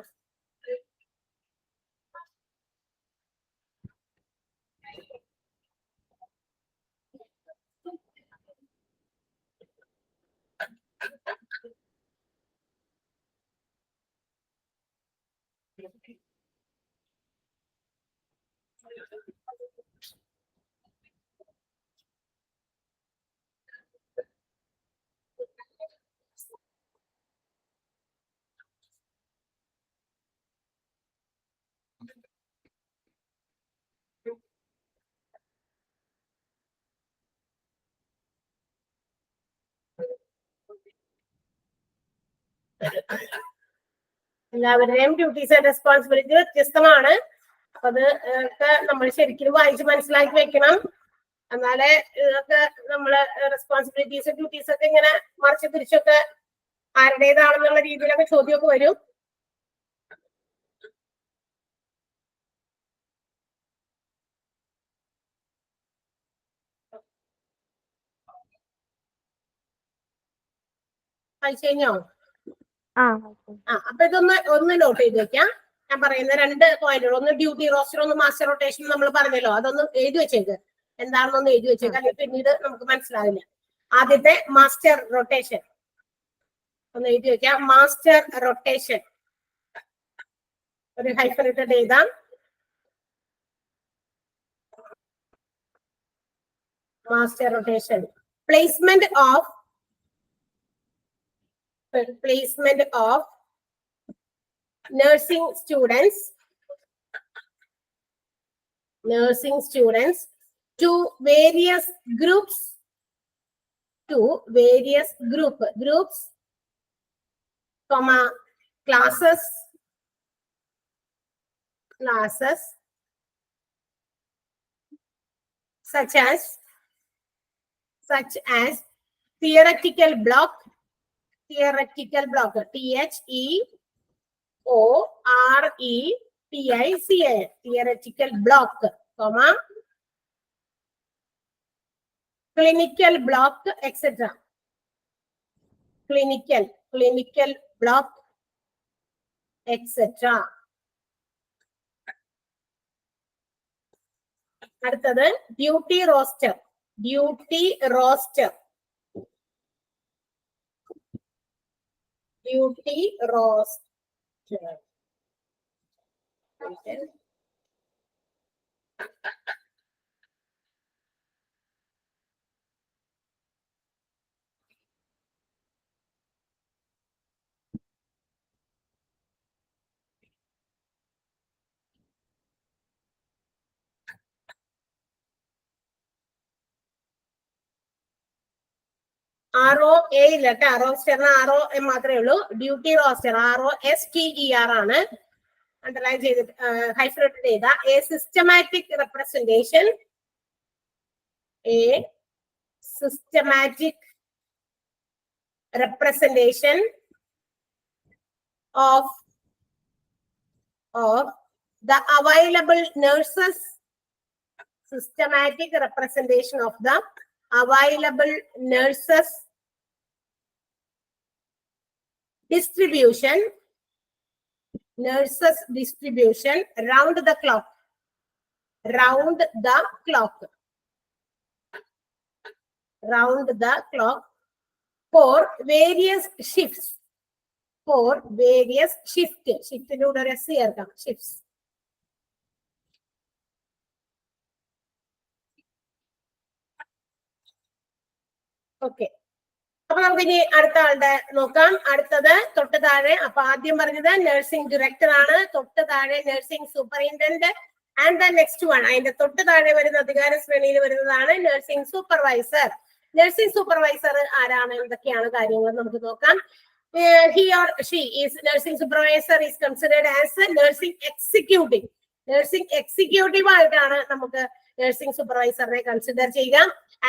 എല്ലാവരുടെയും ഡ്യൂട്ടീസ് ആൻഡ് റെസ്പോൺസിബിലിറ്റി വ്യത്യസ്തമാണ്. അപ്പൊ അത് ഒക്കെ നമ്മൾ ശരിക്കും വായിച്ച് മനസ്സിലാക്കി വെക്കണം. എന്നാലേ ഇതൊക്കെ നമ്മള് റെസ്പോൺസിബിലിറ്റീസ് ഡ്യൂട്ടീസ് ഒക്കെ ഇങ്ങനെ മറിച്ച് തിരിച്ചൊക്കെ ആരുടേതാണെന്നുള്ള രീതിയിലൊക്കെ ചോദ്യമൊക്കെ വരും. വായിച്ചു കഴിഞ്ഞോ? അപ്പൊ ഒന്ന് നോട്ട് ചെയ്ത് വെക്കാം. ഞാൻ പറയുന്ന 2 പോയിന്റുകൾ, ഒന്ന് ഡ്യൂട്ടി റോസ്റ്റർ, ഒന്ന് മാസ്റ്റർ റൊട്ടേഷൻ നമ്മൾ പറഞ്ഞല്ലോ, അതൊന്ന് എഴുതി വെച്ചേക്ക്. എന്താണെന്നൊന്ന് എഴുതി വെച്ചേക്ക്, അല്ലെങ്കിൽ പിന്നീട് നമുക്ക് മനസ്സിലാവില്ല. ആദ്യത്തെ മാസ്റ്റർ റൊട്ടേഷൻ ഒന്ന് എഴുതി വെക്കാം. മാസ്റ്റർ റൊട്ടേഷൻ ഒരു ഹൈഫൻ ഇട്ടിട്ട് എഴുതാം. Master rotation. Placement of nursing students to various groups, comma classes such as theoretical block, THEORETICA, theoretical block, comma clinical block, etc. clinical block, etc. അടുത്തത് ഡ്യൂട്ടി റോസ്റ്റർ. ROA ഇല്ല കേട്ടോ, റോസ്റ്ററിന് ROM മാത്രമേ ഉള്ളൂ. Duty roster ROSTER ആണ്. Underline ചെയ്തിട്ട് ഹൈഫ്രേറ്റഡ് ചെയ്ത A systematic representation of the available nurses, systematic representation of the available nurses distribution round the clock for various shifts, ഷിഫ്റ്റിലൂടെ ഒരു S ചേർക്കാം, ഷിഫ്റ്റ്സ്. ഓക്കെ. അപ്പൊ നമുക്ക് ഇനി അടുത്ത ആളുടെ നോക്കാം. അടുത്തത് തൊട്ട് താഴെ. അപ്പൊ ആദ്യം പറഞ്ഞത് നഴ്സിംഗ് ഡയറക്ടർ ആണ്, തൊട്ട് താഴെ nursing superintendent, and the next one അതിന്റെ തൊട്ട് താഴെ വരുന്ന അധികാര ശ്രേണിയിൽ വരുന്നതാണ് നഴ്സിംഗ് സൂപ്പർവൈസർ. നഴ്സിംഗ് സൂപ്പർവൈസർ ആരാണ്, എന്തൊക്കെയാണ് കാര്യങ്ങൾ നമുക്ക് നോക്കാം. He or she is nursing supervisor is considered as a nursing executive. Nursing executive ആയിട്ടാണ് നമുക്ക് നഴ്സിംഗ് സൂപ്പർവൈസറിനെ കൺസിഡർ ചെയ്യുക.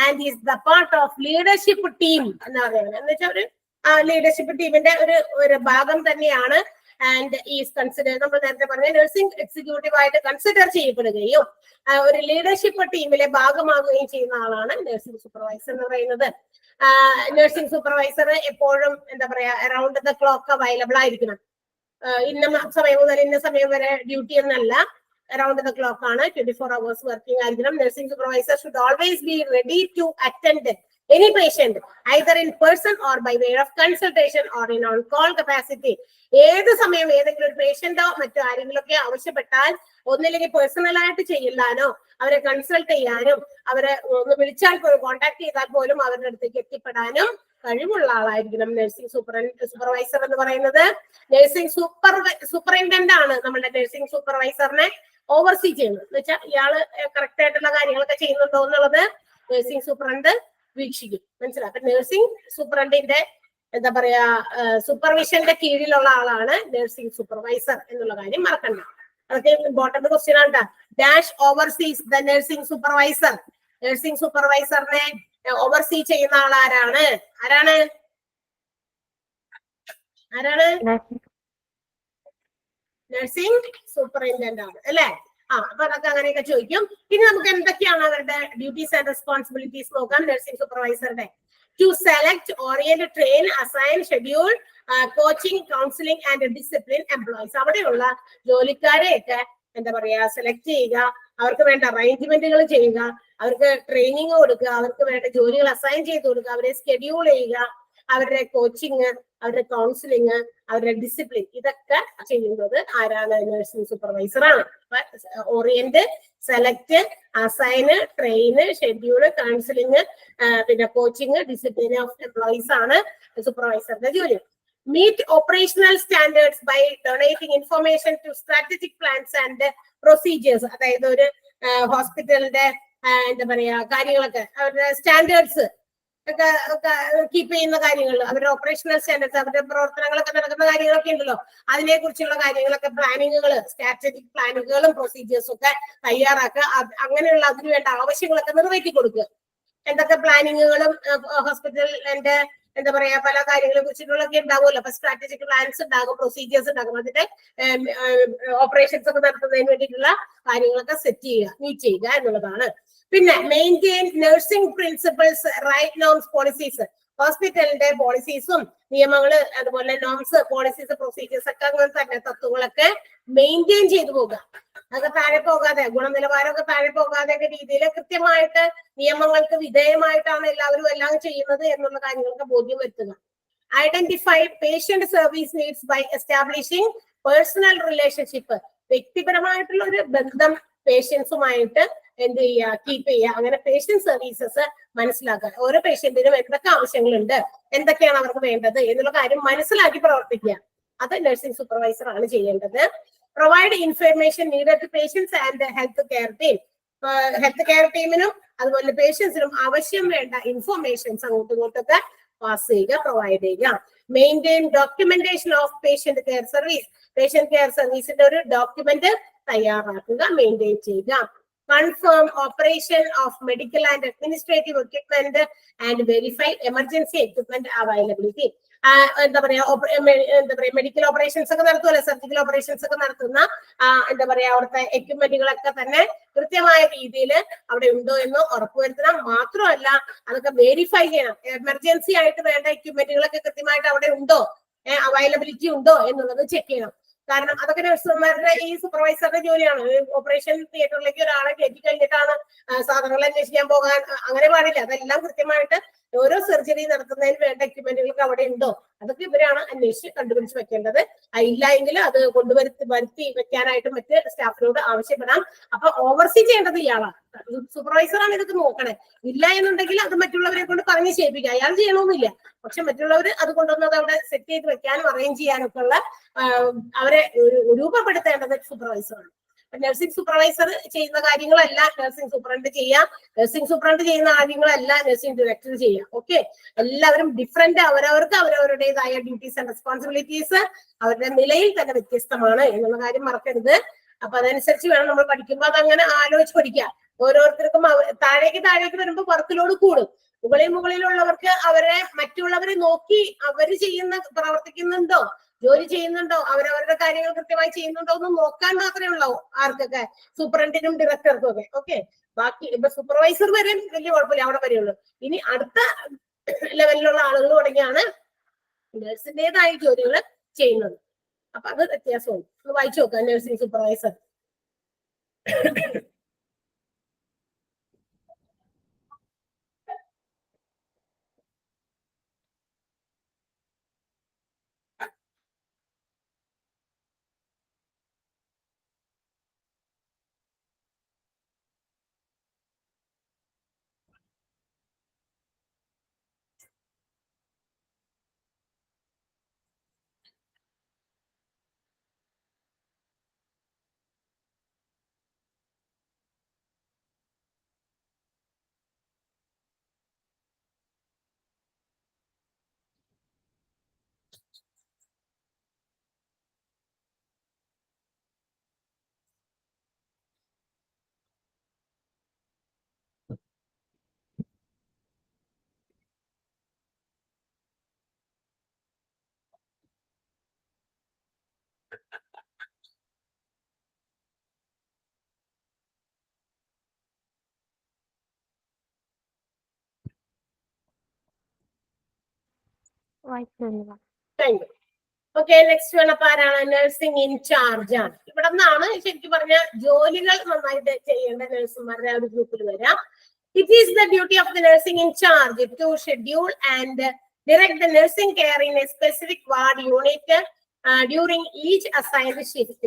And is the part of leadership team എന്ന് പറയുന്നത്. എന്ന് വെച്ചാൽ ഒരു ലീഡർഷിപ്പ് ടീമിന്റെ ഒരു ഭാഗം തന്നെയാണ്. ആൻഡ് ഈസ് കൺസിഡർ, നമ്മൾ നേരത്തെ പറഞ്ഞ നഴ്സിംഗ് എക്സിക്യൂട്ടീവ് ആയിട്ട് കൺസിഡർ ചെയ്യപ്പെടുകയും ഒരു ലീഡർഷിപ്പ് ടീമിലെ ഭാഗമാകുകയും ചെയ്യുന്ന ആളാണ് നഴ്സിംഗ് സൂപ്പർവൈസർ എന്ന് പറയുന്നത്. നഴ്സിംഗ് സൂപ്പർവൈസർ എപ്പോഴും എന്താ പറയാ അറൌണ്ട് ദ ക്ലോക്ക് അവൈലബിൾ ആയിരിക്കണം. ഇന്ന സമയം മുതൽ ഇന്ന സമയം വരെ ഡ്യൂട്ടി എന്നല്ല, around the clock ആണ്, 24 hours working ആയിരിക്കണം. Nursing supervisor should always be ready to attend any patient either in person or by way of consultation or in on call capacity. ഏത് സമയം ഏതെങ്കിലും ഒരു പേഷ്യന്റോ മറ്റോ ആരെങ്കിലും ഒക്കെ ആവശ്യപ്പെട്ടാൽ ഒന്നില്ലെങ്കിൽ പേഴ്സണൽ ആയിട്ട് ചെയ്യില്ലാനോ അവരെ കൺസൾട്ട് ചെയ്യാനും അവരെ ഒന്ന് വിളിച്ചാൽ പോലും കോൺടാക്ട് ചെയ്താൽ പോലും അവരുടെ അടുത്തേക്ക് എത്തിപ്പെടാനും കഴിവുള്ള ആളായിരിക്കണം നഴ്സിംഗ് സൂപ്പർവൈസർ എന്ന് പറയുന്നത്. നഴ്സിംഗ് സൂപ്പറിൻറ്റൻഡന്റ് ആണ് നമ്മുടെ നഴ്സിംഗ് സൂപ്പർവൈസറിനെ ഓവർസീ ചെയ്യുന്നത്. എന്ന് വെച്ചാൽ ഇയാള് കറക്റ്റ് ആയിട്ടുള്ള കാര്യങ്ങളൊക്കെ ചെയ്യുന്നുണ്ടോ എന്നുള്ളത് നഴ്സിംഗ് സൂപ്രണ്ട് വീക്ഷിക്കും. മനസ്സിലാക്കാം. നഴ്സിംഗ് സൂപ്രണ്ടിന്റെ എന്താ പറയാ സൂപ്പർവിഷന്റെ കീഴിലുള്ള ആളാണ് നഴ്സിംഗ് സൂപ്പർവൈസർ എന്നുള്ള കാര്യം മറക്കണ്ട. അതൊക്കെ ഇമ്പോർട്ടന്റ് ക്വസ്റ്റ്യൻ ആണ്. Dash oversees the nursing supervisor. Nursing സൂപ്പർവൈസറിനെ ഓവർസീ ചെയ്യുന്ന ആൾ ആരാണ്? നഴ്സിംഗ് സൂപ്പറിൻറ്റൻഡന്റ് ആണ് അല്ലെ? അപ്പൊ അതൊക്കെ അങ്ങനെയൊക്കെ ചോദിക്കും. ഇനി നമുക്ക് എന്തൊക്കെയാണ് അവരുടെ ഡ്യൂട്ടീസ് ആൻഡ് റെസ്പോൺസിബിലിറ്റീസ് നോക്കാം. നഴ്സിംഗ് സൂപ്പർവൈസറുടെ to select, orient, train, assign, schedule, coaching, counselling and discipline employees. അവിടെയുള്ള ജോലിക്കാരെയൊക്കെ എന്താ പറയാ സെലക്ട് ചെയ്യുക, അവർക്ക് വേണ്ട അറേഞ്ച്മെന്റുകൾ ചെയ്യുക, അവർക്ക് ട്രെയിനിങ് കൊടുക്കുക, അവർക്ക് വേണ്ട ജോലികൾ അസൈൻ ചെയ്ത് കൊടുക്കുക, അവരെ സ്കെഡ്യൂൾ ചെയ്യുക, അവരുടെ കോച്ചിങ്, അവരുടെ കൗൺസിലിംഗ്, അവരുടെ ഡിസിപ്ലിൻ, ഇതൊക്കെ ചെയ്യുന്നത് ആരാണ്? നഴ്സിംഗ് സൂപ്പർവൈസർ ആണ്. Orient, select, assign, train, schedule, counselling, പിന്നെ കോച്ചിങ്, ഡിസിപ്ലിൻ ഓഫ് എംപ്ലോയീസ് ആണ് സൂപ്പർവൈസറുടെ ജോലി. Meet operational standards by donating information to strategic plans and procedures. അതായത് ഒരു ഹോസ്പിറ്റലിന്റെ എന്താ പറയാ കാര്യങ്ങളൊക്കെ അവരുടെ സ്റ്റാൻഡേർഡ്സ് ഒക്കെ കീപ്പ് ചെയ്യുന്ന കാര്യങ്ങൾ, അവരുടെ ഓപ്പറേഷണൽ സ്റ്റാൻഡേർഡ്സ്, അവരുടെ പ്രവർത്തനങ്ങളൊക്കെ നടക്കുന്ന കാര്യങ്ങളൊക്കെ ഉണ്ടല്ലോ, അതിനെ കുറിച്ചുള്ള കാര്യങ്ങളൊക്കെ പ്ലാനിങ്ങുകൾ, സ്ട്രാറ്റജിക് പ്ലാനുകളും പ്രൊസീജിയേഴ്സും ഒക്കെ തയ്യാറാക്കുക. അങ്ങനെയുള്ള അതിനു വേണ്ട ആവശ്യങ്ങളൊക്കെ നിറവേറ്റി കൊടുക്കുക. എന്തൊക്കെ പ്ലാനിങ്ങുകളും ഹോസ്പിറ്റലിന്റെ എന്താ പറയാ പല കാര്യങ്ങളെ കുറിച്ചിട്ടുള്ളൊക്കെ ഉണ്ടാവുമല്ലോ. അപ്പൊ സ്ട്രാറ്റജിക് പ്ലാൻസ് ഉണ്ടാകും, പ്രൊസീജിയേഴ്സ് ഉണ്ടാകും, അതിന്റെ ഓപ്പറേഷൻസ് ഒക്കെ നടത്തുന്നതിന് വേണ്ടിയിട്ടുള്ള കാര്യങ്ങളൊക്കെ സെറ്റ് ചെയ്യുക, മീറ്റ് ചെയ്യുക എന്നുള്ളതാണ്. പിന്നെ maintain nursing principles, right, norms, policies. ഹോസ്പിറ്റലിന്റെ പോളിസീസും നിയമങ്ങള്, അതുപോലെ നോംസ്, പോളിസീസ്, പ്രൊസീജിയേഴ്സ് ഒക്കെ അങ്ങനെ തന്നെ തത്വങ്ങളൊക്കെ മെയിൻറ്റെയിൻ ചെയ്തു പോകുക. അതൊക്കെ താഴെ പോകാതെ, ഗുണനിലവാരമൊക്കെ താഴെ പോകാതെ രീതിയിൽ കൃത്യമായിട്ട് നിയമങ്ങൾക്ക് വിധേയമായിട്ടാണ് എല്ലാവരും എല്ലാം ചെയ്യുന്നത് എന്നുള്ള കാര്യങ്ങൾക്ക് ബോധ്യം വരുത്തുക. Identify patient service needs by establishing personal relationship. വ്യക്തിപരമായിട്ടുള്ള ഒരു ബന്ധം പേഷ്യൻസുമായിട്ട് എന്ത് ചെയ്യുക, കീപ്പ് ചെയ്യുക. അങ്ങനെ പേഷ്യന്റ് സർവീസസ് മനസ്സിലാക്കുക. ഓരോ പേഷ്യന്റിനും എന്തൊക്കെ ആവശ്യങ്ങളുണ്ട്, എന്തൊക്കെയാണ് അവർക്ക് വേണ്ടത് എന്നുള്ള കാര്യം മനസ്സിലാക്കി പ്രവർത്തിക്കുക. അത് നഴ്സിംഗ് സൂപ്പർവൈസർ ആണ് ചെയ്യേണ്ടത്. Provide information needed to patients and health care team. Health care ടീമിനും അതുപോലെ പേഷ്യൻസിനും ആവശ്യം വേണ്ട ഇൻഫർമേഷൻസ് അങ്ങോട്ടും ഇങ്ങോട്ടൊക്കെ പാസ് ചെയ്യുക, പ്രൊവൈഡ് ചെയ്യുക. Maintain documentation of patient care service. Patient care സർവീസിന്റെ ഒരു ഡോക്യുമെന്റ് തയ്യാറാക്കുക, മെയിൻറ്റെയിൻ ചെയ്യുക. Confirm operation of medical and administrative equipment and verify emergency equipment availability. എന്താ പറയാ മെഡിക്കൽ ഓപ്പറേഷൻസ് ഒക്കെ നടത്തുമല്ലോ, സർജിക്കൽ ഓപ്പറേഷൻസ് ഒക്കെ നടത്തുന്ന എന്താ പറയാ അവിടുത്തെ എക്വിപ്മെന്റുകളൊക്കെ തന്നെ കൃത്യമായ രീതിയിൽ അവിടെ ഉണ്ടോ എന്ന് ഉറപ്പുവരുത്തണം. മാത്രമല്ല അതൊക്കെ വെരിഫൈ ചെയ്യണം. എമർജൻസി ആയിട്ട് വേണ്ട എക്വിപ്മെന്റുകളൊക്കെ കൃത്യമായിട്ട് അവിടെ ഉണ്ടോ, അവൈലബിലിറ്റി ഉണ്ടോ എന്നുള്ളത് ചെക്ക് ചെയ്യണം. കാരണം അതൊക്കെ നഴ്സുമാരുടെ ഈ സൂപ്പർവൈസറുടെ ജോലിയാണ്. ഓപ്പറേഷൻ തിയേറ്ററിലേക്ക് ഒരാളെ കയറ്റി കഴിഞ്ഞിട്ടാണ് സാധനങ്ങൾ അന്വേഷിക്കാൻ പോകാൻ, അങ്ങനെ പാടില്ല. അതെല്ലാം കൃത്യമായിട്ട് ഓരോ സർജറി നടത്തുന്നതിന് വേണ്ട എക്യുപ്മെന്റുകൾക്ക് അവിടെ ഉണ്ടോ, അതൊക്കെ ഇവരാണ് അന്വേഷിച്ച് കണ്ടുപിടിച്ച് വെക്കേണ്ടത്. ഇല്ല എങ്കിൽ അത് വരുത്തി വെക്കാനായിട്ട് മറ്റ് സ്റ്റാഫിനോട് ആവശ്യപ്പെടാം. അപ്പൊ ഓവർസീ ചെയ്യേണ്ടത് ഇയാളാണ്, സൂപ്പർവൈസറാണ് ഇതൊക്കെ നോക്കണേ. ഇല്ല എന്നുണ്ടെങ്കിൽ അത് മറ്റുള്ളവരെ കൊണ്ട് പറഞ്ഞ് ചെയ്യിപ്പിക്കുക. അയാൾ ചെയ്യണമെന്നില്ല, പക്ഷെ മറ്റുള്ളവർ അത് കൊണ്ടുവന്നത് അവിടെ സെറ്റ് ചെയ്ത് വെക്കാനും അറേഞ്ച് ചെയ്യാനൊക്കെ ഉള്ള അവരെ രൂപപ്പെടുത്തേണ്ടത് സൂപ്പർവൈസറാണ്. നഴ്സിംഗ് സൂപ്പർവൈസർ ചെയ്യുന്ന കാര്യങ്ങളല്ല നഴ്സിംഗ് സൂപ്രണ്ട് ചെയ്യാം, നഴ്സിംഗ് സൂപ്രണ്ട് ചെയ്യുന്ന കാര്യങ്ങളല്ല നഴ്സിംഗ് ഡയറക്ടർ ചെയ്യാം. ഓക്കെ, എല്ലാവരും ഡിഫറെന്റ്, അവരവർക്ക് അവരവരുടേതായ ഡ്യൂട്ടീസ് ആൻഡ് റെസ്പോൺസിബിലിറ്റീസ് അവരുടെ നിലയിൽ തന്നെ വ്യത്യസ്തമാണ് എന്നുള്ള കാര്യം മറക്കരുത്. അപ്പൊ അതനുസരിച്ച് വേണം നമ്മൾ പഠിക്കുമ്പോൾ അതങ്ങനെ ആലോചിച്ച് പഠിക്കാം. ഓരോരുത്തർക്കും താഴേക്ക് വരുമ്പോൾ വർക്ക് ലോഡ് കൂടും. മുകളിലുള്ളവർക്ക് അവരെ മറ്റുള്ളവരെ നോക്കി അവർ പ്രവർത്തിക്കുന്നുണ്ടോ, ജോലി ചെയ്യുന്നുണ്ടോ, അവരവരുടെ കാര്യങ്ങൾ കൃത്യമായി ചെയ്യുന്നുണ്ടോ എന്ന് നോക്കാൻ മാത്രമേ ഉള്ളൂ ആർക്കൊക്കെ, സൂപ്രണ്ടിനും ഡയറക്ടർക്കും ഒക്കെ. ഓക്കെ, ബാക്കി ഇപ്പൊ സൂപ്പർവൈസർ വരെ വലിയ കുഴപ്പമില്ല, അവിടെ വരെയുള്ളൂ. ഇനി അടുത്ത ലെവലിലുള്ള ആളുകൾ തുടങ്ങിയാണ് നഴ്സിന്റേതായ ജോലികൾ ചെയ്യുന്നത്. അപ്പൊ അത് വ്യത്യാസമാണ്. ഒന്ന് വായിച്ചു നോക്കാം nursing supervisor. Thank you. Okay, next one. അപ്പൊ ആരാണ്? നഴ്സിംഗ് ഇൻചാർജ് ആണ്. ഇവിടെ നിന്നാണ് ശരിക്കും പറഞ്ഞ ജോലികൾ നന്നായിട്ട് ചെയ്യേണ്ട നഴ്സുമാരുടെ ഒരു ഗ്രൂപ്പിൽ വരാം. It is the duty of the nursing in charge to schedule and direct the nursing care in a specific ward unit during each assigned shift.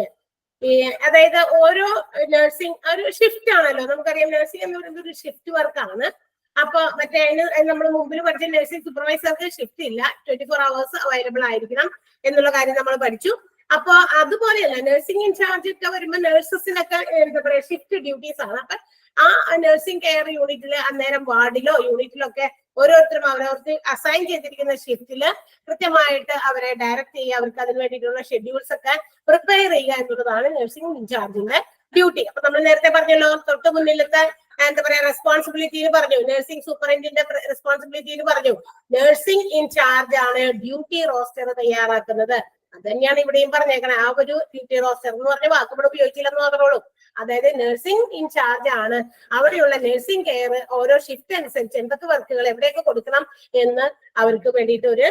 അതായത് ഓരോ നഴ്സിംഗ് ഒരു ഷിഫ്റ്റ് ആണല്ലോ, നമുക്കറിയാം നഴ്സിംഗ് എന്ന് പറയുന്നത് ഒരു ഷിഫ്റ്റ് വർക്കാണ്. അപ്പൊ മറ്റേ നമ്മൾ മുമ്പിൽ പഠിച്ച നഴ്സിംഗ് സൂപ്പർവൈസർക്ക് ഷിഫ്റ്റ് ഇല്ല, 24 hours അവൈലബിൾ ആയിരിക്കണം എന്നുള്ള കാര്യം നമ്മൾ പഠിച്ചു. അപ്പൊ അതുപോലെയല്ല നഴ്സിംഗ് ഇൻചാർജ് ഒക്കെ വരുമ്പോൾ നഴ്സസിനൊക്കെ എന്താ പറയാ ഷിഫ്റ്റ് ഡ്യൂട്ടീസ് ആണ്. അപ്പൊ ആ നഴ്സിംഗ് കെയർ യൂണിറ്റില് അന്നേരം വാർഡിലോ യൂണിറ്റിലോ ഒക്കെ ഓരോരുത്തരും അവരവർക്ക് അസൈൻ ചെയ്തിരിക്കുന്ന ഷിഫ്റ്റില് കൃത്യമായിട്ട് അവരെ ഡയറക്ട് ചെയ്യുക, അവർക്ക് അതിന് വേണ്ടിയിട്ടുള്ള ഷെഡ്യൂൾസ് ഒക്കെ പ്രിപ്പയർ ചെയ്യുക എന്നുള്ളതാണ് നഴ്സിംഗ് ഇൻചാർജിന്റെ ഡ്യൂട്ടി. അപ്പൊ നമ്മൾ നേരത്തെ പറഞ്ഞല്ലോ, തൊട്ട് മുന്നിലത്തെ എന്താ പറയാ റെസ്പോൺസിബിലിറ്റിയിൽ പറഞ്ഞു, നഴ്സിംഗ് സൂപ്പറിന്റിന്റെ റെസ്പോൺസിബിലിറ്റിയിൽ പറഞ്ഞു നഴ്സിംഗ് ഇൻചാർജ് ആണ് ഡ്യൂട്ടി റോസ്റ്റർ തയ്യാറാക്കുന്നത്. അത് തന്നെയാണ് ഇവിടെയും പറഞ്ഞേക്കണേ. ആ ഒരു ഡ്യൂട്ടി റോസ്റ്റർ എന്ന് പറഞ്ഞ വാക്ക് ഇവിടെ ഉപയോഗിച്ചില്ലെന്ന് മാത്രമേ ഉള്ളൂ. അതായത് നഴ്സിംഗ് ഇൻചാർജ് ആണ് അവിടെയുള്ള നഴ്സിംഗ് കെയർ ഓരോ ഷിഫ്റ്റ് അനുസരിച്ച് എന്തൊക്കെ വർക്കുകൾ എവിടെയൊക്കെ കൊടുക്കണം എന്ന് അവർക്ക് വേണ്ടിയിട്ട് ഒരു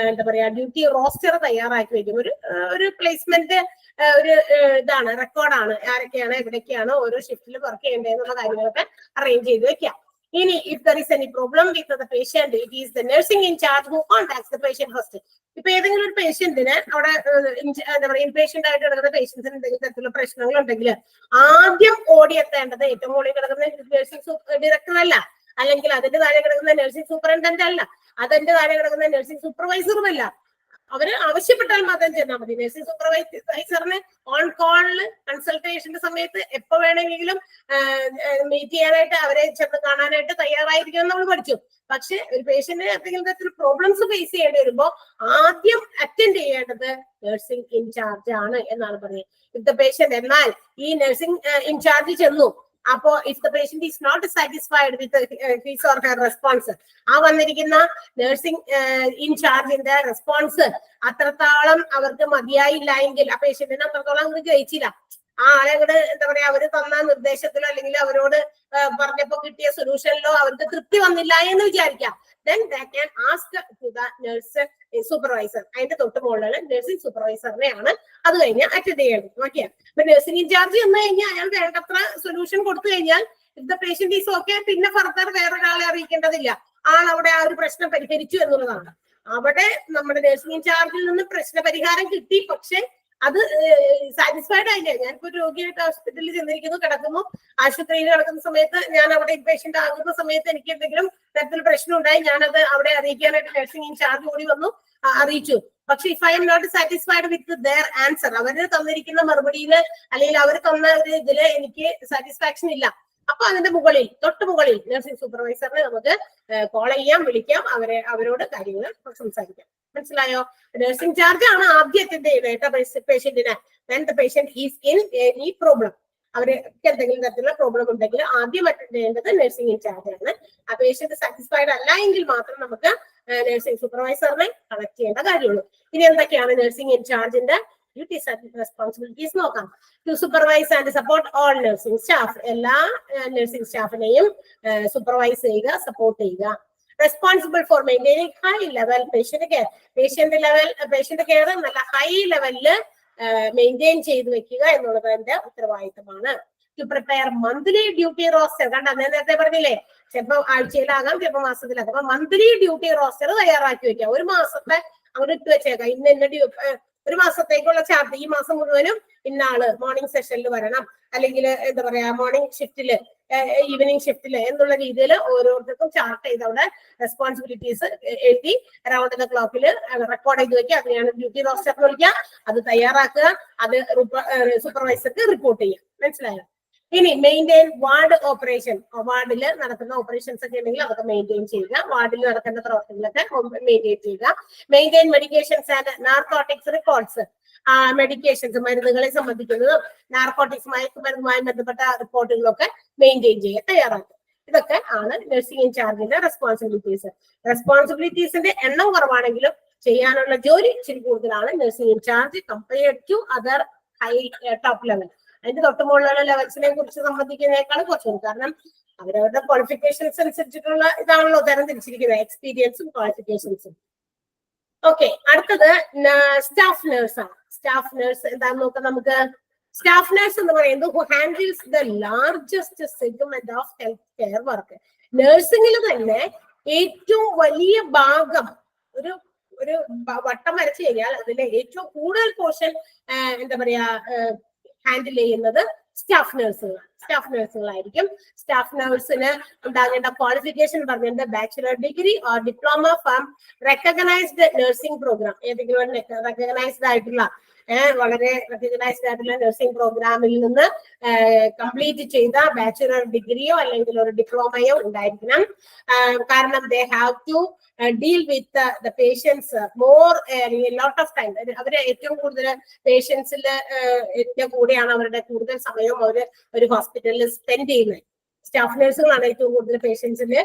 എന്താ പറയാ ഡ്യൂട്ടി റോസ്റ്റർ തയ്യാറാക്കി വെക്കും. ഒരു പ്ലേസ്മെന്റ് ഒരു ഇതാണ്, റെക്കോർഡാണ്, ആരൊക്കെയാണ് എവിടെയൊക്കെയാണ് ഓരോ ഷിഫ്റ്റിൽ വർക്ക് ചെയ്യേണ്ടതെന്നുള്ള കാര്യങ്ങളൊക്കെ അറേഞ്ച് ചെയ്ത് വെക്കാം. ഇനി if there is any problem with the patient, it is the nursing in charge who contacts the patient first. ഇപ്പൊ ഏതെങ്കിലും ഒരു പേഷ്യന്റിന് അവിടെ എന്താ പറയുക ഇൻപേഷ്യന്റ് ആയിട്ട് കിടക്കുന്ന പേഷ്യൻസിന് എന്തെങ്കിലും തരത്തിലുള്ള പ്രശ്നങ്ങൾ ഉണ്ടെങ്കിൽ ആദ്യം ഓടിയെത്തേണ്ടത് ഏറ്റവും മുകളിൽ കിടക്കുന്ന നഴ്സിംഗ് ഡയറക്ടർ അല്ല, അല്ലെങ്കിൽ അതിന്റെ താഴെ കിടക്കുന്ന നഴ്സിംഗ് സൂപ്പറിൻഡന്റ് അല്ല, അതിന്റെ താഴെ കിടക്കുന്ന നഴ്സിംഗ് സൂപ്പർവൈസറും അല്ല. അവര് ആവശ്യപ്പെട്ടാൽ മാത്രം ചെന്നാൽ മതി. നഴ്സിംഗ് സൂപ്പർവൈസറിന് ഓൺ കോളില് കൺസൾട്ടേഷന്റെ സമയത്ത് എപ്പോ വേണമെങ്കിലും മീറ്റ് ചെയ്യാനായിട്ട് അവരെ ചെന്ന് കാണാനായിട്ട് തയ്യാറായിരിക്കും നമ്മൾ പഠിച്ചു. പക്ഷെ ഒരു പേഷ്യന്റിന് എന്തെങ്കിലും തരത്തിൽ പ്രോബ്ലംസ് ഫേസ് ചെയ്യേണ്ടി വരുമ്പോ ആദ്യം അറ്റൻഡ് ചെയ്യേണ്ടത് നഴ്സിംഗ് ഇൻചാർജ് ആണ് എന്നാണ് പറയുന്നത്. ഇഫ് ദ പേഷ്യന്റ്, എന്നാൽ ഈ നഴ്സിംഗ് ഇൻചാർജ് ചെന്നു, അപ്പോ if the patient is not satisfied with his or her response, ആ വന്നിരിക്കുന്ന നഴ്സിംഗ് ഇൻചാർജിന്റെ റെസ്പോൺസ് അത്രത്തോളം അവർക്ക് മതിയായില്ല എങ്കിൽ, ആ പേഷ്യന്റിനെ അത്രത്തോളം അവർക്ക് ജയിച്ചില്ല, ആ ആളെ കൂടെ എന്താ പറയാ അവര് തന്ന നിർദ്ദേശത്തിലോ അല്ലെങ്കിൽ അവരോട് പറഞ്ഞപ്പോ കിട്ടിയ സൊല്യൂഷനിലോ അവർക്ക് തൃപ്തി വന്നില്ല എന്ന് വിചാരിക്കാം, then they can ask to the nurse supervisor. അതിന്റെ തൊട്ട് മുകളിലുള്ള നഴ്സിംഗ് സൂപ്പർവൈസറിനെയാണ് അത് കഴിഞ്ഞ് അറ്റൻഡ് ചെയ്യേണ്ടത്. ഓക്കെ, അപ്പൊ നഴ്സിംഗ് ഇൻചാർജ് വന്നു കഴിഞ്ഞാൽ അയാൾ വേണ്ടത്ര സൊല്യൂഷൻ കൊടുത്തു കഴിഞ്ഞാൽ if the patient is okay, പിന്നെ ഫർദർ വേറൊരാളെ അറിയിക്കേണ്ടതില്ല. ആൾ അവിടെ ആ ഒരു പ്രശ്നം പരിഹരിച്ചു എന്നുള്ളതാണ്. അവിടെ നമ്മുടെ നഴ്സിംഗ് ഇൻചാർജിൽ നിന്ന് പ്രശ്ന പരിഹാരം കിട്ടി, പക്ഷെ അത് സാറ്റിസ്ഫൈഡ് ആയില്ല. ഞാനിപ്പോ രോഗിയായിട്ട് ഹോസ്പിറ്റലിൽ ചെന്നിരിക്കുന്നു, കിടക്കുന്നു, ആശുപത്രിയിൽ കിടക്കുന്ന സമയത്ത് ഞാൻ അവിടെ ഇൻപേഷ്യന്റ് ആകുന്ന സമയത്ത് എനിക്ക് എന്തെങ്കിലും തരത്തിൽ പ്രശ്നം ഉണ്ടായി, ഞാനത് അവിടെ അറിയിക്കാനായിട്ട് നഴ്സിംഗ് ഇൻചാർജ് കൂടി വന്നു അറിയിച്ചു. പക്ഷെ if I'm not satisfied with their answer, അവര് തന്നിരിക്കുന്ന മറുപടിയില് അല്ലെങ്കിൽ അവർ തന്ന ഒരു ഇതില് എനിക്ക് സാറ്റിസ്ഫാക്ഷൻ ഇല്ല, അപ്പൊ അതിന്റെ മുകളിൽ തൊട്ട് മുകളിൽ നഴ്സിംഗ് സൂപ്പർവൈസറിനെ നമുക്ക് കോൾ ചെയ്യാം, വിളിക്കാം, അവരോട് കാര്യങ്ങൾ സംസാരിക്കാം. മനസ്സിലായോ? നഴ്സിംഗ് ചാർജ് ആണ് ആദ്യം അറ്റൻഡ് ചെയ്യുന്നത് പേഷ്യന്റിന്. When the patient is in any problem, അവർക്ക് എന്തെങ്കിലും തരത്തിലുള്ള പ്രോബ്ലം ഉണ്ടെങ്കിൽ ആദ്യം അറ്റൻഡ് ചെയ്യേണ്ടത് നഴ്സിംഗ് ഇൻചാർജ് ആണ്. ആ പേഷ്യന്റ് സാറ്റിസ്ഫൈഡ് അല്ല എങ്കിൽ മാത്രം നമുക്ക് നഴ്സിംഗ് സൂപ്പർവൈസറിനെ കണക്ട് ചെയ്യേണ്ട കാര്യമുള്ളൂ. ഇനി എന്തൊക്കെയാണ് നഴ്സിംഗ് ഇൻചാർജിന്റെ duties and responsibilities നോക്കാം. To supervise and support all nursing staff, എല്ലാ നഴ്സിംഗ് സ്റ്റാഫിനെയും സൂപ്പർവൈസ് ചെയ്യുക, സപ്പോർട്ട് ചെയ്യുക. Responsible for maintaining high level patient care, patient care നല്ല ഹൈ ലെവലില് മെയിൻറ്റെയിൻ ചെയ്ത് വെക്കുക എന്നുള്ളത് എന്റെ ഉത്തരവാദിത്തമാണ്. To prepare monthly duty roster, കണ്ട നേരത്തെ പറഞ്ഞില്ലേ, ചിലപ്പോ ആഴ്ചയിലാകാം, ചിലപ്പോ മാസത്തിലാകാം. അപ്പൊ മന്ത്ലി ഡ്യൂട്ടി റോസ്റ്റർ തയ്യാറാക്കി വെക്കുക. ഒരു മാസത്തെ അവിടെ ഇട്ട് വെച്ചേക്കാം, ഇന്ന ഒരു മാസത്തേക്കുള്ള ചാർട്ട്, ഈ മാസം മുഴുവനും ഇന്ന ആള് മോർണിംഗ് സെഷനിൽ വരണം, അല്ലെങ്കിൽ എന്താ പറയാ മോർണിംഗ് ഷിഫ്റ്റില്, ഈവനിങ് ഷിഫ്റ്റില് എന്നുള്ള രീതിയിൽ ഓരോരുത്തർക്കും ചാർട്ട് ചെയ്ത് അവിടെ റെസ്പോൺസിബിലിറ്റീസ് എഴുതി അറൌണ്ട് ദ ക്ലോക്കിൽ റെക്കോർഡ് ചെയ്ത് വെക്കുക. അതിനെയാണ് ഡ്യൂട്ടി റോസ്റ്റർ എന്ന് വിളിക്കുക. അത് തയ്യാറാക്കുക, അത് സൂപ്പർവൈസർക്ക് റിപ്പോർട്ട് ചെയ്യുക. മനസ്സിലായോ? ഇനി മെയിൻറ്റെയിൻ വാർഡ് ഓപ്പറേഷൻ, വാർഡിൽ നടക്കുന്ന ഓപ്പറേഷൻസ് ഒക്കെ ഉണ്ടെങ്കിൽ അതൊക്കെ മെയിൻറ്റെയിൻ ചെയ്യുക, വാർഡിൽ നടക്കേണ്ട പ്രവർത്തനങ്ങളൊക്കെ മെയിൻറ്റെയിൻ ചെയ്യുക. Maintain medications and narcotics records, medications മരുന്നുകളെ സംബന്ധിക്കുന്നതും നാർക്കോട്ടിക്സ് മയക്കുമരുന്നുമായി ബന്ധപ്പെട്ട റിപ്പോർട്ടുകളൊക്കെ മെയിൻറ്റെയിൻ ചെയ്യുക, തയ്യാറാക്കുക. ഇതൊക്കെ ആണ് നഴ്സിംഗ് ഇൻചാർജിന്റെ റെസ്പോൺസിബിലിറ്റീസ്. റെസ്പോൺസിബിലിറ്റീസിന്റെ എണ്ണം കുറവാണെങ്കിലും ചെയ്യാനുള്ള ജോലി ഇച്ചിരി കൂടുതലാണ് nursing in charge compared to other high top level. അതിന്റെ തൊട്ട് മുകളിലുള്ള ലെവൽസിനെ കുറിച്ച് സംബന്ധിക്കുന്നതിനേക്കാൾ കുറച്ചും, കാരണം അവരവരുടെ ക്വാളിഫിക്കേഷൻസ് അനുസരിച്ചിട്ടുള്ള ഇതാണല്ലോ തരം തിരിച്ചിരിക്കുന്നത്, എക്സ്പീരിയൻസും ക്വാളിഫിക്കേഷൻസും. ഓക്കെ, അടുത്തത് സ്റ്റാഫ് നേഴ്സ് ആണ്. സ്റ്റാഫ് നേഴ്സ് എന്താണെന്ന് നോക്കാം നമുക്ക്. സ്റ്റാഫ് നേഴ്സ് എന്ന് പറയുന്നത് who handles the largest segment of health care work. നഴ്സിംഗിൽ തന്നെ ഏറ്റവും വലിയ ഭാഗം, ഒരു വട്ടം വരച്ചു കഴിഞ്ഞാൽ അതിലെ ഏറ്റവും കൂടുതൽ പോർഷൻ എന്താ പറയാ ഹാൻഡിൽ ചെയ്യുന്നത് സ്റ്റാഫ് നേഴ്സുകളായിരിക്കും. സ്റ്റാഫ് നേഴ്സിന് ഉണ്ടാകേണ്ട ക്വാളിഫിക്കേഷൻ പറഞ്ഞിട്ട് bachelor degree or diploma from recognised nursing programme, ഏതെങ്കിലും റെക്കഗ്നൈസ്ഡ് ആയിട്ടുള്ള വളരെ റെക്കഗ്നൈസ്ഡ് ആയിട്ടുള്ള നഴ്സിംഗ് പ്രോഗ്രാമിൽ നിന്ന് കംപ്ലീറ്റ് ചെയ്ത ബാച്ചുലർ ഡിഗ്രിയോ അല്ലെങ്കിൽ ഒരു ഡിപ്ലോമയോ ഉണ്ടായിരിക്കണം. കാരണം they have to deal with the patients more lot of time. അവര് ഏറ്റവും കൂടുതൽ പേഷ്യൻസിന്റെ കൂടെയാണ് അവരുടെ കൂടുതൽ സമയവും അവര് ഒരു ഹോസ്പിറ്റലിൽ സ്പെൻഡ് ചെയ്യുന്നത്. സ്റ്റാഫ് നഴ്സുകളാണ് ഏറ്റവും കൂടുതൽ പേഷ്യൻസിന്റെ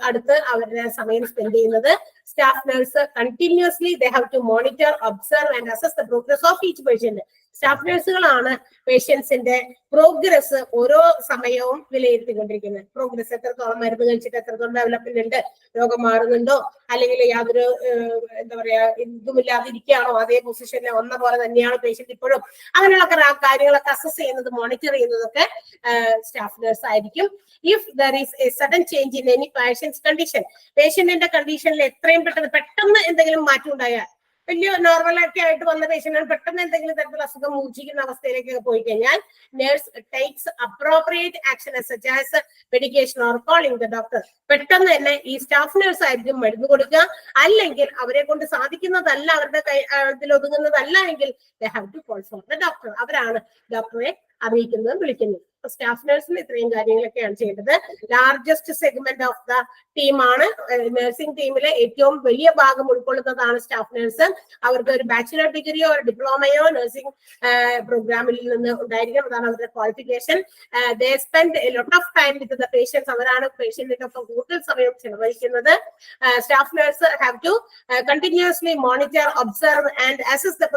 അടുത്ത് അവരുടെ സമയം സ്പെൻഡ് ചെയ്യുന്നത്. Staff nurse continuously they have to monitor, observe and assess the progress of each patient. Staff നഴ്സുകളാണ് പേഷ്യൻസിന്റെ പ്രോഗ്രസ് ഓരോ സമയവും വിലയിരുത്തിക്കൊണ്ടിരിക്കുന്നത്. പ്രോഗ്രസ് എത്രത്തോളം, മരുന്ന് കഴിച്ചിട്ട് എത്രത്തോളം ഡെവലപ്മെന്റ് ഉണ്ട്, രോഗം മാറുന്നുണ്ടോ, അല്ലെങ്കിൽ യാതൊരു എന്താ പറയാ ഇതുമില്ലാതിരിക്കുകയാണോ, അതേ പൊസിഷനിൽ വന്ന പോലെ തന്നെയാണ് പേഷ്യന്റ് ഇപ്പോഴും, അങ്ങനെയുള്ള കാര്യങ്ങളൊക്കെ അസസ് ചെയ്യുന്നത്, മോണിറ്റർ ചെയ്യുന്നതൊക്കെ സ്റ്റാഫ് നഴ്സ് ആയിരിക്കും. If there is a sudden change in any patient's condition, പേഷ്യന്റിന്റെ കണ്ടീഷനിൽ എത്രയും പെട്ടെന്ന് എന്തെങ്കിലും മാറ്റം ഉണ്ടായാൽ, വലിയ നോർമലൊക്കെ ആയിട്ട് വന്ന പേഷ്യന്റാണ് പെട്ടെന്ന് എന്തെങ്കിലും തരത്തിലുള്ള അസുഖം മൂർച്ഛിക്കുന്ന അവസ്ഥയിലേക്ക് പോയി കഴിഞ്ഞാൽ nurse takes appropriate action such as medication or calling the doctor. പെട്ടെന്ന് തന്നെ ഈ സ്റ്റാഫ് നേഴ്സ് ആയിരിക്കും മരുന്ന് കൊടുക്കുക. അല്ലെങ്കിൽ അവരെ കൊണ്ട് സാധിക്കുന്നതല്ല, അവരുടെ ഇതിൽ ഒതുങ്ങുന്നതല്ല എങ്കിൽ they have to call for the doctor. അവരാണ് ഡോക്ടറെ അറിയിക്കുന്നത്, വിളിക്കുന്നത്. സ്റ്റാഫ് നഴ്സിന് ഇത്രയും കാര്യങ്ങളൊക്കെയാണ് ചെയ്യേണ്ടത്. ലാർജസ്റ്റ് സെഗ്മെന്റ് ഓഫ് ദ ടീമാണ്. നഴ്സിംഗ് ടീമിലെ ഏറ്റവും വലിയ ഭാഗം ഉൾക്കൊള്ളുന്നതാണ് സ്റ്റാഫ് നഴ്സ്. അവർക്ക് ഒരു ബാച്ചുലർ ഡിഗ്രിയോ ഒരു ഡിപ്ലോമയോ നഴ്സിംഗ് പ്രോഗ്രാമിൽ നിന്ന് ഉണ്ടായിരിക്കണം. അതാണ് അവരുടെ qualification. They spend a lot of time with the patients. അവരാണ് പേഷ്യന്റിനൊപ്പം കൂടുതൽ സമയം ചെലവഴിക്കുന്നത്. Staff nurse have to continuously monitor, observe and assess the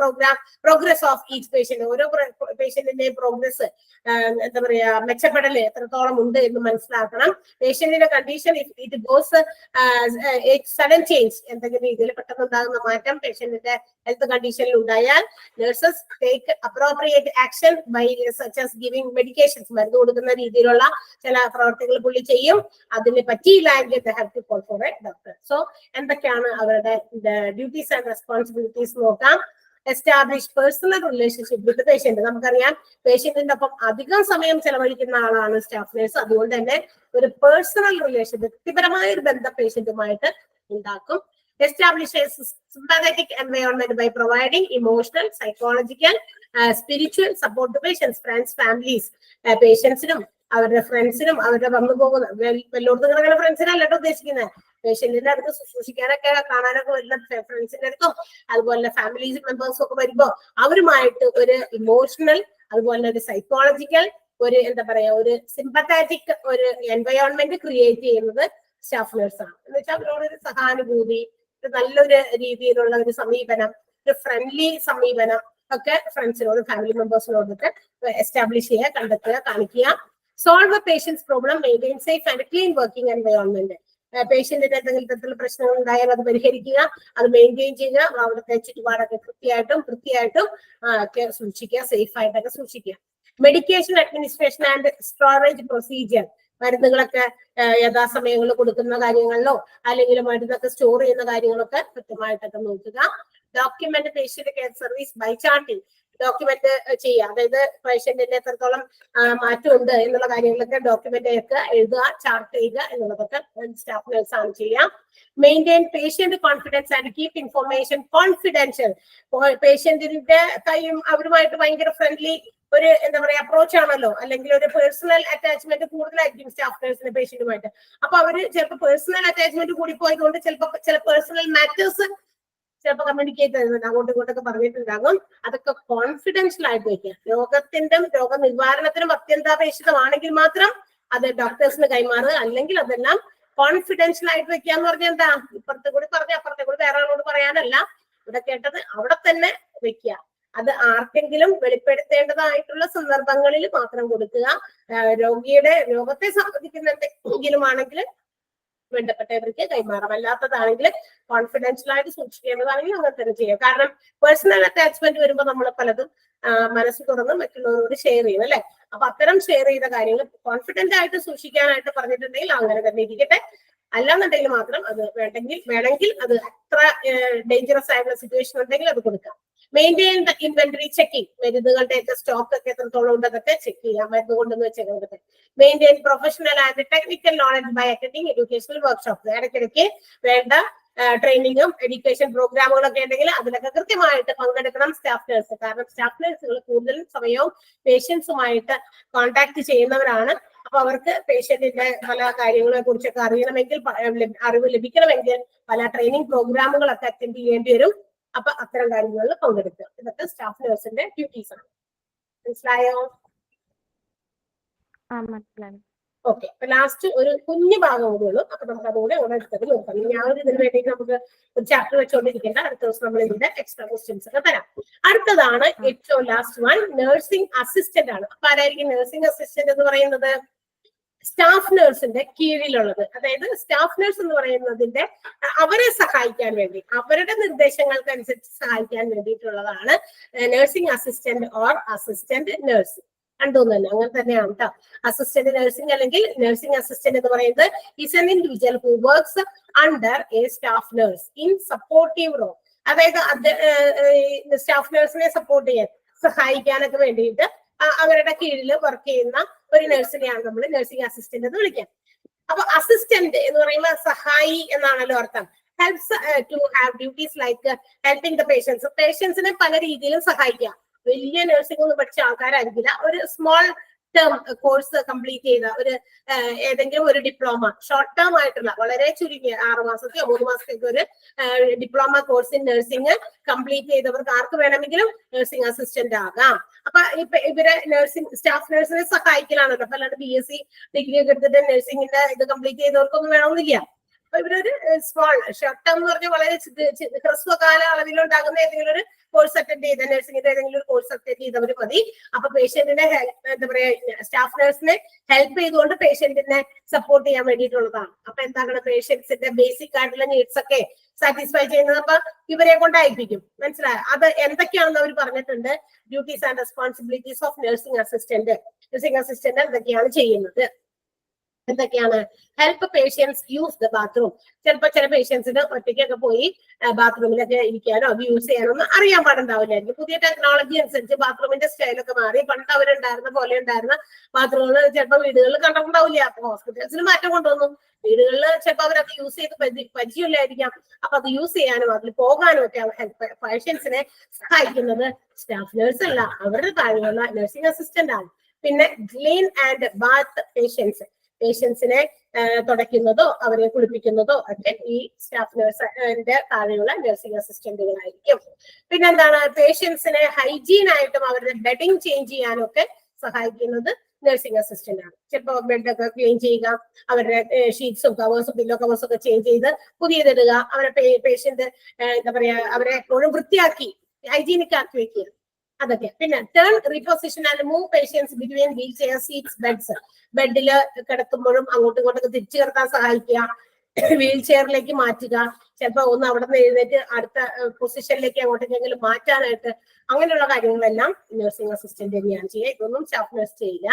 progress of each patient. ഓരോ പേഷ്യന്റിന്റെയും പ്രോഗ്രസ് എന്താ പറയാ മെച്ചപ്പെടല് എത്രത്തോളം ഉണ്ട് എന്ന് മനസ്സിലാക്കണം. പേഷ്യന്റിന്റെ condition it goes sudden change, എന്തെങ്കിലും രീതിയിൽ പെട്ടെന്ന് ഉണ്ടാകുന്ന മാറ്റം പേഷ്യന്റിന്റെ ഹെൽത്ത് കണ്ടീഷനിൽ ഉണ്ടായാൽ nurses take appropriate action by such as giving medications, മരുന്ന് കൊടുക്കുന്ന രീതിയിലുള്ള ചില പ്രവർത്തികൾ പുള്ളി ചെയ്യും. അതിന് പറ്റിയില്ല എങ്കിൽ they have to call for a doctor. So എന്തൊക്കെയാണ് അവരുടെ ഡ്യൂട്ടീസ് ആൻഡ് റെസ്പോൺസിബിലിറ്റീസ് നോക്കാം. Establish personal relationship with patient. നമുക്കറിയാം പേഷ്യന്റിന്റെ ഒപ്പം അധികം സമയം ചെലവഴിക്കുന്ന ആളാണ് സ്റ്റാഫ് നേഴ്സ്. അതുകൊണ്ട് തന്നെ ഒരു പേഴ്സണൽ റിലേഷൻ, വ്യക്തിപരമായ ഒരു ബന്ധം പേഷ്യന്റുമായിട്ട് ഉണ്ടാക്കും. Establish a sympathetic environment by providing emotional, psychological, spiritual support to patients, friends, families. പേഷ്യൻസിനും അവരുടെ ഫ്രണ്ട്സിനും അവരുടെ വന്നു പോകുന്ന വല്ലോടത്തും കിടക്കുന്ന ഫ്രണ്ട്സിനല്ലോ ഉദ്ദേശിക്കുന്നത്, പേഷ്യന്റിന്റെ അടുത്ത് ശുശ്രൂഷിക്കാനൊക്കെ കാണാനൊക്കെ വരുന്ന ഫ്രണ്ട്സിന്റെ അടുത്തും അതുപോലെ ഫാമിലി മെമ്പേഴ്സും ഒക്കെ വരുമ്പോ അവരുമായിട്ട് ഒരു ഇമോഷണൽ അതുപോലെ ഒരു സൈക്കോളജിക്കൽ ഒരു എന്താ പറയാ ഒരു സിമ്പത്താറ്റിക് ഒരു എൻവയോൺമെന്റ് ക്രിയേറ്റ് ചെയ്യുന്നത് സ്റ്റാഫ് നേഴ്സാണ്. എന്ന് വെച്ചാൽ അവരോട് ഒരു സഹാനുഭൂതി, നല്ലൊരു രീതിയിലുള്ള ഒരു സമീപനം, ഒരു ഫ്രണ്ട്ലി സമീപനം ഒക്കെ ഫ്രണ്ട്സിനോട് ഫാമിലി മെമ്പേഴ്സിനോടൊക്കെ എസ്റ്റാബ്ലിഷ് ചെയ്യുക, കണ്ടെത്തുക, കാണിക്കുക. Solve a patient's problem, maintain safe and clean working environment. പേഷ്യന്റിന്റെ എന്തെങ്കിലും തരത്തിലുള്ള പ്രശ്നങ്ങൾ ഉണ്ടായാൽ അത് പരിഹരിക്കുക, അത് മെയിൻറ്റെയിൻ ചെയ്യുക, അവിടുത്തെ ചുറ്റുപാടൊക്കെ വൃത്തിയായിട്ടും ഒക്കെ സൂക്ഷിക്കുക, സേഫ് ആയിട്ടൊക്കെ സൂക്ഷിക്കുക. Medication administration and storage procedure, മരുന്നുകളൊക്കെ യഥാസമയങ്ങളിൽ കൊടുക്കുന്ന കാര്യങ്ങളിലോ അല്ലെങ്കിൽ മരുന്നൊക്കെ സ്റ്റോർ ചെയ്യുന്ന കാര്യങ്ങളൊക്കെ കൃത്യമായിട്ടൊക്കെ നോക്കുക. Document patient care service by charting, document ചെയ്യുക, അതായത് പേഷ്യന്റിന് എത്രത്തോളം മാറ്റമുണ്ട് എന്നുള്ള കാര്യങ്ങളൊക്കെ ഡോക്യുമെന്റ് ഒക്കെ എഴുതുക, ചാർട്ട് ചെയ്യുക എന്നുള്ളതൊക്കെ സ്റ്റാഫ് നേഴ്സ് ആണ് ചെയ്യുക. Maintain patient confidence and keep information confidential. പേഷ്യന്റിന്റെ കൈയും അവരുമായിട്ട് ഭയങ്കര ഫ്രണ്ട്ലി ഒരു എന്താ പറയാ അപ്രോച്ച് ആണല്ലോ, അല്ലെങ്കിൽ ഒരു പേഴ്സണൽ അറ്റാച്ച്മെന്റ് കൂടുതലായിരിക്കും സ്റ്റാഫ് നേഴ്സിന് പേഷ്യന്റുമായിട്ട്. അപ്പൊ അവര് ചിലപ്പോൾ പേഴ്സണൽ അറ്റാച്ച്മെന്റ് കൂടി പോയതുകൊണ്ട് ചിലപ്പോൾ ചില പേഴ്സണൽ മാറ്റേഴ്സ് ചിലപ്പോൾ കമ്മ്യൂണിക്കേറ്റ് ചെയ്യുന്നുണ്ട്, അങ്ങോട്ടും ഇങ്ങോട്ടൊക്കെ പറഞ്ഞിട്ടുണ്ടാകും. അതൊക്കെ കോൺഫിഡൻഷ്യൽ ആയിട്ട് വെക്കുക. രോഗനിവാരണത്തിനും അത്യന്താപേക്ഷിതമാണെങ്കിൽ മാത്രം അത് ഡോക്ടേഴ്സിന് കൈമാറുക, അല്ലെങ്കിൽ അതെല്ലാം കോൺഫിഡൻഷ്യൽ ആയിട്ട് വെക്കുക എന്ന് പറഞ്ഞാൽ എന്താ, ഇപ്പുറത്തെ കൂടി പറഞ്ഞ അപ്പുറത്തെ കൂടി വേറെ ആളോട് പറയാനല്ല, ഇവിടെ കേട്ടത് അവിടെ തന്നെ വെക്കുക. അത് ആർക്കെങ്കിലും വെളിപ്പെടുത്തേണ്ടതായിട്ടുള്ള സന്ദർഭങ്ങളിൽ മാത്രം കൊടുക്കുക. രോഗിയുടെ രോഗത്തെ സംബന്ധിക്കുന്ന എന്തെങ്കിലും ആണെങ്കിൽ വേണ്ടപ്പെട്ടവർക്ക് കൈമാറാം, അല്ലാത്തതാണെങ്കിൽ കോൺഫിഡൻഷ്യൽ ആയിട്ട് സൂക്ഷിക്കേണ്ടതാണെങ്കിൽ അങ്ങനെ തന്നെ ചെയ്യുക. കാരണം പേഴ്സണൽ അറ്റാച്ച്മെന്റ് വരുമ്പോൾ നമ്മൾ പലതും മനസ്സ് തുറന്ന് മറ്റുള്ളവരോട് ഷെയർ ചെയ്യും അല്ലെ. അപ്പൊ അത്തരം ഷെയർ ചെയ്ത കാര്യങ്ങൾ കോൺഫിഡന്റ് ആയിട്ട് സൂക്ഷിക്കാനായിട്ട് പറഞ്ഞിട്ടുണ്ടെങ്കിൽ അങ്ങനെ തന്നെ ഇരിക്കട്ടെ. അല്ലാന്നുണ്ടെങ്കിൽ മാത്രം അത് വേണമെങ്കിൽ അത് അത്ര ഡേഞ്ചറസ് ആയിട്ടുള്ള സിറ്റുവേഷൻ ഉണ്ടെങ്കിൽ അത് കൊടുക്കാം. മെയിൻറ്റെയിൻ ദ ഇൻവെന്ററി ചെക്കിംഗ്, മരുന്നുകളുടെ ഒക്കെ സ്റ്റോക്ക് ഒക്കെ എത്രത്തോളം ഉണ്ടെന്നൊക്കെ ചെക്ക് ചെയ്യാം, മരുന്ന് കൊണ്ടെന്ന് വെച്ചൊക്കെ. Maintain professional and technical knowledge by attending educational workshop. ഇടയ്ക്കിടയ്ക്ക് വേണ്ട ട്രെയിനിങ്ങും എഡ്യൂക്കേഷൻ പ്രോഗ്രാമുകളൊക്കെ ഉണ്ടെങ്കിൽ അതിലൊക്കെ കൃത്യമായിട്ട് പങ്കെടുക്കണം സ്റ്റാഫ് നേഴ്സ്. കാരണം സ്റ്റാഫ് നേഴ്സുകൾ കൂടുതലും സമയവും പേഷ്യൻസുമായിട്ട് കോൺടാക്ട് ചെയ്യുന്നവരാണ്. അപ്പൊ അവർക്ക് പേഷ്യന്റിന്റെ പല കാര്യങ്ങളെ കുറിച്ചൊക്കെ അറിയണമെങ്കിൽ, അറിവ് ലഭിക്കണമെങ്കിൽ പല ട്രെയിനിങ് പ്രോഗ്രാമുകളൊക്കെ അറ്റൻഡ് ചെയ്യേണ്ടി വരും. അപ്പൊ അത്തരം കാര്യങ്ങളിൽ പങ്കെടുക്കുക. ഇതൊക്കെ സ്റ്റാഫ് നേഴ്സിന്റെ ഡ്യൂട്ടീസ് ആണ്. മനസ്സിലായോ? ഓക്കെ. അപ്പൊ ലാസ്റ്റ് ഒരു കുഞ്ഞു ഭാഗം കൂടെ ഉള്ളൂ. അപ്പൊ നമുക്ക് അതുകൂടെ എടുത്തത് നോക്കാം. ഞാൻ ഇതിന് വേണ്ടി നമുക്ക് ഒരു ചാപ്റ്റർ വെച്ചുകൊണ്ടിരിക്കേണ്ട, അടുത്ത ദിവസം നമ്മൾ ഇതിന്റെ എക്സ്ട്രാ ക്വസ്റ്റ്യൻസ് ഒക്കെ തരാം. അടുത്തതാണ് ഏറ്റവും ലാസ്റ്റ് വൺ, നഴ്സിംഗ് അസിസ്റ്റന്റ് ആണ്. അപ്പൊ ആരായിരിക്കും നഴ്സിംഗ് അസിസ്റ്റന്റ് എന്ന് പറയുന്നത്? സ്റ്റാഫ് നഴ്സിന്റെ കീഴിലുള്ളത്. അതായത് സ്റ്റാഫ് നഴ്സ് എന്ന് പറയുന്നതിന്റെ അവരെ സഹായിക്കാൻ വേണ്ടി, അവരുടെ നിർദ്ദേശങ്ങൾക്കനുസരിച്ച് സഹായിക്കാൻ വേണ്ടിയിട്ടുള്ളതാണ് nursing assistant or assistant nurse. കണ്ടോന്ന് തന്നെ അങ്ങനെ തന്നെയാണ് കേട്ടോ. അസിസ്റ്റന്റ് നഴ്സിംഗ് അല്ലെങ്കിൽ നഴ്സിംഗ് അസിസ്റ്റന്റ് എന്ന് പറയുന്നത് is an individual who works under a staff nurse in supportive role. അതായത് സ്റ്റാഫ് നഴ്സിനെ സപ്പോർട്ട് ചെയ്യാൻ, സഹായിക്കാനൊക്കെ വേണ്ടിയിട്ട് അവരുടെ കീഴിൽ വർക്ക് ചെയ്യുന്ന ഒരു നഴ്സിനെയാണ് നമ്മൾ നഴ്സിംഗ് അസിസ്റ്റന്റ് എന്ന് വിളിക്കുക. അപ്പൊ അസിസ്റ്റന്റ് എന്ന് പറയുമ്പോൾ സഹായി എന്നാണല്ലോ അർത്ഥം. Helps to have duties like helping the patients. പേഷ്യൻസിനെ പല രീതിയിലും സഹായിക്കുക. വലിയ നഴ്സിംഗ് ഒന്നും പഠിച്ച ആൾക്കാരായിരിക്കില്ല, ഒരു സ്മോൾ ടേം കോഴ്സ് കംപ്ലീറ്റ് ചെയ്ത ഒരു ഏതെങ്കിലും ഒരു ഡിപ്ലോമ, ഷോർട്ട് ടേം ആയിട്ടുള്ള വളരെ ചുരുങ്ങിയ 6 മാസത്തെയോ 3 മാസത്തേക്കോ ഒരു diploma course in nursing complete ചെയ്തവർക്ക് ആർക്ക് വേണമെങ്കിലും നഴ്സിംഗ് അസിസ്റ്റന്റ് ആകാം. അപ്പൊ ഇവരെ നഴ്സിംഗ് സ്റ്റാഫ് നഴ്സിനെ സഹായിക്കലാണല്ലോ. അപ്പൊ അല്ലാണ്ട് BSc ഡിഗ്രി ഒക്കെ എടുത്തിട്ട് നഴ്സിംഗിന്റെ ഇത് കംപ്ലീറ്റ് ചെയ്തവർക്കൊന്നും വേണമെന്നില്ല. അപ്പൊ ഇവരൊരു സ്മോൾ ഷോർട്ട് ടേം എന്ന് പറഞ്ഞാൽ വളരെ ഹ്രസ്വകാല അളവിലുണ്ടാകുന്ന ഏതെങ്കിലും ഒരു കോഴ്സ് അറ്റൻഡ് ചെയ്ത നഴ്സിംഗിന്റെ ഏതെങ്കിലും ഒരു കോഴ്സ് അറ്റൻഡ് ചെയ്തവർ മതി. അപ്പൊ പേഷ്യന്റിനെ എന്താ പറയാ സ്റ്റാഫ് നഴ്സിനെ ഹെൽപ്പ് ചെയ്തുകൊണ്ട് പേഷ്യന്റിനെ സപ്പോർട്ട് ചെയ്യാൻ വേണ്ടിയിട്ടുള്ളതാണ്. അപ്പൊ എന്താണ് പേഷ്യൻസിന്റെ ബേസിക് ആയിട്ടുള്ള നീഡ്സ് ഒക്കെ സാറ്റിസ്ഫൈ ചെയ്യുന്നത് അപ്പൊ ഇവരെ കൊണ്ടായിരിക്കും. മനസ്സിലായോ? അത് എന്തൊക്കെയാണെന്ന് അവർ പറഞ്ഞിട്ടുണ്ട്. Duties and responsibilities of nursing assistant. Nursing assistant എന്തൊക്കെയാണ് ചെയ്യുന്നത്? എന്തൊക്കെയാണ്? Help patients use the bathroom. ചിലപ്പോ ചില പേഷ്യൻസിന് ഒറ്റയ്ക്കൊക്കെ പോയി ബാത്റൂമിലൊക്കെ ഇരിക്കാനോ അത് യൂസ് ചെയ്യാനോ ഒന്നും അറിയാൻ പാടുണ്ടാവില്ലായിരിക്കും. പുതിയ ടെക്നോളജി അനുസരിച്ച് ബാത്റൂമിന്റെ സ്റ്റൈലൊക്കെ മാറി. പണ്ട് അവരുണ്ടായിരുന്ന പോലെ ഉണ്ടായിരുന്ന ബാത്റൂമുകൾ ചിലപ്പോൾ വീടുകളിൽ കണ്ടിട്ടുണ്ടാവില്ല. അപ്പൊ ഹോസ്പിറ്റൽസിൽ മാറ്റം കൊണ്ടുവന്നു. വീടുകളിൽ ചിലപ്പോൾ അവരത് യൂസ് ചെയ്ത് പരിചയമില്ലായിരിക്കാം. അപ്പൊ അത് യൂസ് ചെയ്യാനും അതിൽ പോകാനും ഒക്കെ പേഷ്യൻസിനെ സഹായിക്കുന്നത് സ്റ്റാഫ് നഴ്സ് അല്ല, അവരുടെ താഴെയുള്ള നഴ്സിംഗ് അസിസ്റ്റന്റ് ആണ്. പിന്നെ ക്ലീൻ ആൻഡ് ബാത്ത് പേഷ്യൻസ്. പേഷ്യൻസിനെ തുടയ്ക്കുന്നതോ അവരെ കുളിപ്പിക്കുന്നതോ ഒക്കെ ഈ സ്റ്റാഫ് നഴ്സിന്റെ താഴെയുള്ള നഴ്സിംഗ് അസിസ്റ്റന്റുകളായിരിക്കും. പിന്നെന്താണ്? പേഷ്യൻസിനെ ഹൈജീൻ ആയിട്ടും അവരുടെ ബെഡിങ് ചേഞ്ച് ചെയ്യാനും ഒക്കെ സഹായിക്കുന്നത് നഴ്സിംഗ് അസിസ്റ്റന്റ് ആണ്. ചിലപ്പോൾ ബെഡൊക്കെ ക്ലീൻ ചെയ്യുക, അവരുടെ ഷീറ്റ്സും കവേഴ്സും പില്ലോ കവേഴ്സും ഒക്കെ ചേഞ്ച് ചെയ്ത് പുതിയതിടുക, അവരെ പേഷ്യന്റ് എന്താ പറയാ അവരെ എപ്പോഴും വൃത്തിയാക്കി ഹൈജീനിക് ആക്കി വെക്കുക, അതൊക്കെ. പിന്നെ turn reposition and move patients between wheelchair seats beds. ബെഡില് കിടക്കുമ്പോഴും അങ്ങോട്ടും ഇങ്ങോട്ടൊക്കെ തിരിച്ചു കിടത്താൻ സഹായിക്കുക, വീൽ ചെയറിലേക്ക് മാറ്റുക, ചിലപ്പോ ഒന്ന് അവിടെ നിന്ന് എഴുന്നേറ്റ് അടുത്ത പൊസിഷനിലേക്ക് അങ്ങോട്ടേക്കെങ്കിലും മാറ്റാനായിട്ട്, അങ്ങനെയുള്ള കാര്യങ്ങളെല്ലാം നഴ്സിംഗ് അസിസ്റ്റന്റ് തന്നെയാണ് ചെയ്യുക. ഇതൊന്നും സ്റ്റാഫ് നഴ്സ് ചെയ്യില്ല.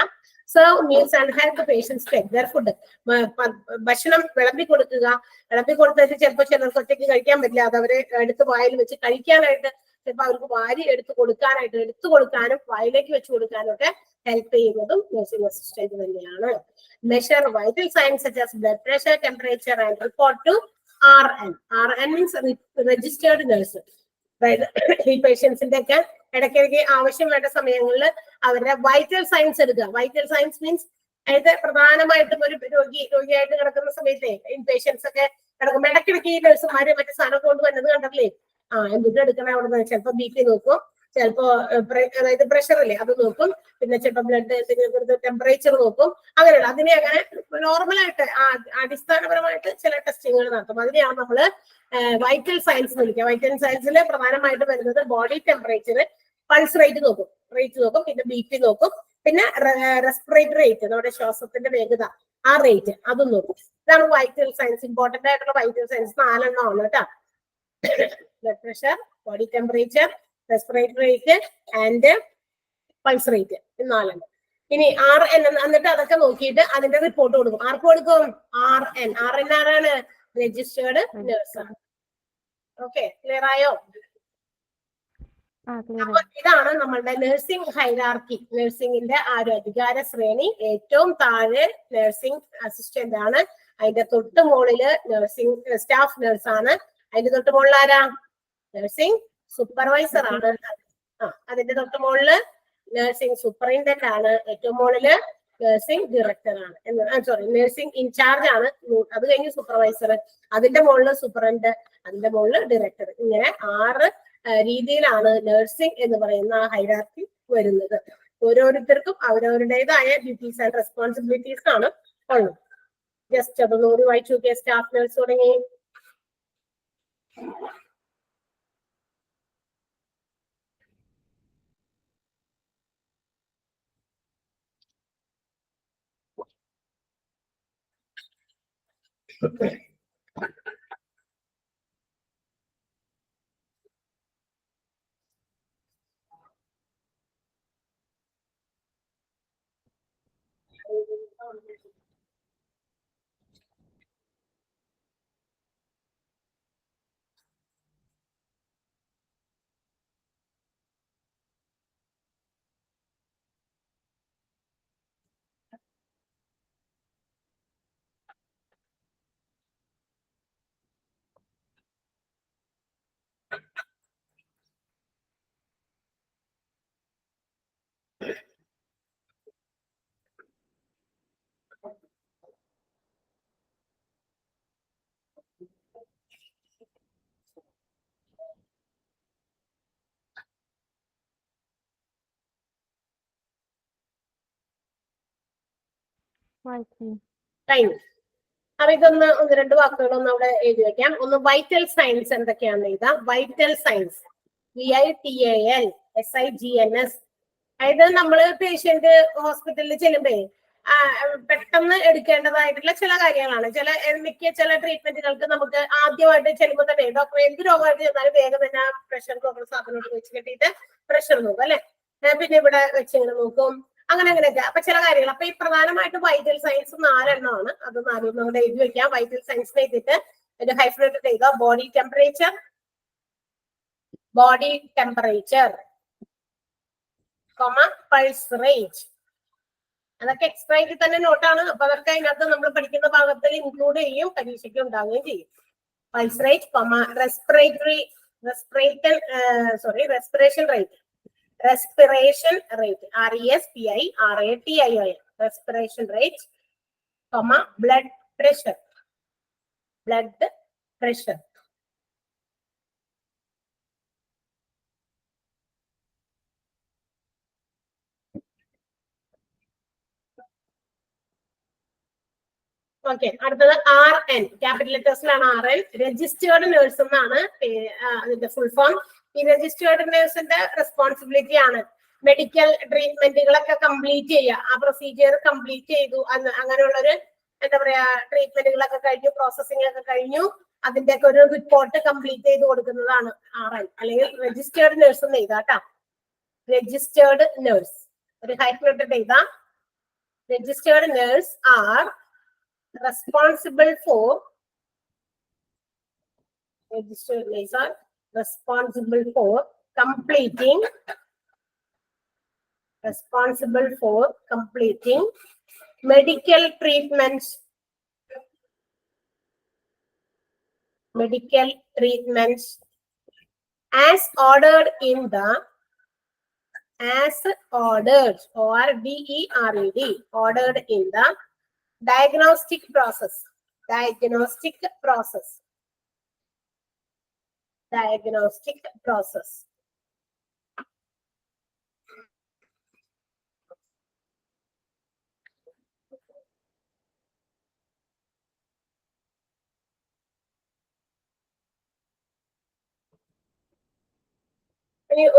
Serve meals and help patients take their food. ഭക്ഷണം വിളമ്പി കൊടുക്കുക. വിളമ്പി കൊടുത്തിട്ട് ചിലപ്പോൾ ചിലർക്ക് ഒറ്റയ്ക്ക് കഴിക്കാൻ പറ്റില്ല, അത് അവരെ എടുത്ത് വായിൽ വെച്ച് കഴിക്കാനായിട്ട് ചിലപ്പോൾ അവർക്ക് വാരി എടുത്തു കൊടുക്കാനും വായിലേക്ക് വെച്ച് കൊടുക്കാനും ഒക്കെ ഹെൽപ്പ് ചെയ്യുന്നതും നഴ്സിംഗ് അസിസ്റ്റന്റ് തന്നെയാണ്. Measure vital signs such as blood pressure, temperature and report to RN. RN means registered nurse. അതായത് ഈ പേഷ്യൻസിന്റെ ഒക്കെ ഇടയ്ക്കിടയ്ക്ക് ആവശ്യം വേണ്ട സമയങ്ങളിൽ അവരുടെ വൈറ്റൽ സൈൻസ് എടുക്കുക. വൈറ്റൽ സൈൻസ് മീൻസ് അതായത് പ്രധാനമായിട്ടും ഒരു രോഗിയായിട്ട് കിടക്കുന്ന സമയത്തെ ഇൻപേഷ്യൻസ് ഒക്കെ കിടക്കുമ്പോൾ ഇടയ്ക്കിടയ്ക്ക് ഈ നഴ്സുമാര് മറ്റേ സാധനം കൊണ്ടുവന്നത് കണ്ടല്ലേ, എന്തിട്ട് എടുക്കണേ അവിടെ നിന്ന് ചിലപ്പോ BP നോക്കും, ചിലപ്പോ അതായത് പ്രഷർ അല്ലേ അത് നോക്കും, പിന്നെ ചിലപ്പോ ബ്ലഡ് ടെമ്പറേച്ചർ നോക്കും, അങ്ങനെയുള്ള അതിനെ അങ്ങനെ നോർമലായിട്ട് അടിസ്ഥാനപരമായിട്ട് ചില ടെസ്റ്റിങ്ങുകൾ നടത്തും. അതിനെയാണ് നമ്മള് വൈറ്റൽ സയൻസ് എന്ന് വിളിക്കുക. വൈറ്റൽ സയൻസിൽ പ്രധാനമായിട്ട് വരുന്നത് ബോഡി ടെമ്പറേച്ചർ, പൾസ് റേറ്റ് നോക്കും, പിന്നെ BP നോക്കും, പിന്നെ റെസ്പിറേറ്ററി റേറ്റ്, നമ്മുടെ ശ്വാസത്തിന്റെ വേഗത, ആ റേറ്റ് അതും നോക്കും. ഇതാണ് വൈറ്റൽ സയൻസ്. ഇമ്പോർട്ടന്റ് ആയിട്ടുള്ള വൈറ്റൽ സയൻസ് 4 എണ്ണമാണ് കേട്ടോ. Blood pressure, body temperature, respiratory rate and pulse rate, 4 എണ്ണം. ഇനി RN എന്നിട്ട് അതൊക്കെ നോക്കിയിട്ട് അതിന്റെ റിപ്പോർട്ട് കൊടുക്കും. ആർക്ക് കൊടുക്കും? RN. RN ആരാണ്? രജിസ്റ്റേർഡ് നഴ്സാണ്. ഓക്കെ, ക്ലിയർ ആയോ? അപ്പൊ ഇതാണ് നമ്മളുടെ നഴ്സിംഗ് ഹൈറാർക്കി. നഴ്സിംഗിന്റെ ആ ഒരു അധികാര ശ്രേണി. ഏറ്റവും താഴെ നഴ്സിംഗ് അസിസ്റ്റന്റ് ആണ്, അതിന്റെ തൊട്ട് മുകളില് നഴ്സിംഗ് സ്റ്റാഫ് നഴ്സാണ്, അതിന്റെ തൊട്ട് മുകളിൽ ആരാ? നഴ്സിംഗ് സൂപ്പർവൈസർ ആണ്. അതിന്റെ തൊട്ട് മുകളില് നഴ്സിംഗ് സൂപ്പറിൻഡന്റ് ആണ്, ഏറ്റവും മുകളില് നഴ്സിംഗ് ഡയറക്ടർ ആണ്, സോറി നഴ്സിംഗ് ഇൻചാർജ് ആണ്, അത് കഴിഞ്ഞ് സൂപ്പർവൈസർ, അതിന്റെ മുകളില് സൂപ്പറിൻഡ്, അതിന്റെ മുകളില് ഡയറക്ടർ. ഇങ്ങനെ 6 രീതിയിലാണ് നഴ്സിംഗ് എന്ന് പറയുന്ന ഹൈറാർക്കി വരുന്നത്. ഓരോരുത്തർക്കും അവരവരുടേതായ ഡ്യൂട്ടീസ് ആൻഡ് റെസ്പോൺസിബിലിറ്റീസ് ആണ് ഉള്ളത്. ജസ്റ്റ് അതൊന്നുകൂടി വായിച്ചു നോക്കിയ സ്റ്റാഫ് നഴ്സ് തുടങ്ങി. കഴിഞ്ഞു. അപ്പൊ ഇതൊന്ന് 1-2 വാക്കുകളൊന്നും അവിടെ എഴുതി വെക്കാം. ഒന്ന് വൈറ്റൽ സയൻസ് എന്തൊക്കെയാണെന്ന് എഴുതാം. Vital science VITAL SIGNS. അതായത് നമ്മള് പേഷ്യന്റ് ഹോസ്പിറ്റലിൽ ചെല്ലുമ്പോ പെട്ടെന്ന് എടുക്കേണ്ടതായിട്ടുള്ള ചില കാര്യങ്ങളാണ്. ചില ട്രീറ്റ്മെന്റുകൾക്ക് നമുക്ക് ആദ്യമായിട്ട് ചെല്ലുമ്പോൾ തന്നെ ഡോക്ടർ എന്ത് രോഗമായിട്ട് ചെന്നാലും വേഗം തന്നെ പ്രഷർ നോക്കുന്ന സാധനത്തോട് വെച്ച് കെട്ടിയിട്ട് പ്രഷർ നോക്കും അല്ലെ. പിന്നെ ഇവിടെ വെച്ചിങ്ങനെ നോക്കും, അങ്ങനെയൊക്കെ. അപ്പൊ ചില കാര്യങ്ങൾ, അപ്പൊ ഈ പ്രധാനമായിട്ട് വൈറ്റൽ സയൻസ് 4 എണ്ണമാണ്. അത് 4 നമ്മുടെ എഴുതി വെക്കാം. വൈറ്റൽ സയൻസിനെ എഴുതിയിട്ട് ഒരു ഹൈഫ്രേറ്റ് ചെയ്യുക. ബോഡി ടെമ്പറേച്ചർ, പൾസ് റേറ്റ്, അതൊക്കെ എക്സ്ട്രാ ആയിട്ട് തന്നെ നോട്ടാണ്. അപ്പൊ അതൊക്കെ അതിനകത്ത് നമ്മൾ പഠിക്കുന്ന ഭാഗത്തിൽ ഇൻക്ലൂഡ് ചെയ്യും, പരീക്ഷയ്ക്ക് ഉണ്ടാവുകയും ചെയ്യും. Pulse rate, respiration rate, RESPIRATION, respiration rate, blood pressure. Okay, അടുത്തത് RN, ക്യാപിറ്റൽ ലെറ്റേഴ്സിലാണ് RN. രജിസ്റ്റേർഡ് നേഴ്സ് എന്നാണ് അതിന്റെ ഫുൾ ഫോം. ഈ രജിസ്റ്റേർഡ് നേഴ്സിന്റെ റെസ്പോൺസിബിലിറ്റി ആണ് മെഡിക്കൽ ട്രീറ്റ്മെന്റുകളൊക്കെ കംപ്ലീറ്റ് ചെയ്യുക. ആ പ്രൊസീജിയർ കംപ്ലീറ്റ് ചെയ്തു, അങ്ങനെയുള്ളൊരു എന്താ പറയാ ട്രീറ്റ്മെന്റുകളൊക്കെ കഴിഞ്ഞു, പ്രോസസ്സിംഗ് ഒക്കെ കഴിഞ്ഞു, അതിന്റെ ഒക്കെ ഒരു റിപ്പോർട്ട് കംപ്ലീറ്റ് ചെയ്ത് കൊടുക്കുന്നതാണ് RN, അല്ലെങ്കിൽ രജിസ്റ്റേർഡ് നേഴ്സ് എന്ന് എഴുതാം. രജിസ്റ്റേർഡ് നേഴ്സ് ഒരു ഹൈഫ്രേറ്റഡ് എഴുതാം. Registered nurse are responsible for completing medical treatments as ordered in the ordered in the diagnostic process.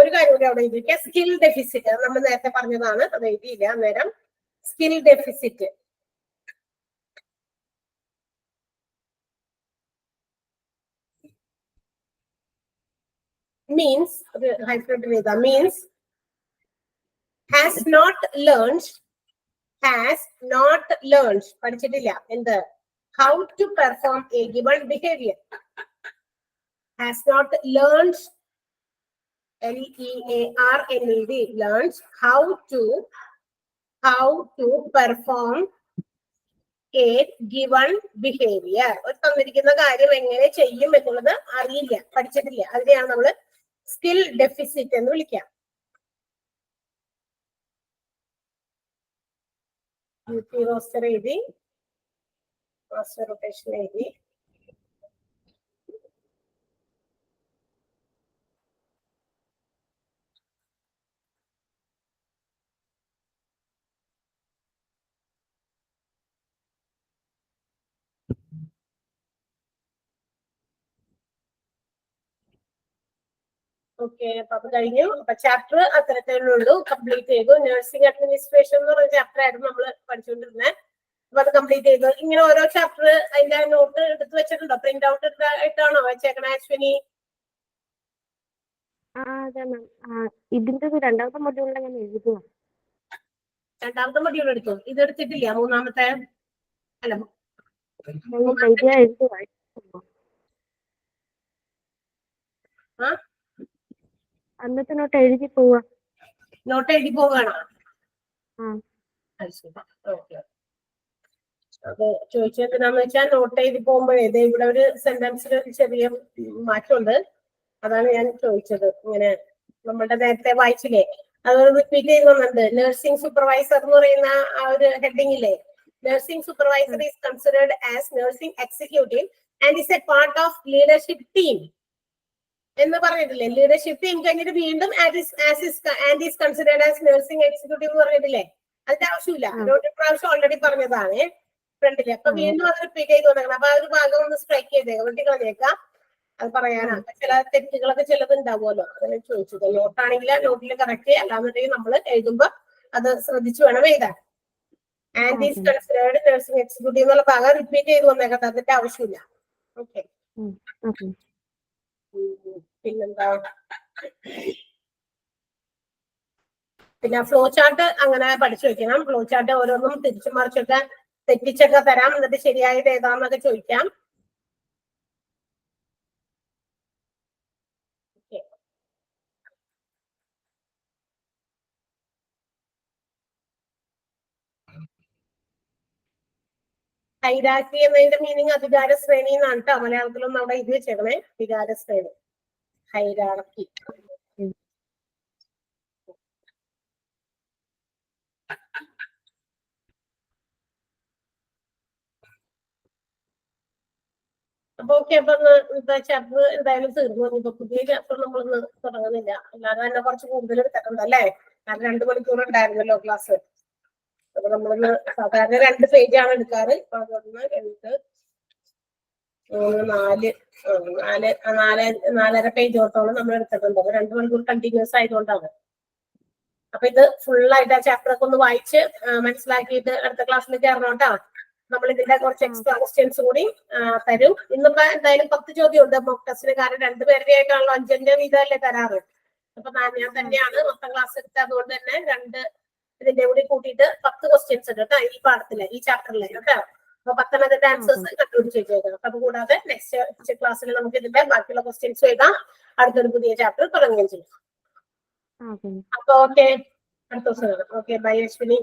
ഒരു കാര്യം കൂടി അവിടെ എഴുതിയിരിക്കുക, സ്കിൽ ഡെഫിസിറ്റ്. നമ്മൾ നേരത്തെ പറഞ്ഞതാണ്, അത് എഴുതിയില്ല അന്നേരം. Skill deficit means has not learned പഠിച്ചിട്ടില്ല എന്ത് how to perform a given behavior. Has not learned, LEARNED, learns how to perform a given behavior. ഒരു തന്നിരിക്കുന്ന കാര്യം എങ്ങനെ ചെയ്യും എന്നുള്ളത് അറിയില്ല, പഠിച്ചിട്ടില്ല. അതിനെയാണ് നമ്മൾ സ്കിൽ ഡെഫിസിറ്റ് എന്ന് വിളിക്കാം. റോസ്റ്റർ എഴുതി, റോസ്റ്റർ റൊട്ടേഷൻ എഴുതി. ഓക്കെ, അപ്പൊ അത് കഴിഞ്ഞു. അപ്പൊ ചാപ്റ്റർ അത്തരത്തിലുള്ളൂ, കംപ്ലീറ്റ് ചെയ്തു. നഴ്സിംഗ് അഡ്മിനിസ്ട്രേഷൻ എന്ന് പറഞ്ഞ ചാപ്റ്റർ ആയിരുന്നു നമ്മൾ പഠിച്ചുകൊണ്ടിരുന്നത്. അപ്പൊ അത് കംപ്ലീറ്റ് ചെയ്തു. ഇങ്ങനെ ഓരോ ചാപ്റ്റർ അതിന്റെ നോട്ട് എടുത്ത് വെച്ചിട്ടുണ്ടോ? പ്രിന്റ് ഔട്ട് ആയിട്ടാണോ വെച്ചേക്കണേ അശ്വിനി? ഇതിന്റെ രണ്ടാമത്തെ മൊഡ്യൂളിൽ ഞാൻ എഴുതുക. രണ്ടാമത്തെ മൊഡ്യൂൾ എടുത്തു, ഇത് എടുത്തിട്ടില്ല. മൂന്നാമത്തെ അല്ല, അന്നത്തെ നോട്ട് എഴുതി പോവാ. നോട്ട് എഴുതി പോവാണോ? അത് ചോദിച്ചെന്തിനാന്ന് വെച്ചാൽ, നോട്ട് എഴുതി പോകുമ്പോഴേ ഇവിടെ ഒരു സെന്റൻസിൽ ചെറിയ മാറ്റമുണ്ട്, അതാണ് ഞാൻ ചോദിച്ചത്. ഇങ്ങനെ നമ്മളുടെ നേരത്തെ വായിച്ചില്ലേ, അത് റിപ്പീറ്റ് ചെയ്ത് വന്നിട്ടുണ്ട്. നഴ്സിംഗ് സൂപ്പർവൈസർ എന്ന് പറയുന്ന ആ ഒരു ഹെഡിങ് ഇല്ലേ, nursing supervisor is considered as nursing executive and is A part of leadership team എന്ന് പറഞ്ഞിട്ടില്ലേ. ലീഡർഷിപ്പ് ടീം കഴിഞ്ഞിട്ട് വീണ്ടും and is considered as nursing executive എന്ന് പറഞ്ഞിട്ടില്ലേ. അതിന്റെ ആവശ്യമില്ല, ഒരു പ്രാവശ്യം ഓൾറെഡി പറഞ്ഞതാണ് ഫ്രണ്ടില്. അപ്പൊ വീണ്ടും അത് റിപ്പീറ്റ് ചെയ്ത് വന്നേക്കണം. അപ്പൊ ആ ഒരു ഭാഗം ഒന്ന് സ്ട്രൈക്ക് ചെയ്തേക്കാം, വെട്ടി കളഞ്ഞേക്കാം. അത് പറയാനാണ്. ചില തെറ്റുകളൊക്കെ ചിലത് ഉണ്ടാവുമല്ലോ, അതിനെ ചോദിച്ചത്. നോട്ടാണെങ്കിൽ നോട്ടിൽ കറക്റ്റ്, അല്ലാന്നുണ്ടെങ്കിൽ നമ്മൾ എഴുതുമ്പോ അത് ശ്രദ്ധിച്ചു വേണം എഴുതാൻ. And is considered nursing executive എന്നുള്ള ഭാഗം റിപ്പീറ്റ് ചെയ്ത് വന്നേക്കട്ടെ, അതിന്റെ ആവശ്യമില്ല. ഓക്കെ. പിന്നെന്താ, പിന്നെ ഫ്ലോ ചാർട്ട് അങ്ങനെ പഠിച്ചു വെക്കണം. ഫ്ലോ ചാർട്ട് ഓരോന്നും തിരിച്ചു മറിച്ചൊക്കെ തെറ്റിച്ചൊക്കെ തരാം, എന്നിട്ട് ശരിയായത് ഏതാന്നൊക്കെ ചോദിക്കാം. ഹൈറാർക്കി എന്നതിന്റെ മീനിങ് അധികാര ശ്രേണി എന്നാണ് കേട്ടോ. മലയാളത്തിലൊന്നും അവിടെ ഇത് വെച്ചേക്കണേ, അധികാര ശ്രേണി, ഹൈറാർക്കി. അപ്പൊ ഓക്കെ, അപ്പൊ ചാപ്റ്റർ എന്തായാലും തീർന്നു. ഇപ്പൊ പുതിയ ചാപ്റ്റർ നമ്മളൊന്ന് തുടങ്ങുന്നില്ല, അല്ലാതെ തന്നെ കുറച്ച് കൂടുതൽ എടുത്തിട്ടുണ്ട് അല്ലേ. കാരണം 2 മണിക്കൂർ ഉണ്ടായിരുന്നല്ലോ ക്ലാസ്. അപ്പൊ നമ്മളൊന്ന് സാധാരണ 2 പേജാണ് എടുക്കാറ്. ഇപ്പൊ അതൊന്ന് 2, 3, 4, 4.5 പേജോട്ടോളം നമ്മൾ എടുത്തിട്ടുണ്ട്. 2 മണിക്കൂർ കണ്ടിന്യൂസ് ആയതുകൊണ്ടാണ്. അപ്പൊ ഇത് ഫുൾ ആയിട്ട് ആ ചാപ്റ്റർ ഒക്കെ ഒന്ന് വായിച്ച് മനസ്സിലാക്കിയിട്ട് അടുത്ത ക്ലാസ്സിൽ കയറണോട്ടാ. നമ്മൾ ഇതിന്റെ കുറച്ച് എക്സ്ട്രാ ക്വസ്റ്റ്യൻസ് കൂടി തരും. ഇന്നിപ്പോ എന്തായാലും 10 ചോദ്യം ഉണ്ട് മോക്ക് ടെസ്റ്റിന്. കാരണം 2 പേരുടെ ആയിട്ടാണല്ലോ 5 വീതമല്ലേ തരാറ്. അപ്പൊ ഞാൻ തന്നെയാണ് മൊത്തം ക്ലാസ് എടുത്തത്. അതുകൊണ്ട് തന്നെ 2 ഇതിന്റെ കൂടി കൂട്ടിയിട്ട് 10 ക്വസ്റ്റ്യൻസ് ഉണ്ട് കേട്ടോ, ഈ പാഠത്തില്, ഈ ചാപ്റ്ററില് കേട്ടോ. അപ്പൊ 10 ആൻസേഴ്സ് കണ്ടുപിടിച്ച് വെച്ചേക്കാം. അപ്പൊ കൂടാതെ നെക്സ്റ്റ് ക്ലാസ്സിൽ നമുക്ക് ഇതിന്റെ ബാക്കിയുള്ള ക്വസ്റ്റ്യൻസ് എഴുതാം. അടുത്തൊരു പുതിയ ചാപ്റ്റർ തുടങ്ങുകയും ചെയ്യും. അപ്പൊ ഓക്കെ, അടുത്ത ദിവസം. Okay, bye Ashwini.